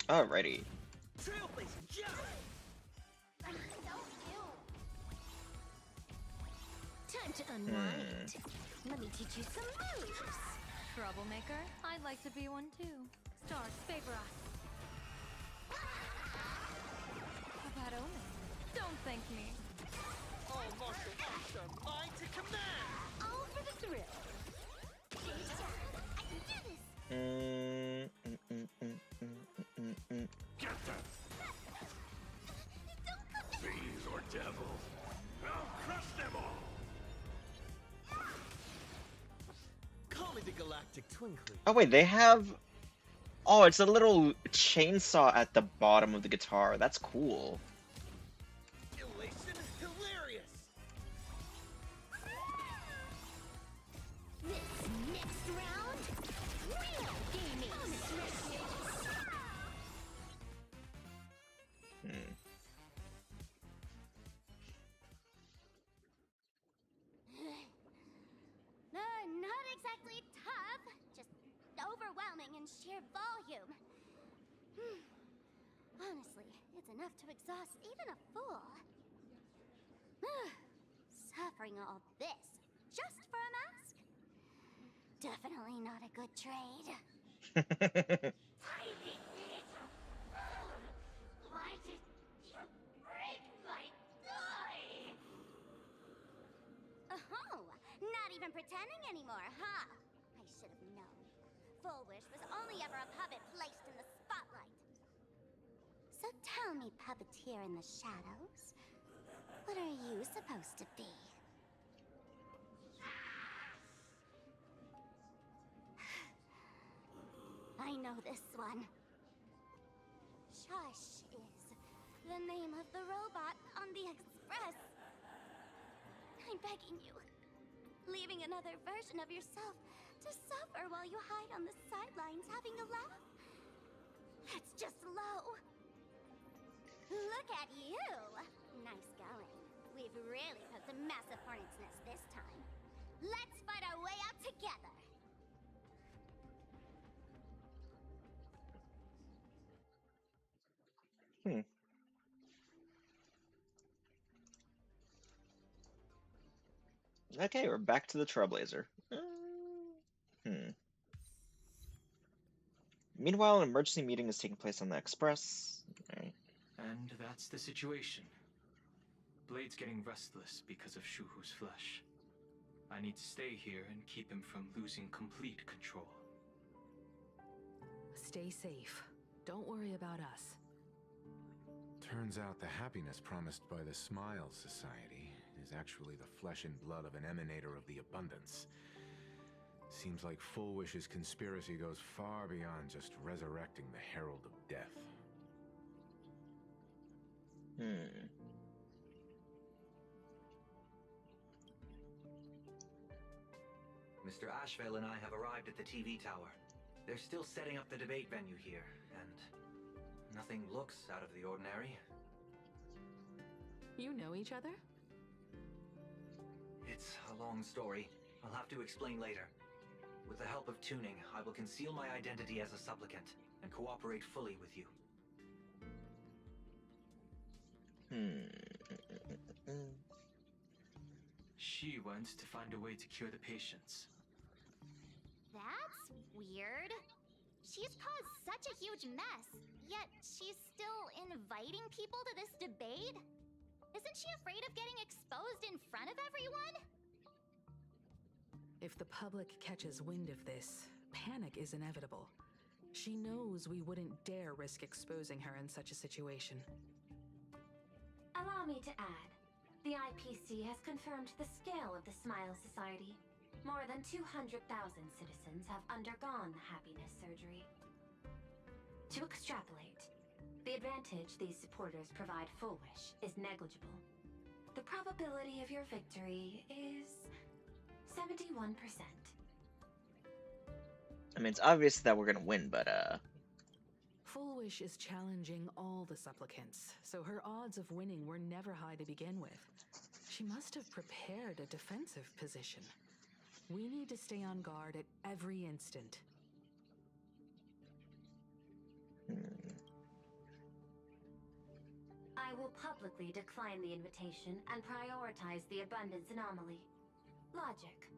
Alrighty. Time to unwind. Let me teach you some moves. Troublemaker? I'd like to be one too. Stars favor us. A bad omen. Don't thank me. All martial arts are mine to command! All for the thrill. I can do this! Get them! Fiends or devils, I'll crush them all! Call me the Galactic Twinkling. Oh wait, they have... Oh, it's a little chainsaw at the bottom of the guitar. That's cool. Elation hilarious! This next round, real gaming. Not exactly tough, just overwhelming in sheer volume. Honestly, it's enough to exhaust even a fool. Suffering all this just for a mask? Definitely not a good trade. Tiny little why did you break my die? Oh, not even pretending anymore, huh? I should have known. Full Wish was only ever a puppet placed in the spotlight. So tell me, puppeteer in the shadows, what are you supposed to be? I know this one. Shush is the name of the robot on the Express. I'm begging you. Leaving another version of yourself to suffer while you hide on the sidelines having a laugh? That's just low. Look at you! Nice going. We've really put the massive hornet's nest this time. Let's fight our way out together! Okay, we're back to the Trailblazer. Meanwhile, an emergency meeting is taking place on the Express. Right. And that's the situation. Blade's getting restless because of Shuhu's flesh. I need to stay here and keep him from losing complete control. Stay safe. Don't worry about us. Turns out the happiness promised by the Smile Society is actually the flesh and blood of an emanator of the abundance. Seems like Full Wish's conspiracy goes far beyond just resurrecting the Herald of Death. Mr. Ashvale and I have arrived at the TV tower. They're still setting up the debate venue here, and nothing looks out of the ordinary. You know each other? It's a long story. I'll have to explain later. With the help of tuning, I will conceal my identity as a supplicant and cooperate fully with you. She went to find a way to cure the patients. That's weird. She's caused such a huge mess, yet she's still inviting people to this debate? Isn't she afraid of getting exposed in front of everyone? If the public catches wind of this, panic is inevitable. She knows we wouldn't dare risk exposing her in such a situation. Allow me to add, the IPC has confirmed the scale of the Smile Society. More than 200,000 citizens have undergone the happiness surgery. To extrapolate, the advantage these supporters provide Full Wish is negligible. The probability of your victory is 71%. I mean, it's obvious that we're gonna win, but Full Wish is challenging all the supplicants, so her odds of winning were never high to begin with. She must have prepared a defensive position. We need to stay on guard at every instant. I will publicly decline the invitation and prioritize the abundance anomaly. Logic.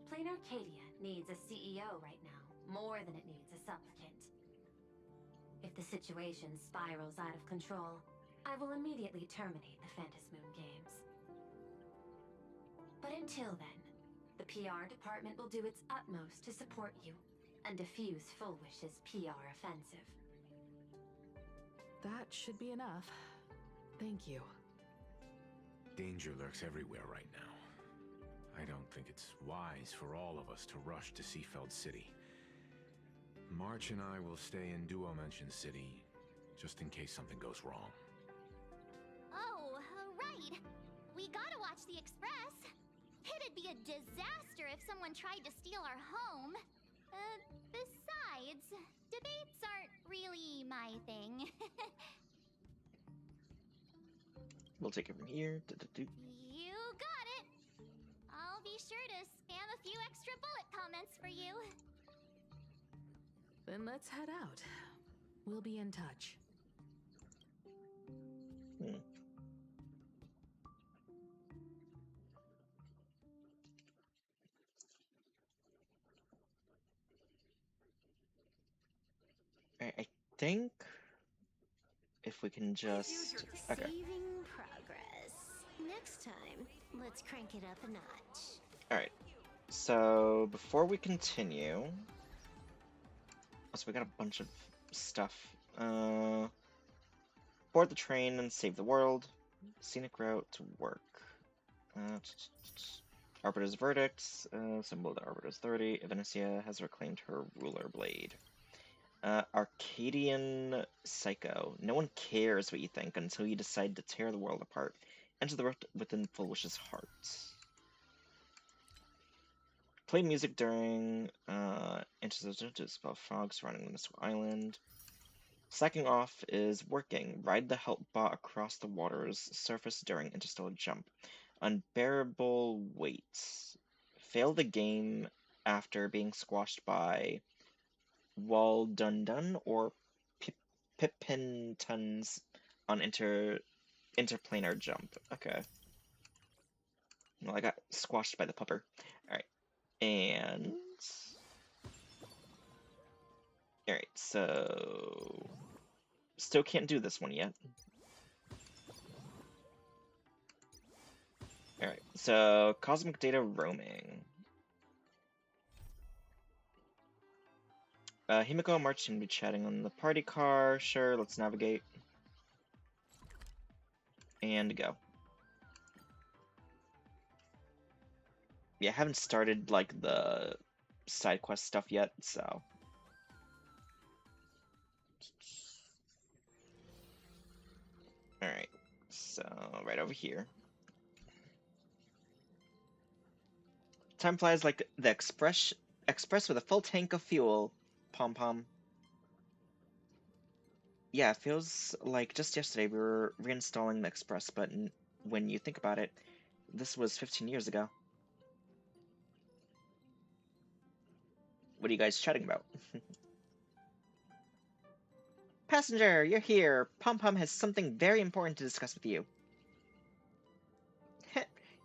Plain Arcadia needs a CEO right now, more than it needs a supplicant. If the situation spirals out of control, I will immediately terminate the Phantasmoon games. But until then, the PR department will do its utmost to support you and defuse Full Wish's PR offensive. That should be enough. Thank you. Danger lurks everywhere right now. I don't think it's wise for all of us to rush to Seafeld City. March and I will stay in Duo Mansion City, just in case something goes wrong. Oh, right. We gotta watch the Express. It'd be a disaster if someone tried to steal our home. Besides, debates aren't really my thing. we'll take it from here. You got it. I'll be sure to spam a few extra bullet comments for you. Then let's head out. We'll be in touch. I think if we can just... Okay. Saving progress. Next time, let's crank it up a notch. Alright. So, before we continue... So we got a bunch of stuff. Board the train and save the world. Scenic route to work. Arbiter's verdicts. Symbol of the Arbiter's 30. Venetia has reclaimed her ruler blade. Arcadian Psycho. No one cares what you think until you decide to tear the world apart. Enter the rift within Full Wish's heart. Play music during intercession to spell frogs surrounding the mystical island. Slacking off is working. Ride the help bot across the water's surface during interstellar jump. Unbearable weights. Fail the game after being squashed by Wall Dundun or Pippintons on interplanar jump. Okay. Well, I got squashed by the pupper. Alright. And... Alright, so... Still can't do this one yet. Alright, so cosmic data roaming. Himiko and March seem to be chatting on the party car. Sure, let's navigate. And go. Yeah, I haven't started, like, the side quest stuff yet, so... Alright, so right over here. Time flies like the express with a full tank of fuel. Pom-pom. Yeah, it feels like just yesterday we were reinstalling the Express, but when you think about it, this was 15 years ago. What are you guys chatting about? Passenger, you're here. Pom-pom has something very important to discuss with you.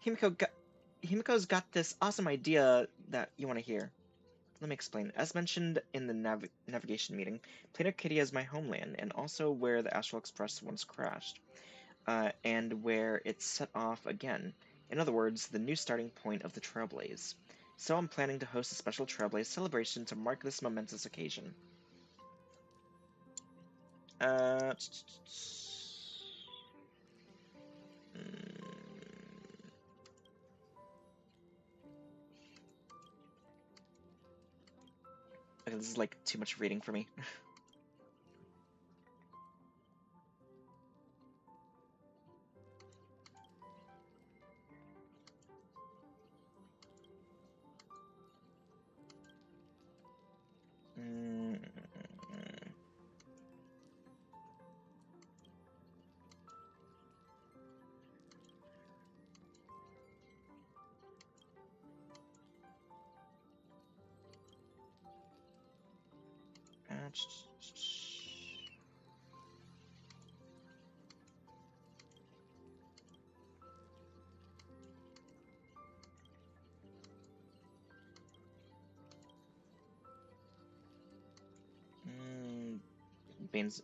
Himiko's got this awesome idea that you want to hear. Let me explain. As mentioned in the navigation meeting, Planar Kitty is my homeland, and also where the Astral Express once crashed, and where it set off again. In other words, the new starting point of the Trailblaze. So I'm planning to host a special Trailblaze celebration to mark this momentous occasion. this is like too much reading for me. Bane's.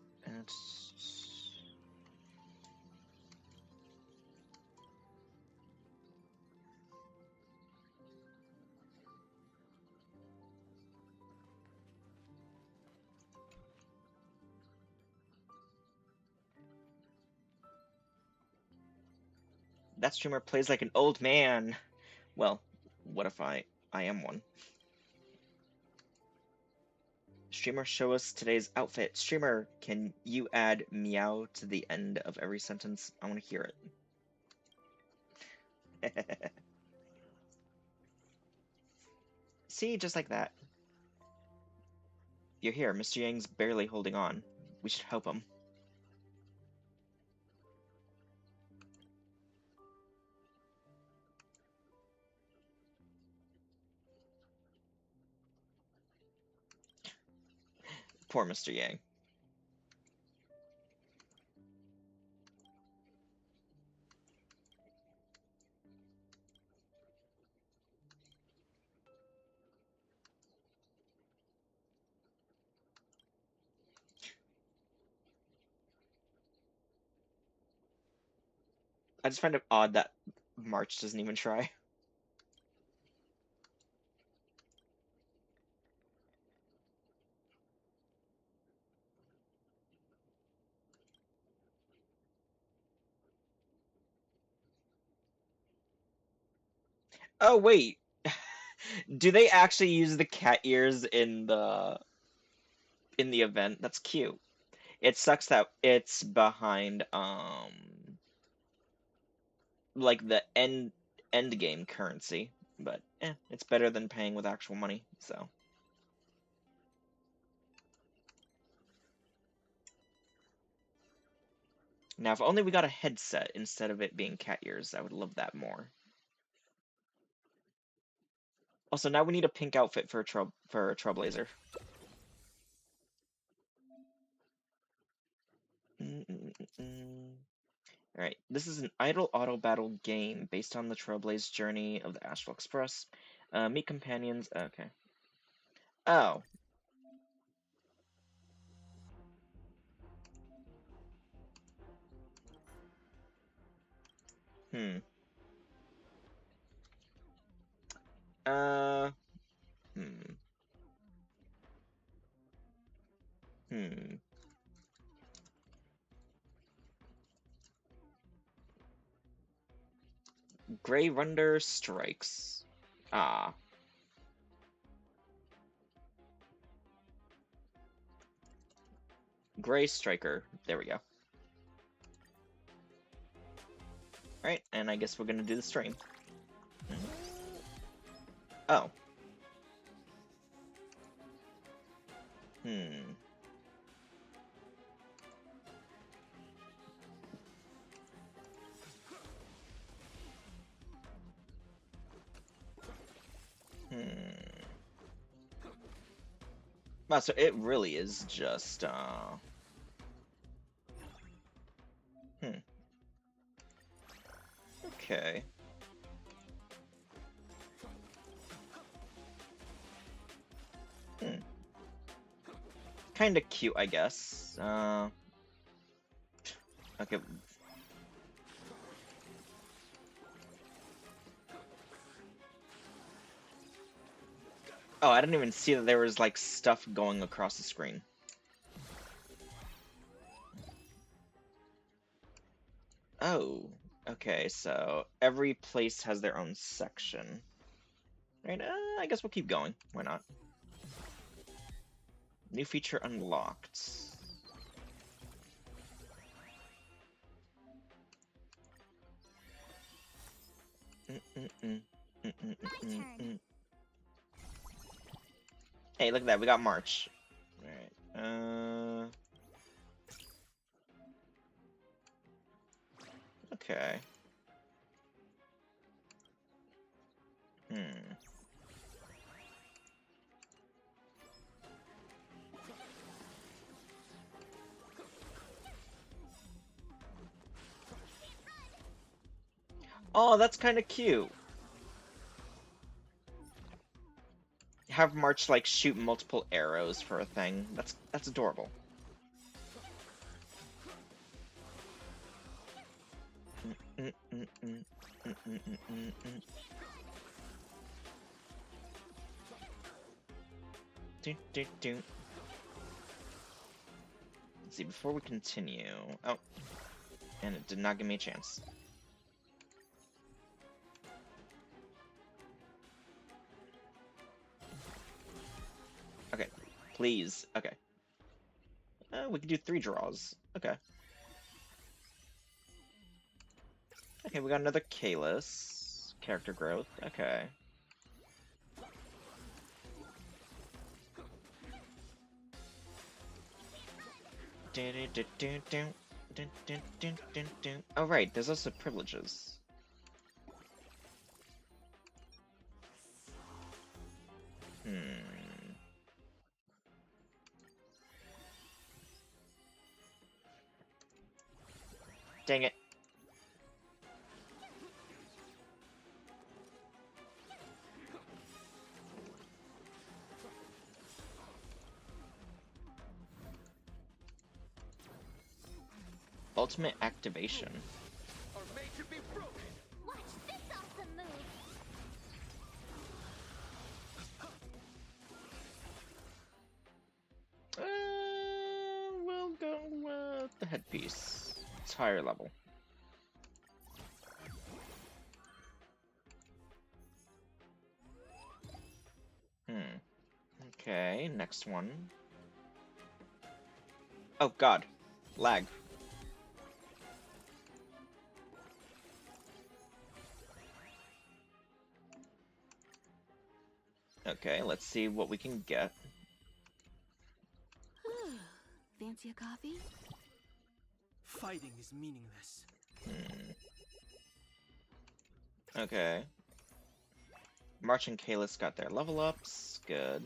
That streamer plays like an old man. Well, what if I am one? Streamer, show us today's outfit. Streamer, can you add meow to the end of every sentence? I want to hear it. See, just like that. You're here. Mr. Yang's barely holding on. We should help him. Poor Mr. Yang. I just find it odd that March doesn't even try. Oh, wait. Do they actually use the cat ears in the event? That's cute. It sucks that it's behind like the end game currency, but it's better than paying with actual money, so. Now, if only we got a headset instead of it being cat ears, I would love that more. Also, now we need a pink outfit for a Trailblazer. Alright, this is an idle auto battle game based on the Trailblaze journey of the Astral Express. Meet companions. Okay. Oh. Hmm. Hmm. Hmm. Grey Runder strikes. Ah. Grey Striker. There we go. Alright, and I guess we're gonna do the stream. Oh. Hmm. Wow, so it really is just, Okay. Kinda cute, I guess. Okay. Oh, I didn't even see that there was, like, stuff going across the screen. Oh, okay, so every place has their own section. Right, I guess we'll keep going. Why not? New feature unlocked. Hey, look at that. We got March. Alright. Okay. Oh, that's kind of cute. Have March like shoot multiple arrows for a thing. That's adorable. Let's see, before we continue... Oh. And it did not give me a chance. Okay. Please. Okay. We can do 3 draws. Okay. Okay, we got another Kalis. Character growth. Okay. Oh, right, there's also privileges. Dang it. Ultimate activation. Are made to be broken. Watch this awesome move. We'll go with the headpiece. It's higher level. Okay, next one. Oh god. Lag. Okay, let's see what we can get. Fancy a coffee? Fighting is meaningless. Okay. March and Kalis got their level ups. Good.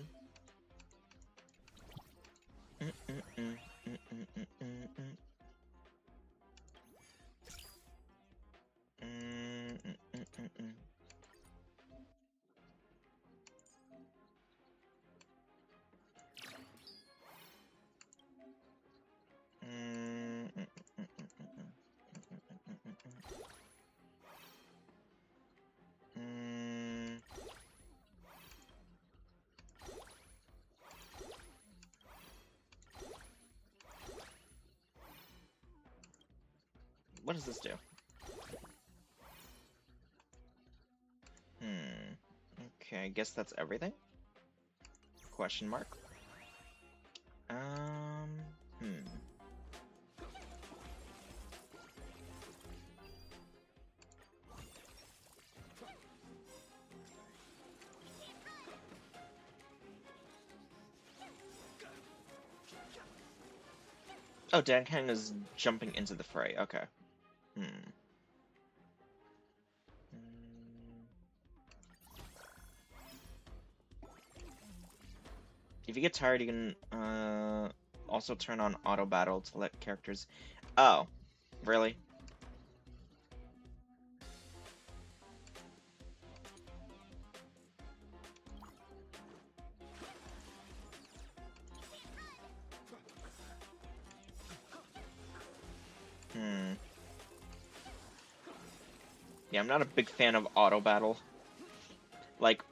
What does this do? Okay, I guess that's everything? Question mark? Oh, Dan Kang is jumping into the fray. Okay. If you get tired, you can also turn on auto battle to let characters. Oh, really? Yeah, I'm not a big fan of auto battle. Like,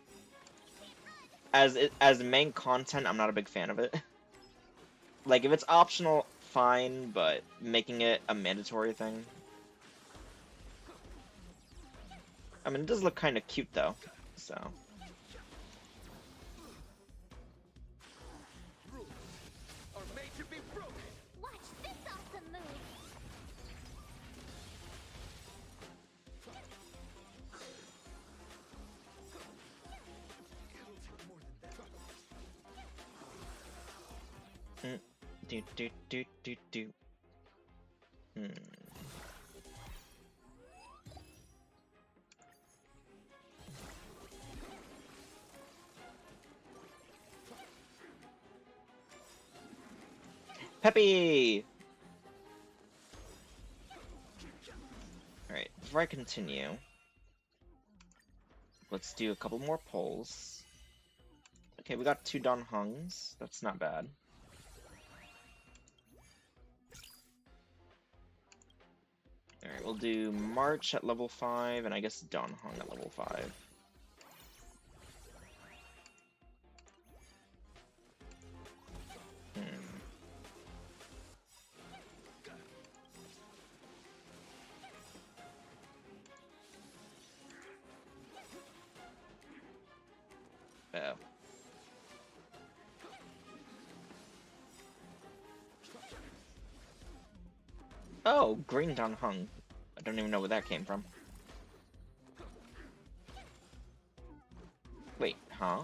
as main content, I'm not a big fan of it. Like, if it's optional, fine, but making it a mandatory thing. I mean, it does look kind of cute, though, so... Do do do do do. Hmm. Peppy! Alright, before I continue, let's do a couple more polls. Okay, we got 2 Don Hungs. That's not bad. Alright, we'll do March at level 5, and I guess Don Hung at level 5. Hmm. Oh. Oh, Green Don Hung. I don't even know where that came from. Wait, huh?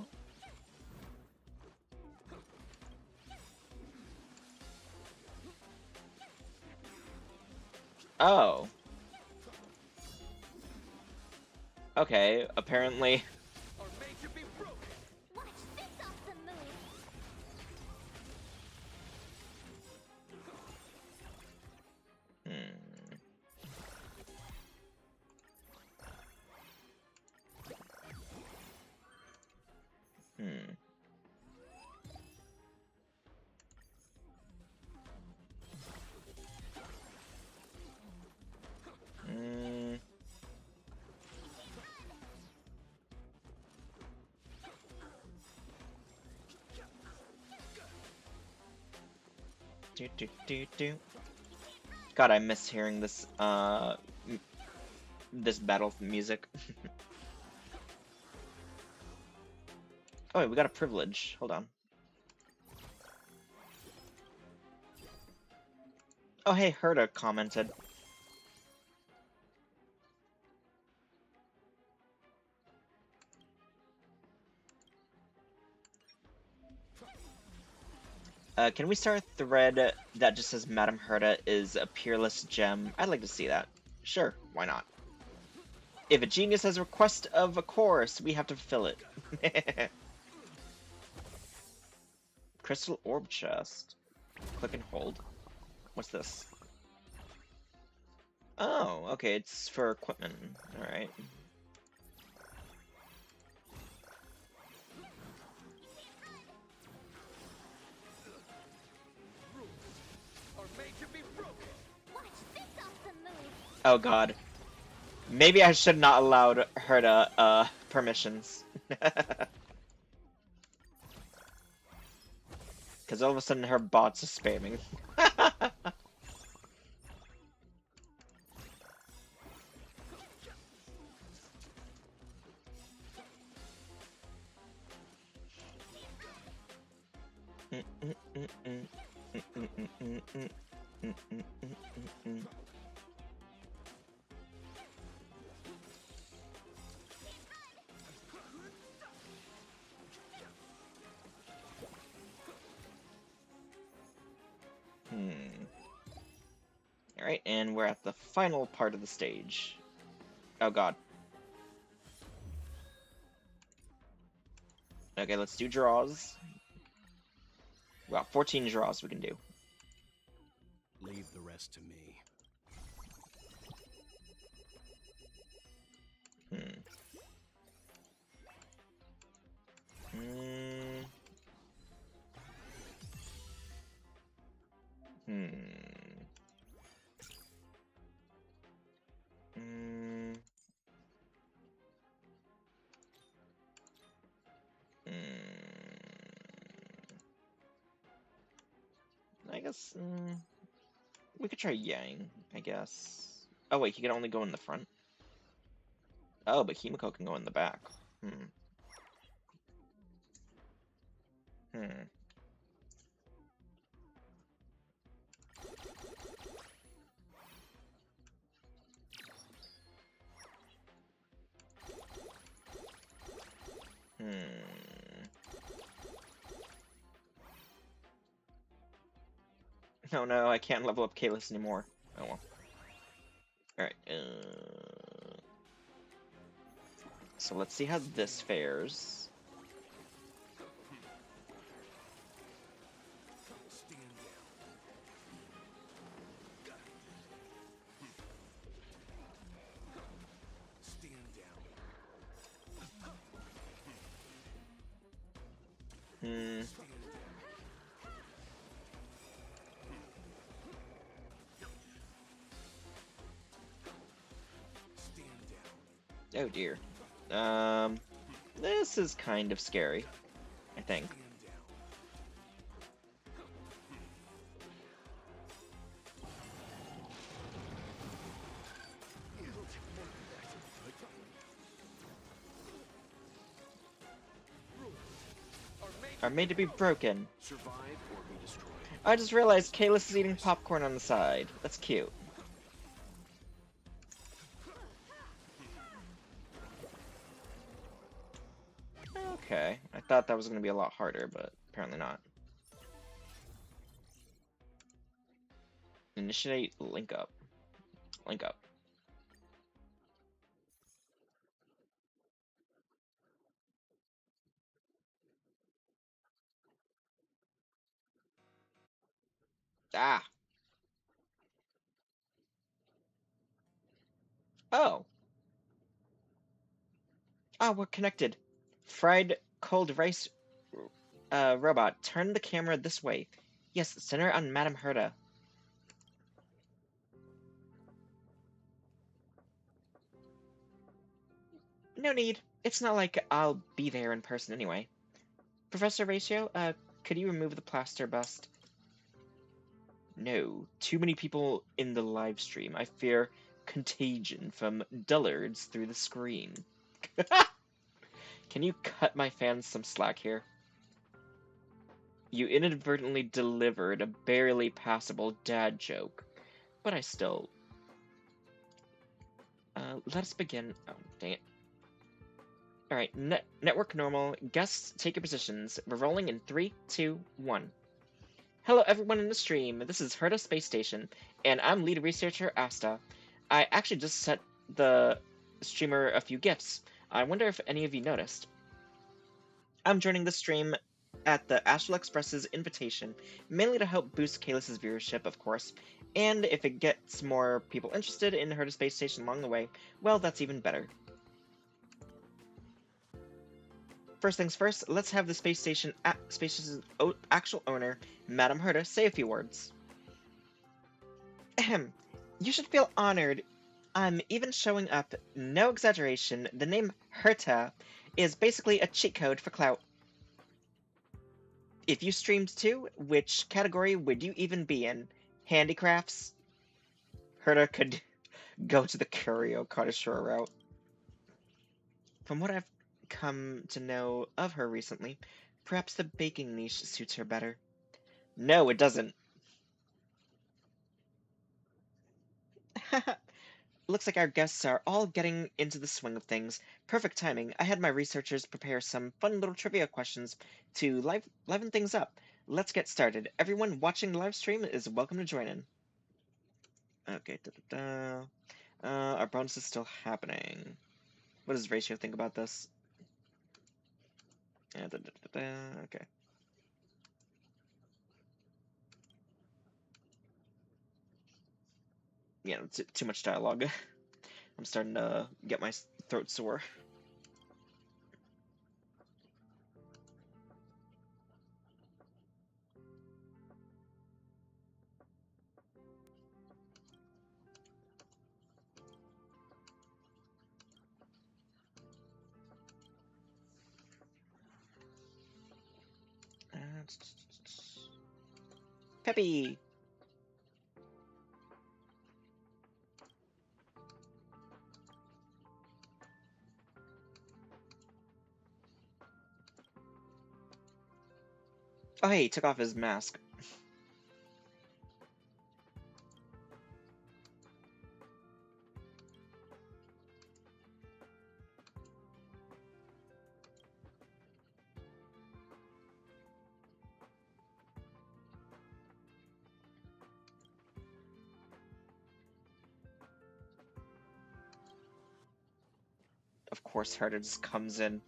Oh. Okay, apparently. Watch this awesome move! Hmm. Hmm. Hmm. Do do do do. God, I miss hearing this this battle music. Oh wait, we got a privilege. Hold on. Oh hey, Herda commented. Can we start a thread that just says Madame Herda is a peerless gem? I'd like to see that. Sure, why not? If a genius has a request of a course, we have to fulfill it. Crystal orb chest. Click and hold. What's this? Oh, okay, it's for equipment. Alright. Watch this awesome move! Oh god. Maybe I should not allowed her to, permissions. Because all of a sudden her bots are spamming. Alright, and we're at the final part of the stage. Oh god. Okay, let's do draws. Well, 14 draws we can do. Leave the rest to me. I guess, we could try Yang, I guess. Oh wait, he can only go in the front? Oh, but Himiko can go in the back. Hmm. Oh no, I can't level up Kalis anymore. Oh well. Alright, so let's see how this fares. Hmm. Oh dear. This is kind of scary, I think. Are made to be broken. Survive or be destroyed. I just realized Kalis is eating popcorn on the side. That's cute. Okay, I thought that was going to be a lot harder, but apparently not. Initiate link up. Link up. Ah! Oh! Ah, we're connected. Fried cold rice robot, turn the camera this way. Yes, center on Madame Herta. No need. It's not like I'll be there in person anyway. Professor Ratio, could you remove the plaster bust? No, too many people in the live stream. I fear contagion from dullards through the screen. Can you cut my fans some slack here? You inadvertently delivered a barely passable dad joke, but I still... let us begin. Oh, dang it. Alright, network normal. Guests, take your positions. We're rolling in 3, 2, 1. Hello everyone in the stream. This is Herta Space Station, and I'm lead researcher Asta. I actually just sent the streamer a few gifts. I wonder if any of you noticed. I'm joining the stream at the Astral Express's invitation, mainly to help boost Kalis's viewership, of course, and if it gets more people interested in Herta Space Station along the way, well, that's even better. First things first, let's have the space station's actual owner, Madame Herta, say a few words. Ahem. You should feel honored. I'm even showing up. No exaggeration. The name Herta is basically a cheat code for clout. If you streamed too, which category would you even be in? Handicrafts? Herta could go to the curio connoisseur route. From what I've come to know of her recently, perhaps the baking niche suits her better. No, it doesn't. Looks like our guests are all getting into the swing of things. Perfect timing. I had my researchers prepare some fun little trivia questions to liven things up. Let's get started. Everyone watching the live stream is welcome to join in. Okay, our bonus is still happening. What does Ratio think about this? Okay. Yeah, too much dialogue. I'm starting to get my throat sore. Peppy! Oh hey, he took off his mask. of course, Herta just comes in.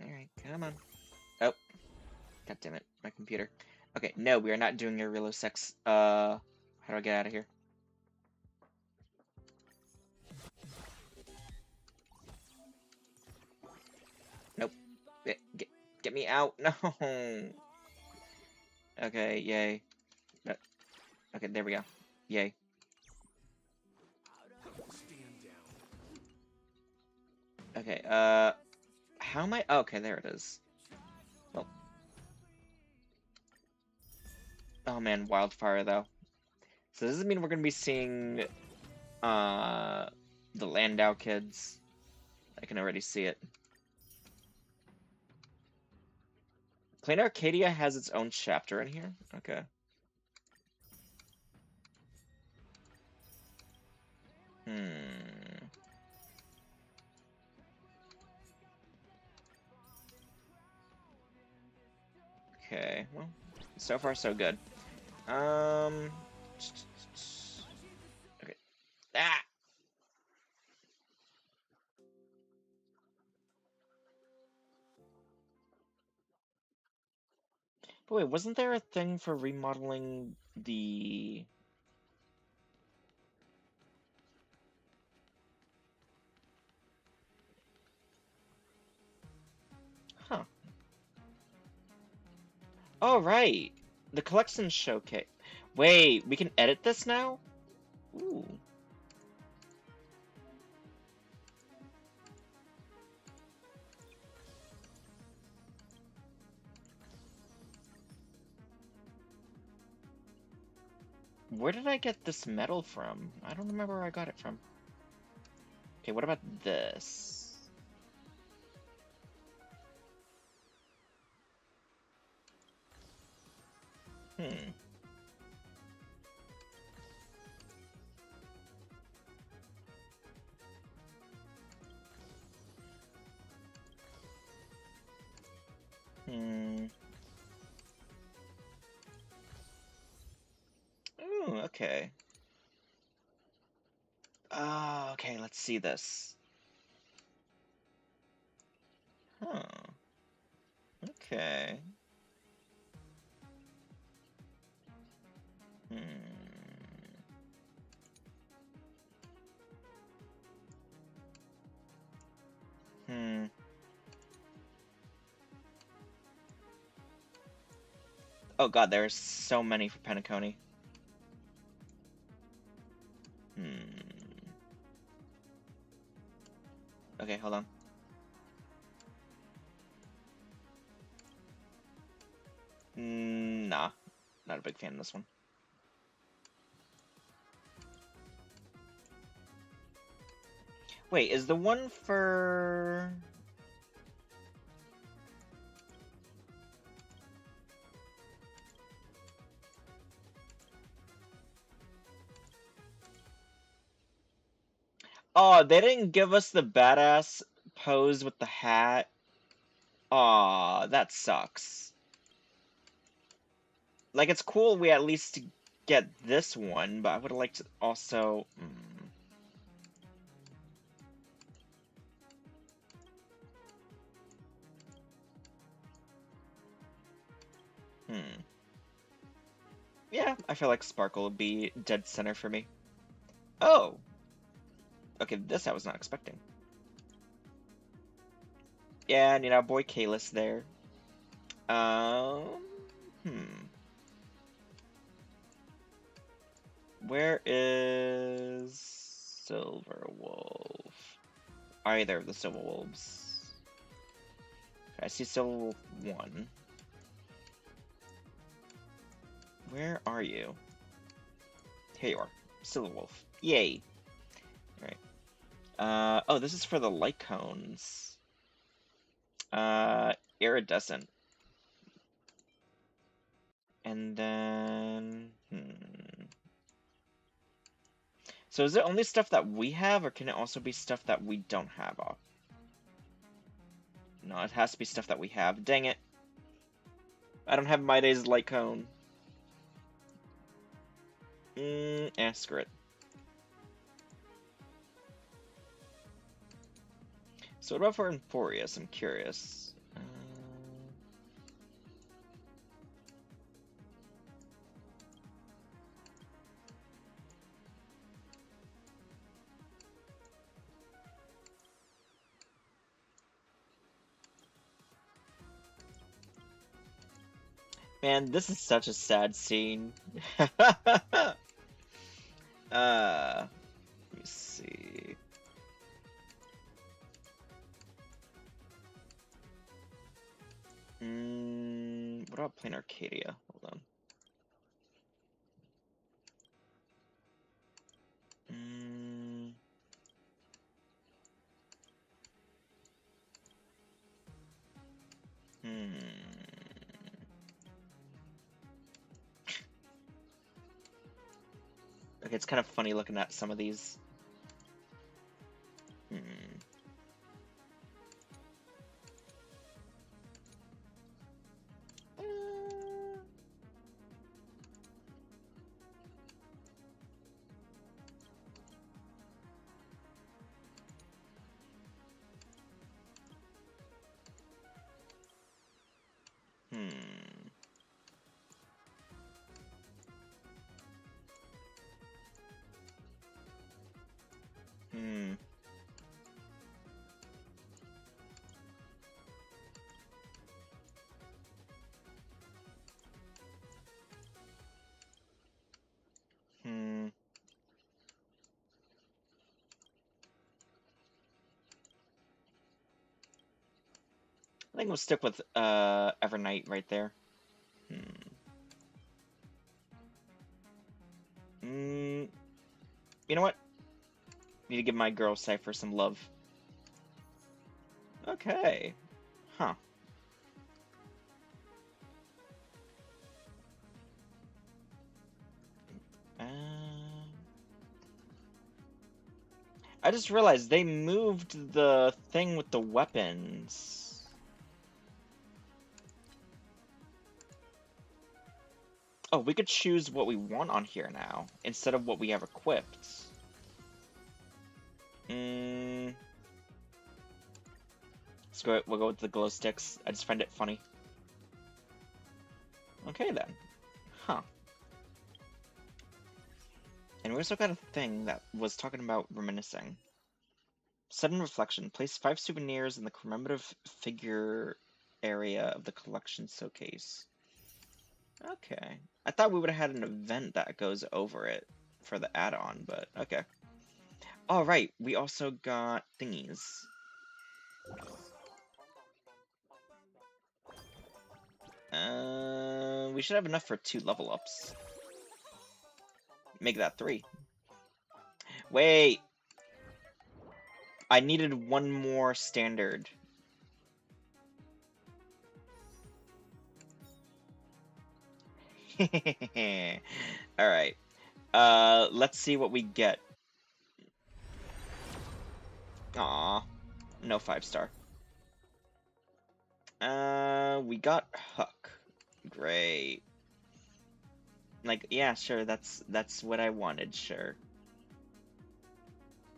Alright, come on. Oh. God damn it, my computer. Okay, no, we are not doing your real sex. How do I get out of here? Nope. Get me out. No. Okay, yay. No. Okay, there we go. Yay. Okay, how am I? Oh, okay, there it is. Well. Oh man, wildfire though. So does this mean we're gonna be seeing, the Landau kids? I can already see it. Plain Arcadia has its own chapter in here? Okay. Okay, well, so far so good. Okay. Ah! But wait, wasn't there a thing for remodeling the... Huh. Oh, right! The collection showcase. Wait, we can edit this now? Ooh. Where did I get this metal from? I don't remember where I got it from. Okay, what about this? Hmm. Hmm. Ooh, okay. Okay, let's see this. Huh. Okay. Hmm. Hmm. Oh god, there's so many for Penacony. Hmm. Okay, hold on. Nah. Not a big fan of this one. Wait, is the one for... Oh, they didn't give us the badass pose with the hat. Aw, that sucks. Like, it's cool we at least get this one, but I would have liked to also... Yeah, I feel like Sparkle would be dead center for me. Oh! Okay, this I was not expecting. Yeah, and you know, boy Kalis there. Hmm. Where is Silver Wolf? Either of the Silver Wolves. I see Silver Wolf 1. Where are you? Here you are. Silver Wolf. Yay. Alright. Oh, this is for the light cones. Iridescent. And then... So is it only stuff that we have, or can it also be stuff that we don't have? No, it has to be stuff that we have. Dang it. I don't have Miday's light cone. Screw it. So what about for Emporius? I'm curious. Man, this is such a sad scene. Let me see. What about playing Arcadia? Hold on. Okay, it's kind of funny looking at some of these. I think we'll stick with Evernight right there. You know what? Need to give my girl Cypher some love. Okay. Huh. I just realized they moved the thing with the weapons. Oh, we could choose what we want on here now, instead of what we have equipped. We'll go with the glow sticks. I just find it funny. Okay then. Huh. And we also got a thing that was talking about reminiscing. Sudden reflection. Place 5 souvenirs in the commemorative figure area of the collection showcase. Okay. I thought we would have had an event that goes over it for the add-on, but okay. All right, we also got thingies. We should have enough for 2 level ups. Make that 3. Wait! I needed 1 more standard. Alright. Let's see what we get. Aw. No 5-star. We got Huck. Great. Like, yeah, sure, that's what I wanted, sure.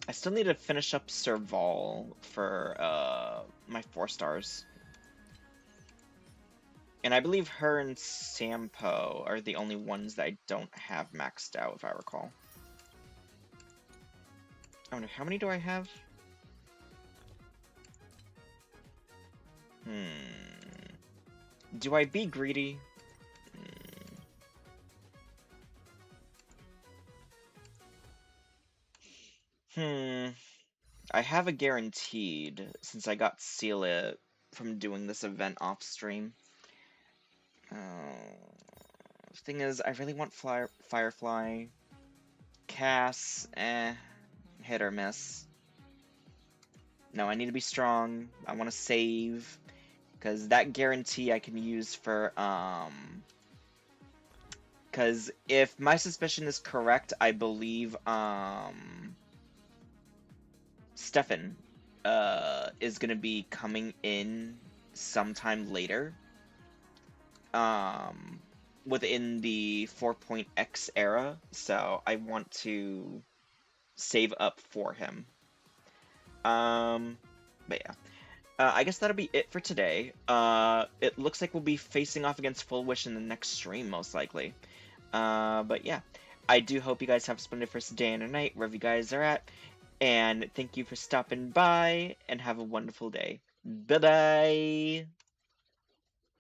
I still need to finish up Serval for, my 4 stars. And I believe her and Sampo are the only ones that I don't have maxed out, if I recall. I wonder, how many do I have? Do I be greedy? I have a guaranteed, since I got Celia from doing this event off stream. Thing is, I really want Firefly. Cass, hit or miss. No, I need to be strong. I want to save, because that guarantee I can use for, Because if my suspicion is correct, I believe Stefan is gonna be coming in sometime later. Within the 4.x era, so I want to save up for him. But yeah. I guess that'll be it for today. It looks like we'll be facing off against Full Wish in the next stream, most likely. But yeah. I do hope you guys have a splendid first day and a night, wherever you guys are at. And thank you for stopping by, and have a wonderful day. Bye-bye!